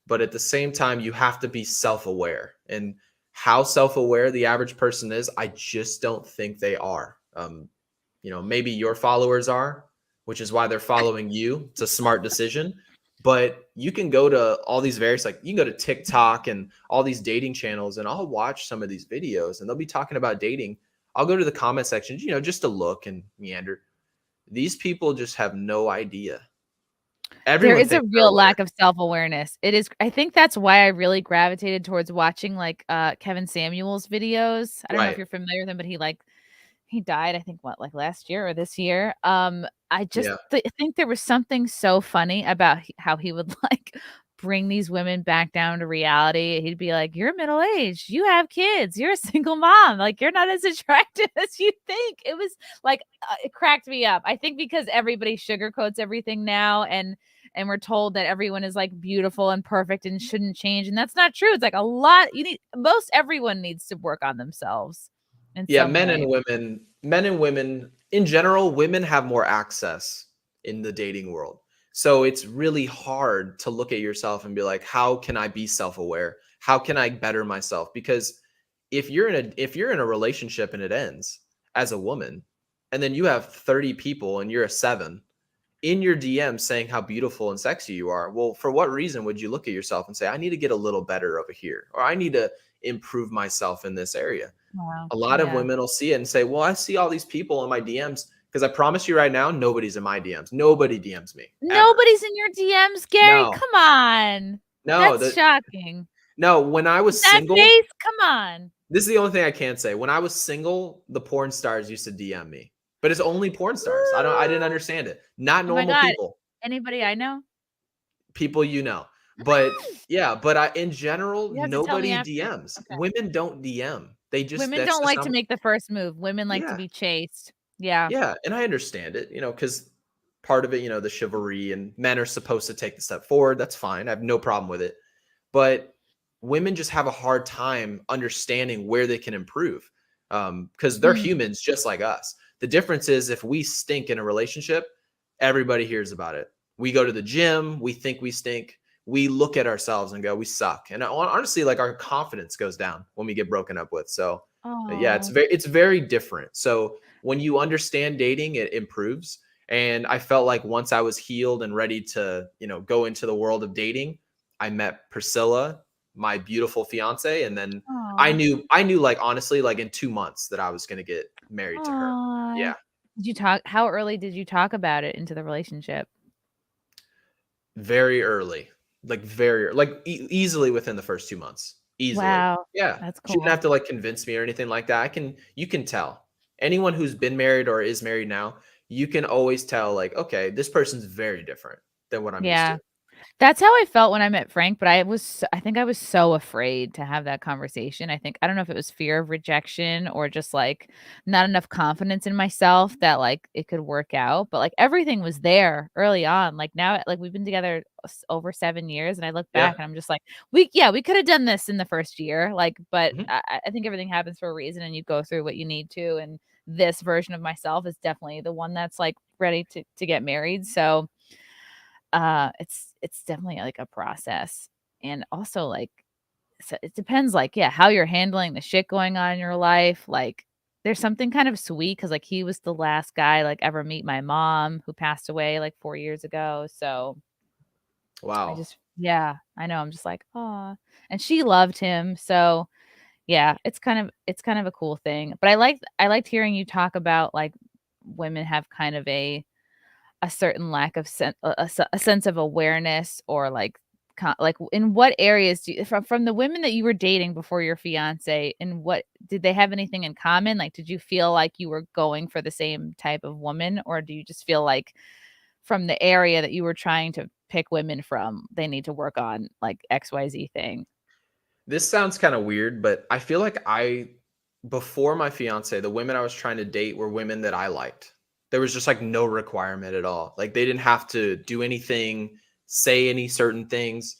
but at the same time, you have to be self-aware. And how self-aware the average person is, I just don't think they are. Maybe your followers are, which is why they're following you. It's a smart decision. But you can go to all these various, like you can go to TikTok and all these dating channels, and I'll watch some of these videos and they'll be talking about dating. I'll go to the comment section, just to look and meander. These people just have no idea. There Everyone is a thinks they're real aware. lack of self-awareness. It is I think that's why I really gravitated towards watching like Kevin Samuel's videos. I don't know if Right. you're familiar with him, but he died, I think what, like last year or this year. I just Yeah. think there was something so funny about how he would like bring these women back down to reality. He'd be like, "You're middle aged, you have kids, you're a single mom, like you're not as attractive as you think." It was like it cracked me up. I think because everybody sugarcoats everything now, and we're told that everyone is like beautiful and perfect and shouldn't change, and that's not true. It's like most everyone needs to work on themselves in Yeah, some way. men and women in general, women have more access in the dating world. So it's really hard to look at yourself and be like, how can I be self-aware? How can I better myself? Because if you're in a relationship and it ends as a woman, and then you have 30 people and you're a 7 in your DM saying how beautiful and sexy you are, well, for what reason would you look at yourself and say, I need to get a little better over here, or I need to improve myself in this area? Wow. A lot of Yeah. women will see it and say, well, I see all these people in my DMs. Because I promise you right now, nobody's in my DMs. Nobody DMs me. Ever. Nobody's in your DMs, Gary. No. Come on. No. That's shocking. No, when I was That single, face? Come on. this is the only thing I can say. When I was single, the porn stars used to DM me. But it's only porn stars. I didn't understand it. Not Oh my normal God. people. Anybody I know? People you know. But yeah, but in general, You have to tell me nobody after. DMs. Okay. Women don't DM. They just Women that's don't just like not to make the first move. Women like to yeah. be chased. Yeah. Yeah, and I understand it, because part of it, the chivalry and men are supposed to take the step forward. That's fine. I have no problem with it. But women just have a hard time understanding where they can improve because they're Mm. humans just like us. The difference is if we stink in a relationship, everybody hears about it. We go to the gym, we think we stink. We look at ourselves and go, we suck. And honestly, like our confidence goes down when we get broken up with. So yeah, Oh. it's very different. So when you understand dating, it improves. And I felt like once I was healed and ready to, go into the world of dating, I met Priscilla, my beautiful fiance, and then I Aw. knew like honestly, like in 2 months that I was going to get married to her. Aw. Yeah. How early did you talk about it into the relationship? Very early, like easily within the first 2 months. Easily. Wow, Yeah. that's She didn't cool. have to like convince me or anything like that. You can tell. Anyone who's been married or is married now, you can always tell like, okay, this person's very different than what I'm used to. Yeah. That's how I felt when I met Frank, but I think I was so afraid to have that conversation. I don't know if it was fear of rejection or just, like, not enough confidence in myself that, like, it could work out, but, like, everything was there early on. Like, now, like, we've been together over 7 years, and I look back Yeah. and I'm just like, we coulda done this in the first year, like, but Mhm. I think everything happens for a reason, and you go through what you need to, and this version of myself is definitely the one that's, like, ready to get married, so it's definitely like a process. And also like so it depends like, yeah, how you're handling the shit going on in your life. Like there's something kind of sweet because like he was the last guy like ever meet my mom who passed away like 4 years ago. So I Wow. just yeah, I know. I'm just like, oh, and she loved him. So yeah, it's kind of a cool thing. But I liked hearing you talk about like women have kind of a certain lack of a sense of awareness or like like in what areas do you, from the women that you were dating before your fiance, and what did they have anything in common? Like did you feel like you were going for the same type of woman, or do you just feel like from the area that you were trying to pick women from they need to work on like XYZ thing? This sounds kind of weird, but I feel like before my fiance, the women I was trying to date were women that I liked. There was just like no requirement at all. Like they didn't have to do anything, say any certain things,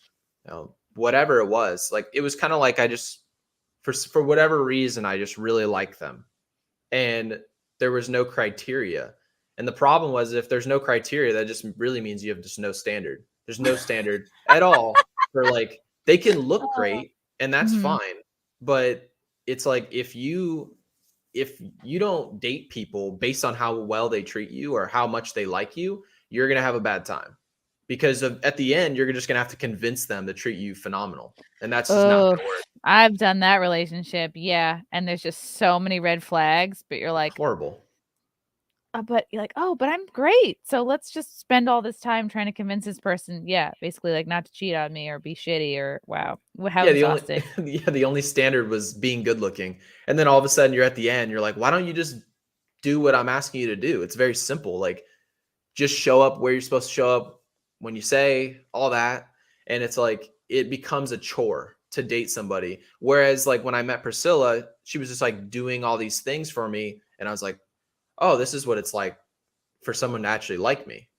whatever it was. Like it was kind of like I just, for whatever reason, I just really liked them. And there was no criteria. And the problem was if there's no criteria, that just really means you have just no standard. There's no standard at all for like, they can look Oh. great and that's Mhm. fine. But it's like if you don't date people based on how well they treat you or how much they like you, you're gonna have a bad time. Because at the end, you're just gonna have to convince them to treat you phenomenal. And that's just not Oh, gonna work. I've done that relationship, yeah, and there's just so many red flags, but you're like, Horrible. But you're like, "Oh, but I'm great, so let's just spend all this time trying to convince this person," yeah, basically, like, not to cheat on me or be shitty or wow, how Yeah, the only exhausting. yeah, the only standard was being good looking. And then all of a sudden you're at the end, you're like, why don't you just do what I'm asking you to do? It's very simple. Like just show up where you're supposed to show up when you say all that. And it's like it becomes a chore to date somebody. Whereas like when I met Priscilla, she was just like doing all these things for me. And I was like, oh, this is what it's like for someone to actually like me.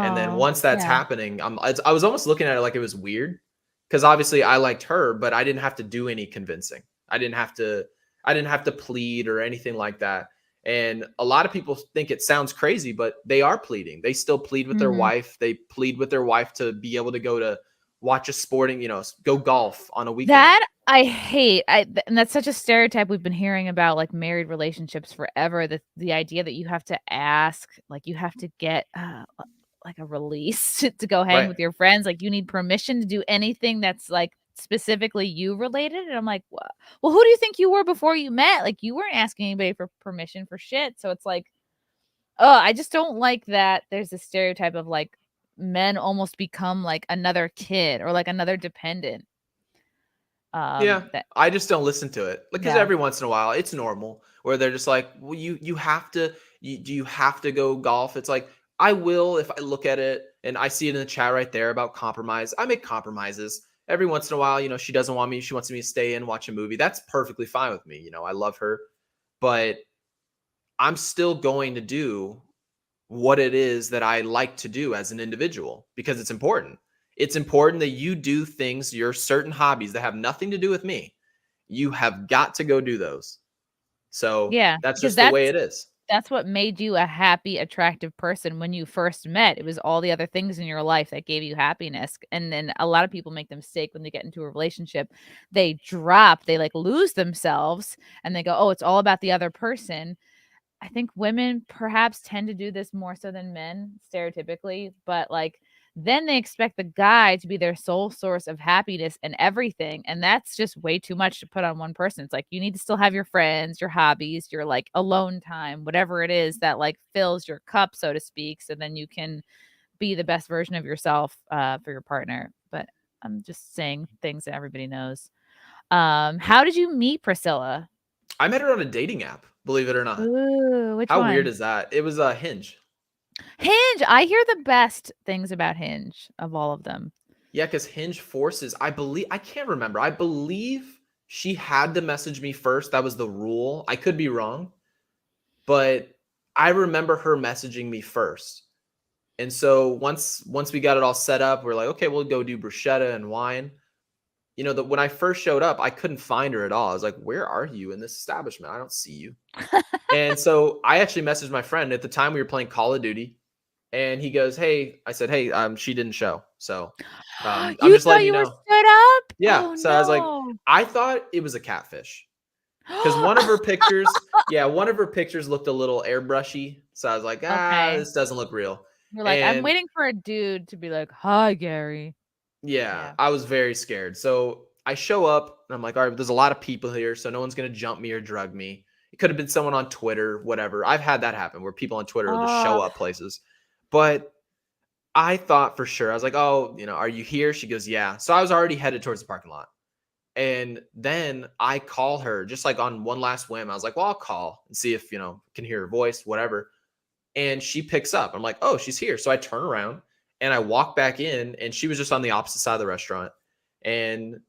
And then Oh, once that's yeah. happening, I was almost looking at it like it was weird because obviously I liked her, but I didn't have to do any convincing. I didn't have to plead or anything like that. And a lot of people think it sounds crazy, but they are pleading. They still plead with their Mhm. wife. They plead with their wife to be able to go to watch a sporting, go golf on a weekend. That I hate, and that's such a stereotype we've been hearing about, like, married relationships forever, the idea that you have to ask, like, you have to get, like, a release to go hang Right. with your friends, like, you need permission to do anything that's, like, specifically you related, and I'm like, well, who do you think you were before you met? Like, you weren't asking anybody for permission for shit, so it's like, oh, I just don't like that there's this stereotype of, like, men almost become, like, another kid or, like, another dependent, Yeah, that I just don't listen to it because yeah. every once in a while it's normal where they're just like, well, you have to, do you have to go golf? It's like I will if I look at it and I see it in the chat right there about compromise. I make compromises every once in a while. She doesn't want me. She wants me to stay and watch a movie. That's perfectly fine with me. I love her, but I'm still going to do what it is that I like to do as an individual because it's important. It's important that you do things, your certain hobbies that have nothing to do with me. You have got to go do those. So Yeah, that's because just the way it is. that's what made you a happy, attractive person when you first met. It was all the other things in your life that gave you happiness. And then a lot of people make the mistake when they get into a relationship, they like lose themselves and they go, "Oh, it's all about the other person." I think women perhaps tend to do this more so than men stereotypically, but like then they expect the guy to be their sole source of happiness and everything. And that's just way too much to put on one person. It's like, you need to still have your friends, your hobbies, your like alone time, whatever it is that like fills your cup, so to speak. So then you can be the best version of yourself for your partner. But I'm just saying things that everybody knows. How did you meet Priscilla? I met her on a dating app, believe it or not. Ooh, which How one? weird is that? It was Hinge. Hinge. I hear the best things about Hinge of all of them. Yeah, because Hinge forces, I can't remember. I believe she had to message me first. That was the rule. I could be wrong, but I remember her messaging me first. And so once we got it all set up, we're like, okay, we'll go do bruschetta and wine. You know, when I first showed up, I couldn't find her at all. I was like, where are you in this establishment? I don't see you. And so I actually messaged my friend. At the time, we were playing Call of Duty. And he goes, hey, I said, hey, she didn't show. So I'm just letting you know. Were stood up? Yeah. Oh, so I was like, I thought it was a catfish. Because one of her pictures looked a little airbrushy. So I was like, this doesn't look real. You're like, I'm waiting for a dude to be like, hi, Gary. Yeah, I was very scared. So I show up and I'm like, all right, there's a lot of people here, so no one's going to jump me or drug me. It could have been someone on Twitter, whatever. I've had that happen where people on Twitter will just show up places. But I thought for sure, I was like, oh, are you here? She goes, yeah. So I was already headed towards the parking lot. And then I call her just like on one last whim. I was like, well, I'll call and see if, can hear her voice, whatever. And she picks up. I'm like, oh, she's here. So I turn around and I walk back in, and she was just on the opposite side of the restaurant. And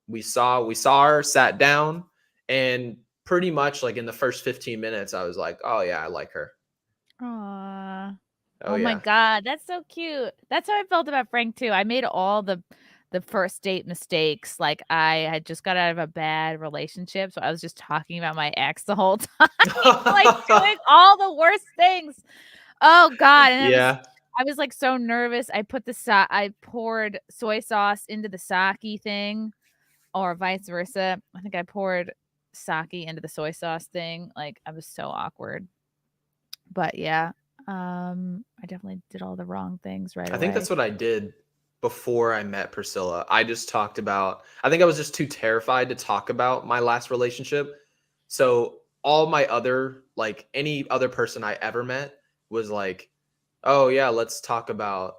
we saw her, sat down, and pretty much like in the first 15 minutes, I was like, oh yeah, I like her. Aww. Oh my God. That's so cute. That's how I felt about Frank too. I made all the first date mistakes. Like I had just got out of a bad relationship. So I was just talking about my ex the whole time, like doing all the worst things. Oh God. And I was like so nervous. I poured soy sauce into the sake thing, or vice versa. I think I poured sake into the soy sauce thing. Like I was so awkward. But yeah, I definitely did all the wrong things right away. I think that's what I did before I met Priscilla. I just talked about, I think I was just too terrified to talk about my last relationship. So all my other, like any other person I ever met was like, oh yeah, let's talk about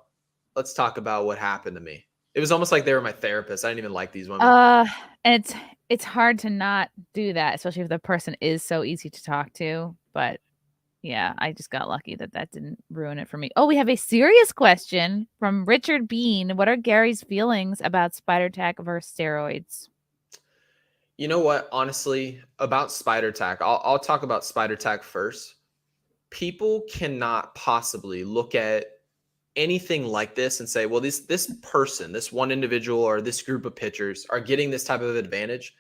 what happened to me. It was almost like they were my therapist. I didn't even like these women. And it's hard to not do that, especially if the person is so easy to talk to. But yeah, I just got lucky that didn't ruin it for me. Oh, we have a serious question from Richard Bean. What are Gary's feelings about spider tack versus steroids? You know what? Honestly, about spider tack, I'll talk about spider tack first. People cannot possibly look at anything like this and say, well, this person, this one individual or this group of pitchers are getting this type of advantage.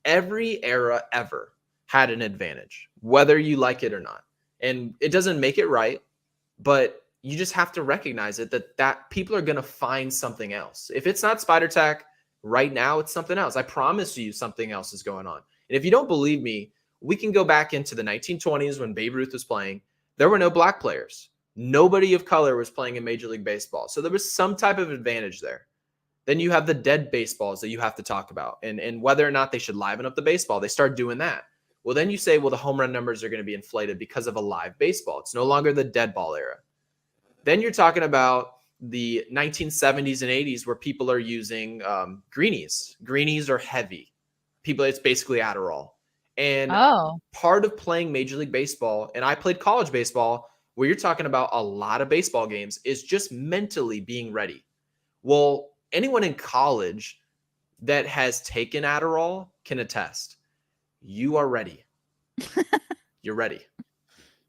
Every era ever had an advantage, whether you like it or not. And it doesn't make it right, but you just have to recognize it that people are going to find something else. If it's not spider tack right now, it's something else. I promise you something else is going on. And if you don't believe me, we can go back into the 1920s when Babe Ruth was playing. There were no black players. Nobody of color was playing in Major League Baseball. So there was some type of advantage there. Then you have the dead baseballs that you have to talk about and whether or not they should liven up the baseball. They start doing that. Well, then you say, well, the home run numbers are going to be inflated because of a live baseball. It's no longer the dead ball era. Then you're talking about the 1970s and 80s where people are using greenies. Greenies are heavy. It's basically Adderall. And part of playing Major League Baseball, and I played college baseball, where you're talking about a lot of baseball games, is just mentally being ready. Well, anyone in college that has taken Adderall can attest. You are ready. You're ready.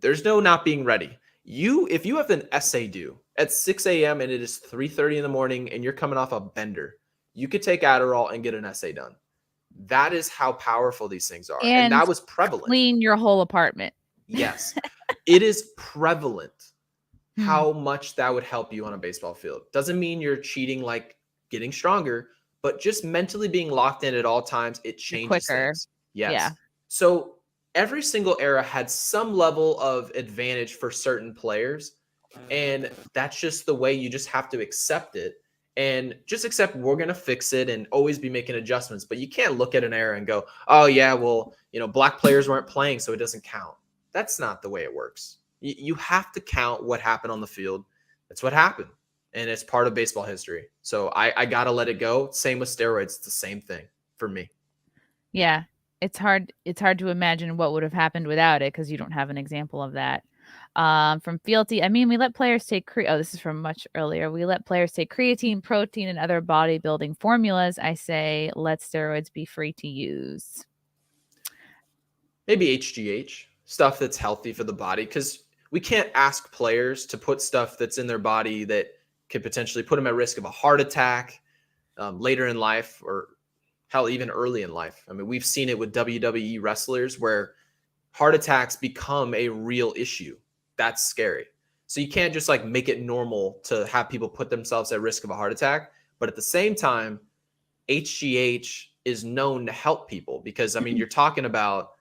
There's no not being ready. If you have an essay due at 6 a.m. and it is 3:30 in the morning and you're coming off a bender, you could take Adderall and get an essay done. That is how powerful these things are. And that was prevalent. Clean your whole apartment. Yes. It is prevalent how much that would help you on a baseball field. Doesn't mean you're cheating like getting stronger, but just mentally being locked in at all times, it changes things. Yes. Yeah. So every single era had some level of advantage for certain players. And that's just the way you just have to accept it. And just accept we're going to fix it and always be making adjustments. But you can't look at an era and go, oh, yeah, well, black players weren't playing, so it doesn't count. That's not the way it works. You have to count what happened on the field. That's what happened. And it's part of baseball history. So I got to let it go. Same with steroids. It's the same thing for me. Yeah. It's hard to imagine what would have happened without it because you don't have an example of that. From Fealty, I mean, we let players take this is from much earlier. We let players take creatine, protein, and other bodybuilding formulas. I say let steroids be free to use. Maybe HGH, stuff that's healthy for the body, because we can't ask players to put stuff that's in their body that could potentially put them at risk of a heart attack later in life, or hell, even early in life. I mean, we've seen it with WWE wrestlers where heart attacks become a real issue. That's scary. So you can't just like make it normal to have people put themselves at risk of a heart attack. But at the same time, HGH is known to help people because, I mean, you're talking about,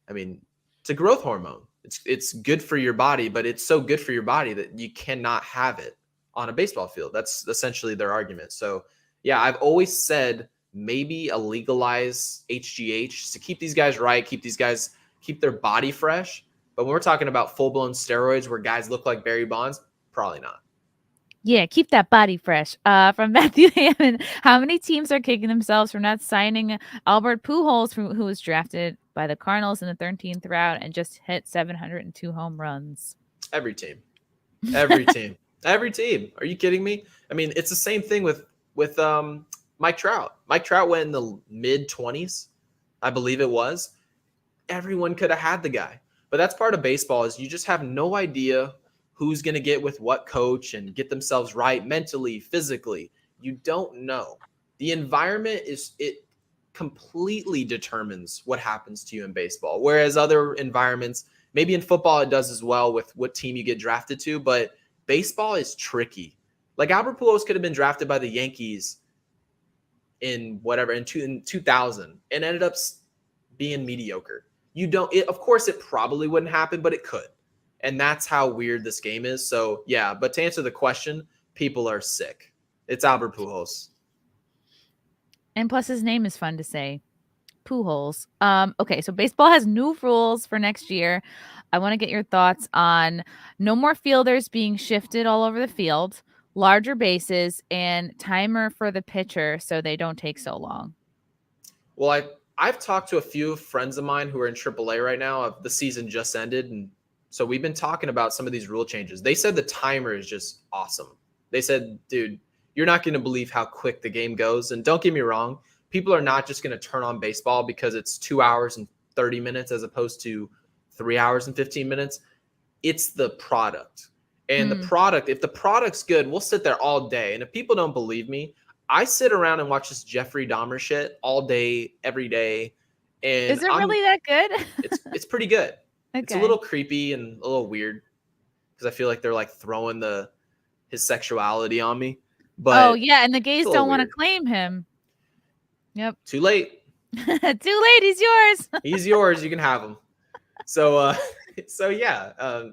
it's a growth hormone. It's good for your body, but it's so good for your body that you cannot have it on a baseball field. That's essentially their argument. So yeah, I've always said maybe a legalize HGH to keep these guys right, keep their body fresh. But when we're talking about full-blown steroids where guys look like Barry Bonds, probably not. Yeah, keep that body fresh. From Matthew Hammond, how many teams are kicking themselves for not signing Albert Pujols, who was drafted by the Cardinals in the 13th round and just hit 702 home runs? Every team. Every team. Every team. Are you kidding me? I mean, it's the same thing with Mike Trout. Mike Trout went in the mid-20s, I believe it was. Everyone could have had the guy. But that's part of baseball, is you just have no idea who's going to get with what coach and get themselves right mentally, physically. You don't know. The environment it completely determines what happens to you in baseball. Whereas other environments, maybe in football it does as well with what team you get drafted to, but baseball is tricky. Like Albert Pujols could have been drafted by the Yankees in 2000 and ended up being mediocre. Of course it probably wouldn't happen, but it could. And that's how weird this game is. So yeah, but to answer the question, people are sick. It's Albert Pujols. And plus his name is fun to say. Pujols. Okay, so baseball has new rules for next year. I want to get your thoughts on no more fielders being shifted all over the field, larger bases, and timer for the pitcher so they don't take so long. Well, I've talked to a few friends of mine who are in AAA right now. The season just ended, and so we've been talking about some of these rule changes. They said the timer is just awesome. They said, dude, you're not going to believe how quick the game goes. And don't get me wrong, people are not just going to turn on baseball because it's 2 hours and 30 minutes as opposed to 3 hours and 15 minutes. It's the product. And the product, if the product's good, we'll sit there all day. And if people don't believe me, I sit around and watch this Jeffrey Dahmer shit all day, every day. And is it really that good? It's pretty good. Okay. It's a little creepy and a little weird because I feel like they're like throwing his sexuality on me. But yeah, and the gays don't want to claim him. Yep. Too late. Too late. He's yours. He's yours. You can have him. So yeah.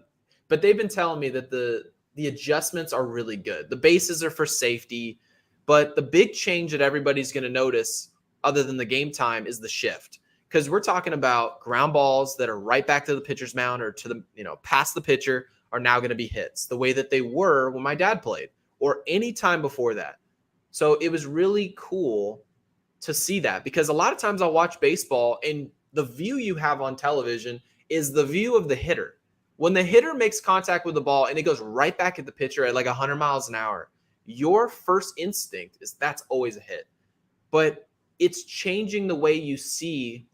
But they've been telling me that the adjustments are really good. The bases are for safety, but the big change that everybody's going to notice, other than the game time, is the shift. Because we're talking about ground balls that are right back to the pitcher's mound or to the, past the pitcher are now going to be hits the way that they were when my dad played or any time before that. So it was really cool to see that, because a lot of times I'll watch baseball and the view you have on television is the view of the hitter. When the hitter makes contact with the ball and it goes right back at the pitcher at like 100 miles an hour, your first instinct is that's always a hit. But it's changing the way you see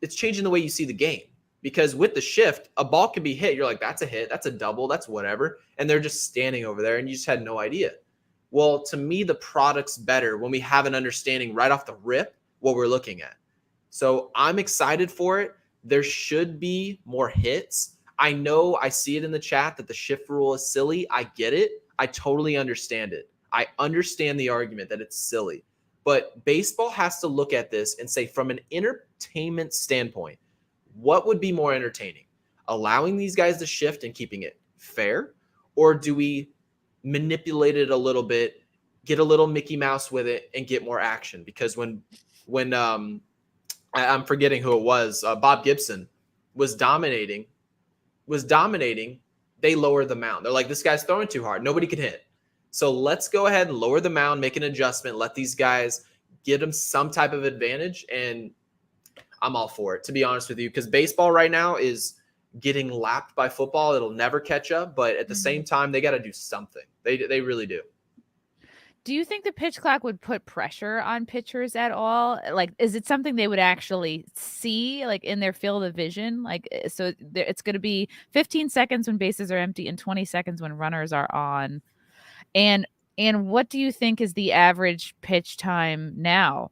the game, because with the shift, a ball can be hit. You're like, that's a hit, that's a double, that's whatever. And they're just standing over there and you just had no idea. Well, to me, the product's better when we have an understanding right off the rip what we're looking at. So I'm excited for it. There should be more hits. I know I see it in the chat that the shift rule is silly. I get it. I totally understand it. I understand the argument that it's silly. But baseball has to look at this and say, from an entertainment standpoint, what would be more entertaining? Allowing these guys to shift and keeping it fair, Or do we manipulate it a little bit, get a little Mickey Mouse with it, and get more action? Because when I'm forgetting who it was, Bob Gibson was dominating, they lowered the mound. They're like, this guy's throwing too hard. Nobody can hit. So let's go ahead and lower the mound, make an adjustment, let these guys get them some type of advantage. And I'm all for it, to be honest with you, because baseball right now is getting lapped by football. It'll never catch up. But at the same time, they got to do something. They really do. Do you think the pitch clock would put pressure on pitchers at all? Like, is it something they would actually see, like, in their field of vision? Like, so it's going to be 15 seconds when bases are empty and 20 seconds when runners are on. And what do you think is the average pitch time now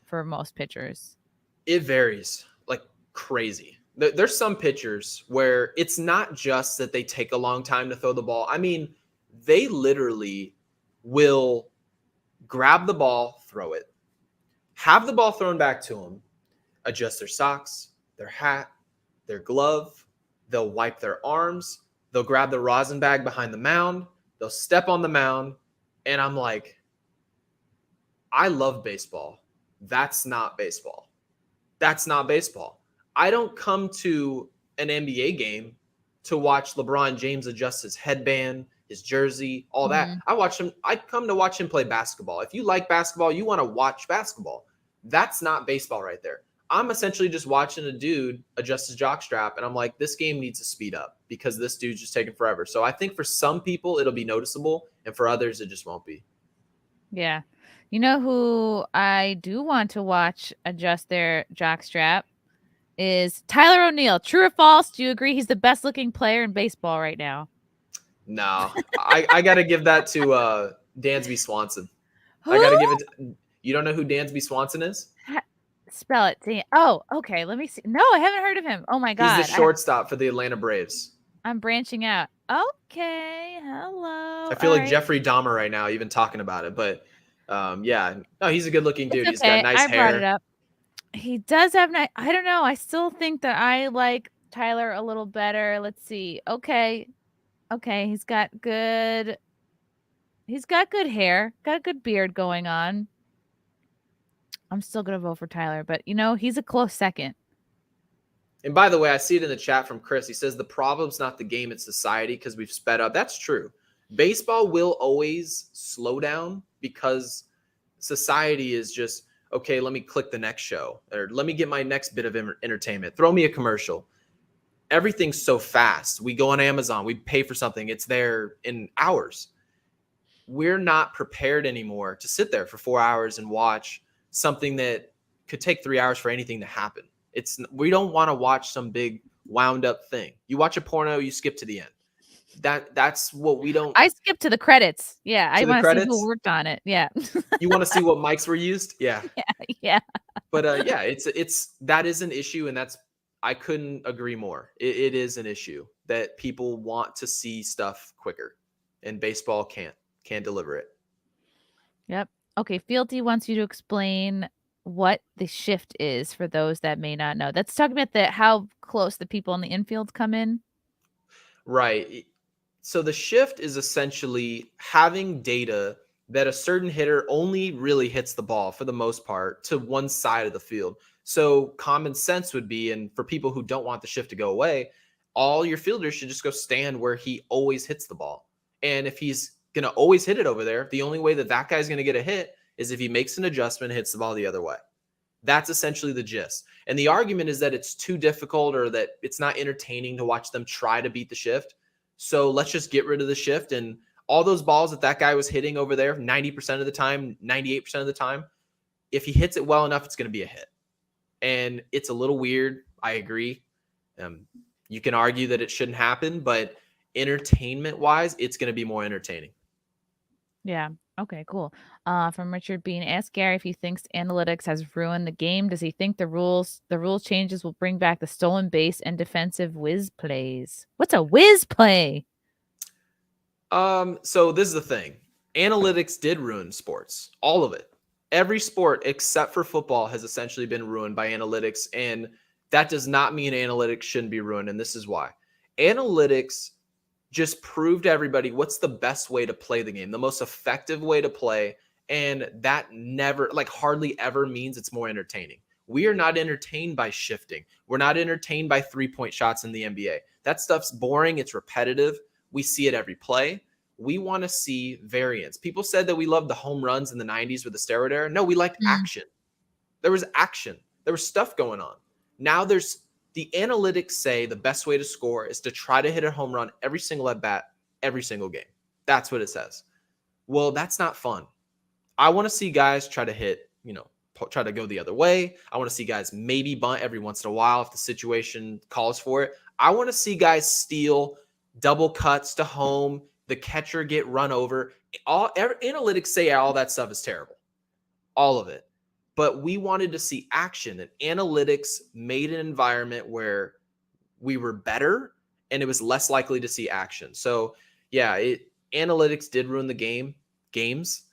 for most pitchers? It varies like crazy. There's some pitchers where it's not just that they take a long time to throw the ball. I mean, they literally will grab the ball, throw it, have the ball thrown back to them, adjust their socks, their hat, their glove. They'll wipe their arms. They'll grab the rosin bag behind the mound. They'll step on the mound. And I'm like, I love baseball. That's not baseball. That's not baseball. I don't come to an NBA game to watch LeBron James adjust his headband, his jersey, all that. I come to watch him play basketball. If you like basketball, you want to watch basketball. That's not baseball right there. I'm essentially just watching a dude adjust his jockstrap, and I'm like, this game needs to speed up because this dude's just taking forever. So I think for some people, it'll be noticeable, and for others, it just won't be. Yeah. You know who I do want to watch adjust their jockstrap is Tyler O'Neill. True or false? Do you agree he's the best looking player in baseball right now? No, I got to give that to Dansby Swanson. Who? I got to give it. You don't know who Dansby Swanson is? Spell it. Oh, okay. Let me see. No, I haven't heard of him. Oh my God. He's the shortstop for the Atlanta Braves. I'm branching out. Okay. Hello. I feel like Jeffrey Dahmer right now, even talking about it. But yeah, no, he's a good looking dude. He's got nice hair. I brought it up. He does have nice. I don't know. I still think that I like Tyler a little better. Let's see. Okay. He's got good hair. Got a good beard going on. I'm still going to vote for Tyler, but he's a close second. And by the way, I see it in the chat from Chris. He says the problem's not the game, it's society because we've sped up. That's true. Baseball will always slow down because society is just, okay, let me click the next show or let me get my next bit of entertainment. Throw me a commercial. Everything's so fast. We go on Amazon, we pay for something. It's there in hours. We're not prepared anymore to sit there for 4 hours and watch something that could take 3 hours for anything to happen. We don't want to watch some big wound up thing. You watch a porno, you skip to the end. That's what we don't. I skip to the credits. Yeah, I want to see who worked on it. Yeah. You want to see what mics were used? Yeah. Yeah. But yeah, it's that is an issue, and I couldn't agree more. It is an issue that people want to see stuff quicker, and baseball can't deliver it. Yep. Okay, Fieldy wants you to explain what the shift is for those that may not know. That's talking about how close the people in the infield come in. Right. So the shift is essentially having data that a certain hitter only really hits the ball for the most part to one side of the field. So common sense would be, and for people who don't want the shift to go away, all your fielders should just go stand where he always hits the ball. And if he's going to always hit it over there, the only way that guy's going to get a hit is if he makes an adjustment and hits the ball the other way. That's essentially the gist. And the argument is that it's too difficult or that it's not entertaining to watch them try to beat the shift. So let's just get rid of the shift, and all those balls that guy was hitting over there 90% of the time, 98% of the time, if he hits it well enough, it's going to be a hit. And it's a little weird. I agree. You can argue that it shouldn't happen, but entertainment-wise, it's going to be more entertaining. Yeah. Okay, cool. From Richard Bean, ask Gary if he thinks analytics has ruined the game. Does he think the rules changes will bring back the stolen base and defensive whiz plays? What's a whiz play? So this is the thing. Analytics did ruin sports. All of it. Every sport except for football has essentially been ruined by analytics, and that does not mean analytics shouldn't be ruined, and this is why. Analytics just prove to everybody what's the best way to play the game, the most effective way to play. And that never, like hardly ever means it's more entertaining. We are not entertained by shifting. We're not entertained by 3-point shots in the NBA. That stuff's boring. It's repetitive. We see it every play. We want to see variance. People said that we loved the home runs in the 90s with the steroid era. No, we liked action. There was action. There was stuff going on. Now there's the analytics say the best way to score is to try to hit a home run every single at bat, every single game. That's what it says. Well, that's not fun. I want to see guys try to hit, try to go the other way. I want to see guys maybe bunt every once in a while if the situation calls for it. I want to see guys steal, double cuts to home, the catcher get run over. Analytics say all that stuff is terrible. All of it. But we wanted to see action, and analytics made an environment where we were better and it was less likely to see action. So yeah, analytics did ruin the games,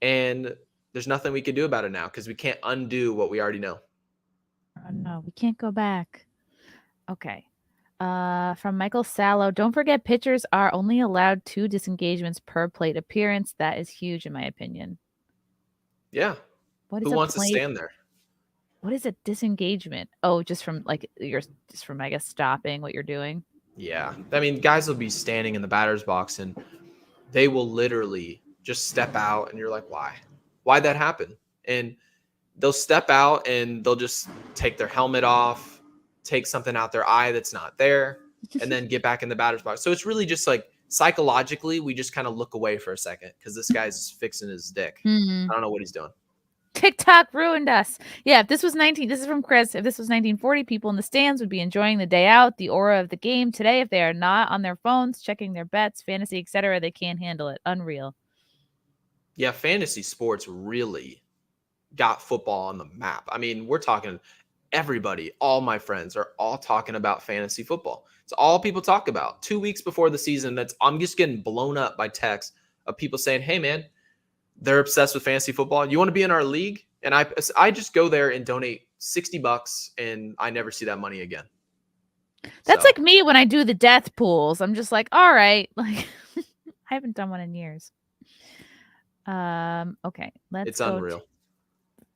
and there's nothing we can do about it now because we can't undo what we already know. Oh, no, we can't go back. Okay. From Michael Sallow, don't forget pitchers are only allowed 2 disengagements per plate appearance. That is huge in my opinion. Yeah. Who wants to stand there? What is a disengagement? Oh, just from I guess stopping what you're doing. Yeah. I mean, guys will be standing in the batter's box and they will literally just step out and you're like, why? Why'd that happen? And they'll step out and they'll just take their helmet off, take something out their eye that's not there, and then get back in the batter's box. So it's really just like psychologically, we just kind of look away for a second because this guy's fixing his dick. I don't know what he's doing. TikTok ruined us. Yeah, this is from Chris. If this was 1940, people in the stands would be enjoying the day out, the aura of the game. Today, if they are not on their phones, checking their bets, fantasy, etc., they can't handle it. Unreal. Yeah, fantasy sports really got football on the map. I mean, we're talking everybody, all my friends are all talking about fantasy football. It's all people talk about. 2 weeks before the season, I'm just getting blown up by texts of people saying, hey, man, they're obsessed with fantasy football. You want to be in our league? And I just go there and donate $60 and I never see that money again. That's like me when I do the death pools. I'm just like, all right. Like I haven't done one in years. Okay. It's unreal.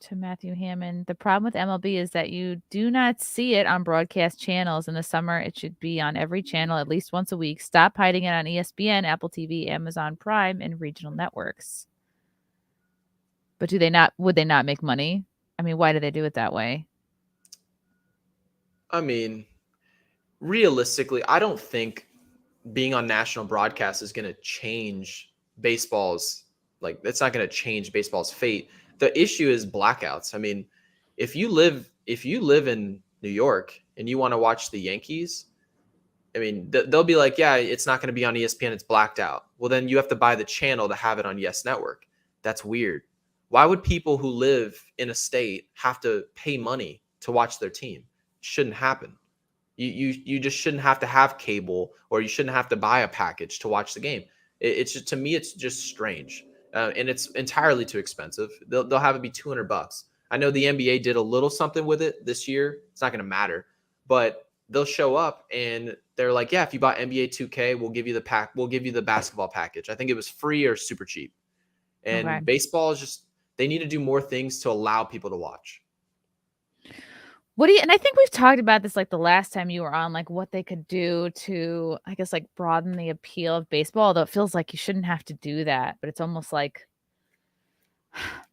To Matthew Hammond. The problem with MLB is that you do not see it on broadcast channels. In the summer, it should be on every channel at least once a week. Stop hiding it on ESPN, Apple TV, Amazon Prime, and regional networks. But would they not make money? I mean, why do they do it that way? I mean, realistically, I don't think being on national broadcast is going to change baseball's, it's not going to change baseball's fate. The issue is blackouts. I mean, if you live in New York and you want to watch the Yankees, I mean, they'll be like, yeah, it's not going to be on ESPN. It's blacked out. Well, then you have to buy the channel to have it on Yes Network. That's weird. Why would people who live in a state have to pay money to watch their team? It shouldn't happen. You just shouldn't have to have cable, or you shouldn't have to buy a package to watch the game. It's just, to me, it's just strange. And it's entirely too expensive. They'll have it be $200. I know the NBA did a little something with it this year. It's not going to matter, but they'll show up and they're like, yeah, if you bought NBA 2K, we'll give you the basketball package. I think it was free or super cheap. And baseball is just, they need to do more things to allow people to watch. And I think we've talked about this like the last time you were on, like what they could do to, I guess, like broaden the appeal of baseball, although it feels like you shouldn't have to do that, but it's almost like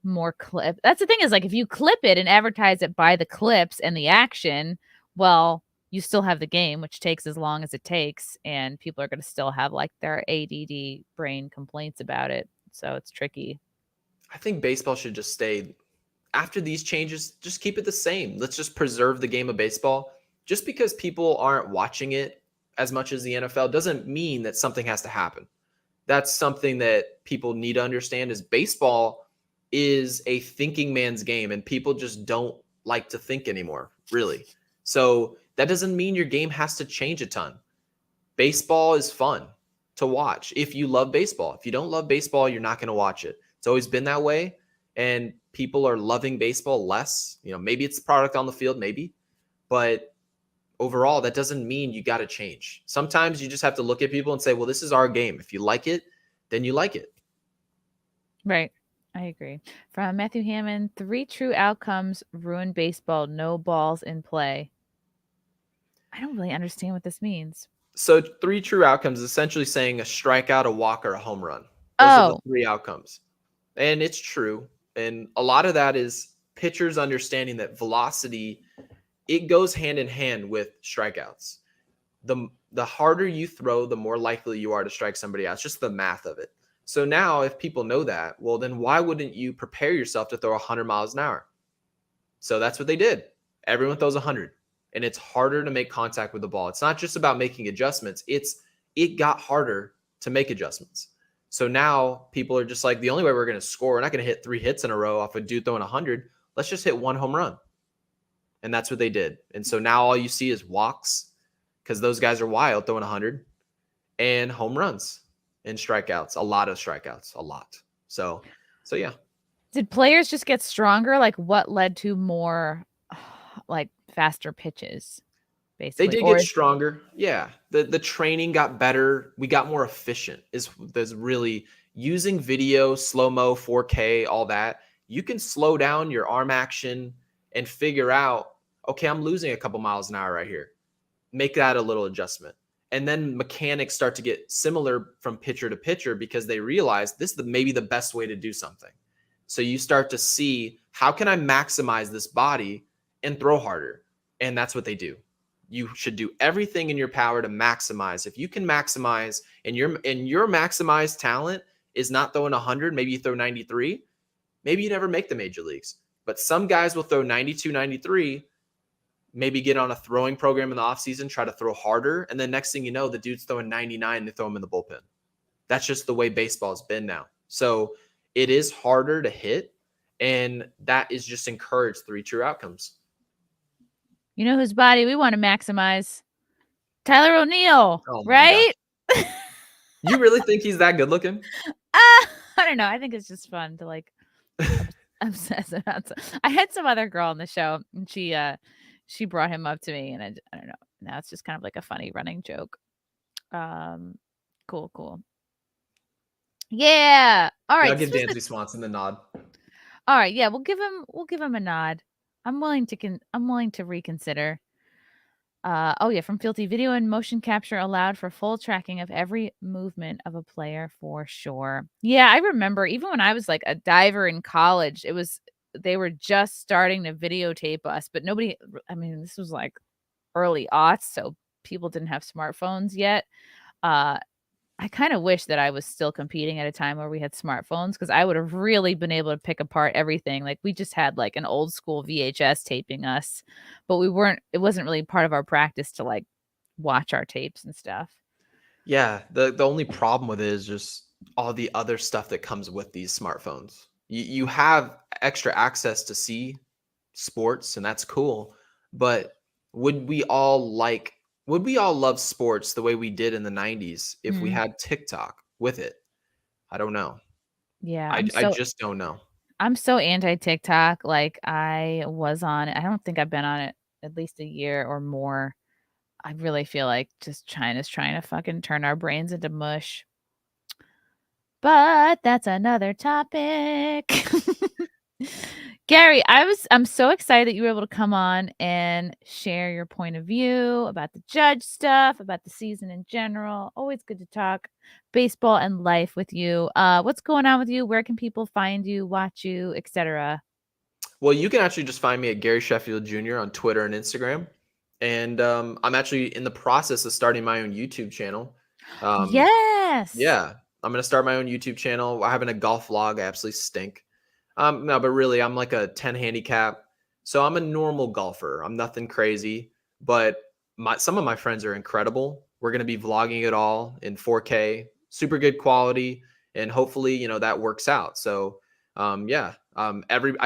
more clip. That's the thing, is like if you clip it and advertise it by the clips and the action, well, you still have the game, which takes as long as it takes, and people are going to still have like their ADD brain complaints about it. So it's tricky. I think baseball should just stay, after these changes, just keep it the same. Let's just preserve the game of baseball. Just because people aren't watching it as much as the NFL doesn't mean that something has to happen. That's something that people need to understand, is baseball is a thinking man's game, and people just don't like to think anymore, really. So that doesn't mean your game has to change a ton. Baseball is fun to watch if you love baseball. If you don't love baseball, you're not going to watch it. It's always been that way, and people are loving baseball less. Maybe it's the product on the field, maybe, but overall, that doesn't mean you got to change. Sometimes you just have to look at people and say, well, this is our game. If you like it, then you like it. Right. I agree. From Matthew Hammond, 3 true outcomes ruin baseball. No balls in play. I don't really understand what this means. So 3 true outcomes is essentially saying a strikeout, a walk, or a home run. Those are the 3 outcomes. And it's true. And a lot of that is pitchers understanding that velocity, it goes hand in hand with strikeouts. The harder you throw, the more likely you are to strike somebody out. It's just the math of it. So now if people know that, well, then why wouldn't you prepare yourself to throw 100 miles an hour? So that's what they did. Everyone throws 100. And it's harder to make contact with the ball. It's not just about making adjustments. It got harder to make adjustments. So now people are just like, the only way we're going to score, we're not going to hit 3 hits in a row off a dude throwing 100. Let's just hit 1 home run. And that's what they did. And so now all you see is walks because those guys are wild throwing 100 and home runs and strikeouts, a lot of strikeouts, a lot. So yeah. Did players just get stronger? Like what led to more like faster pitches? Basically, they did get stronger. Yeah. The training got better. We got more efficient. There's really using video, slow-mo, 4K, all that. You can slow down your arm action and figure out, okay, I'm losing a couple miles an hour right here. Make that a little adjustment. And then mechanics start to get similar from pitcher to pitcher because they realize this is maybe the best way to do something. So you start to see, how can I maximize this body and throw harder? And that's what they do. You should do everything in your power to maximize. If you can maximize and your maximized talent is not throwing 100, maybe you throw 93, maybe you never make the major leagues. But some guys will throw 92, 93, maybe get on a throwing program in the offseason, try to throw harder. And then next thing you know, the dude's throwing 99 and they throw him in the bullpen. That's just the way baseball's been now. So it is harder to hit. And that is just encouraged 3 true outcomes. You know whose body we want to maximize? Tyler O'Neill, right? You really think he's that good looking? I don't know. I think it's just fun to like obsess about. I had some other girl on the show, and she brought him up to me, and I don't know. Now it's just kind of like a funny running joke. Cool. Yeah. All right. I'll give Dansby Swanson the nod. All right. Yeah, we'll give him a nod. I'm willing to reconsider. From Filthy, video and motion capture allowed for full tracking of every movement of a player for sure. Yeah, I remember even when I was like a diver in college, they were just starting to videotape us, but this was like early aughts, so people didn't have smartphones yet. I kind of wish that I was still competing at a time where we had smartphones, because I would have really been able to pick apart everything. Like we just had like an old school VHS taping us, but it wasn't really part of our practice to like watch our tapes and stuff. Yeah. The only problem with it is just all the other stuff that comes with these smartphones. You have extra access to see sports, and that's cool. But would we all love sports the way we did in the 90s if we had TikTok with it? I don't know. Yeah. I just don't know. I'm so anti-TikTok. Like I don't think I've been on it at least a year or more. I really feel like just China's trying to fucking turn our brains into mush. But that's another topic. Gary, I'm so excited that you were able to come on and share your point of view about the Judge stuff, about the season in general. Always good to talk baseball and life with you. What's going on with you? Where can people find you, watch you, etc.? Well, you can actually just find me at Gary Sheffield Jr. on Twitter and Instagram. And I'm actually in the process of starting my own YouTube channel. Yes. Yeah, I'm going to start my own YouTube channel. I'm having a golf vlog. I absolutely stink. No, but really, I'm like a 10 handicap. So I'm a normal golfer. I'm nothing crazy, but some of my friends are incredible. We're going to be vlogging it all in 4K, super good quality. And hopefully, that works out. So, I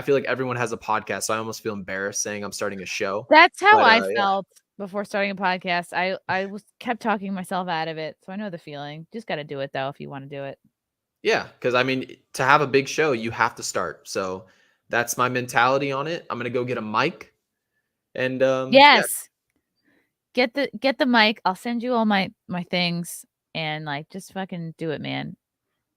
feel like everyone has a podcast. So I almost feel embarrassed saying I'm starting a show. That's how I felt before starting a podcast. I kept talking myself out of it. So I know the feeling. Just got to do it though, if you want to do it. Yeah, because to have a big show, you have to start. So that's my mentality on it. I'm gonna go get a mic, and yes, get the mic. I'll send you all my things and like just fucking do it, man.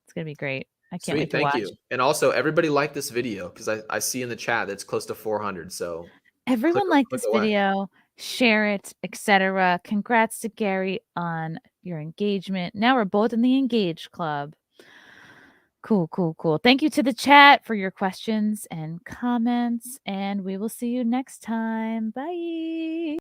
It's gonna be great. I can't wait to Thank watch. you. And also, everybody like this video because I see in the chat that's close to 400. So Everyone like click this away. video, share it, etc. Congrats to Gary on your engagement. Now we're both in the engaged club. Cool, cool, cool. Thank you to the chat for your questions and comments, and we will see you next time. Bye.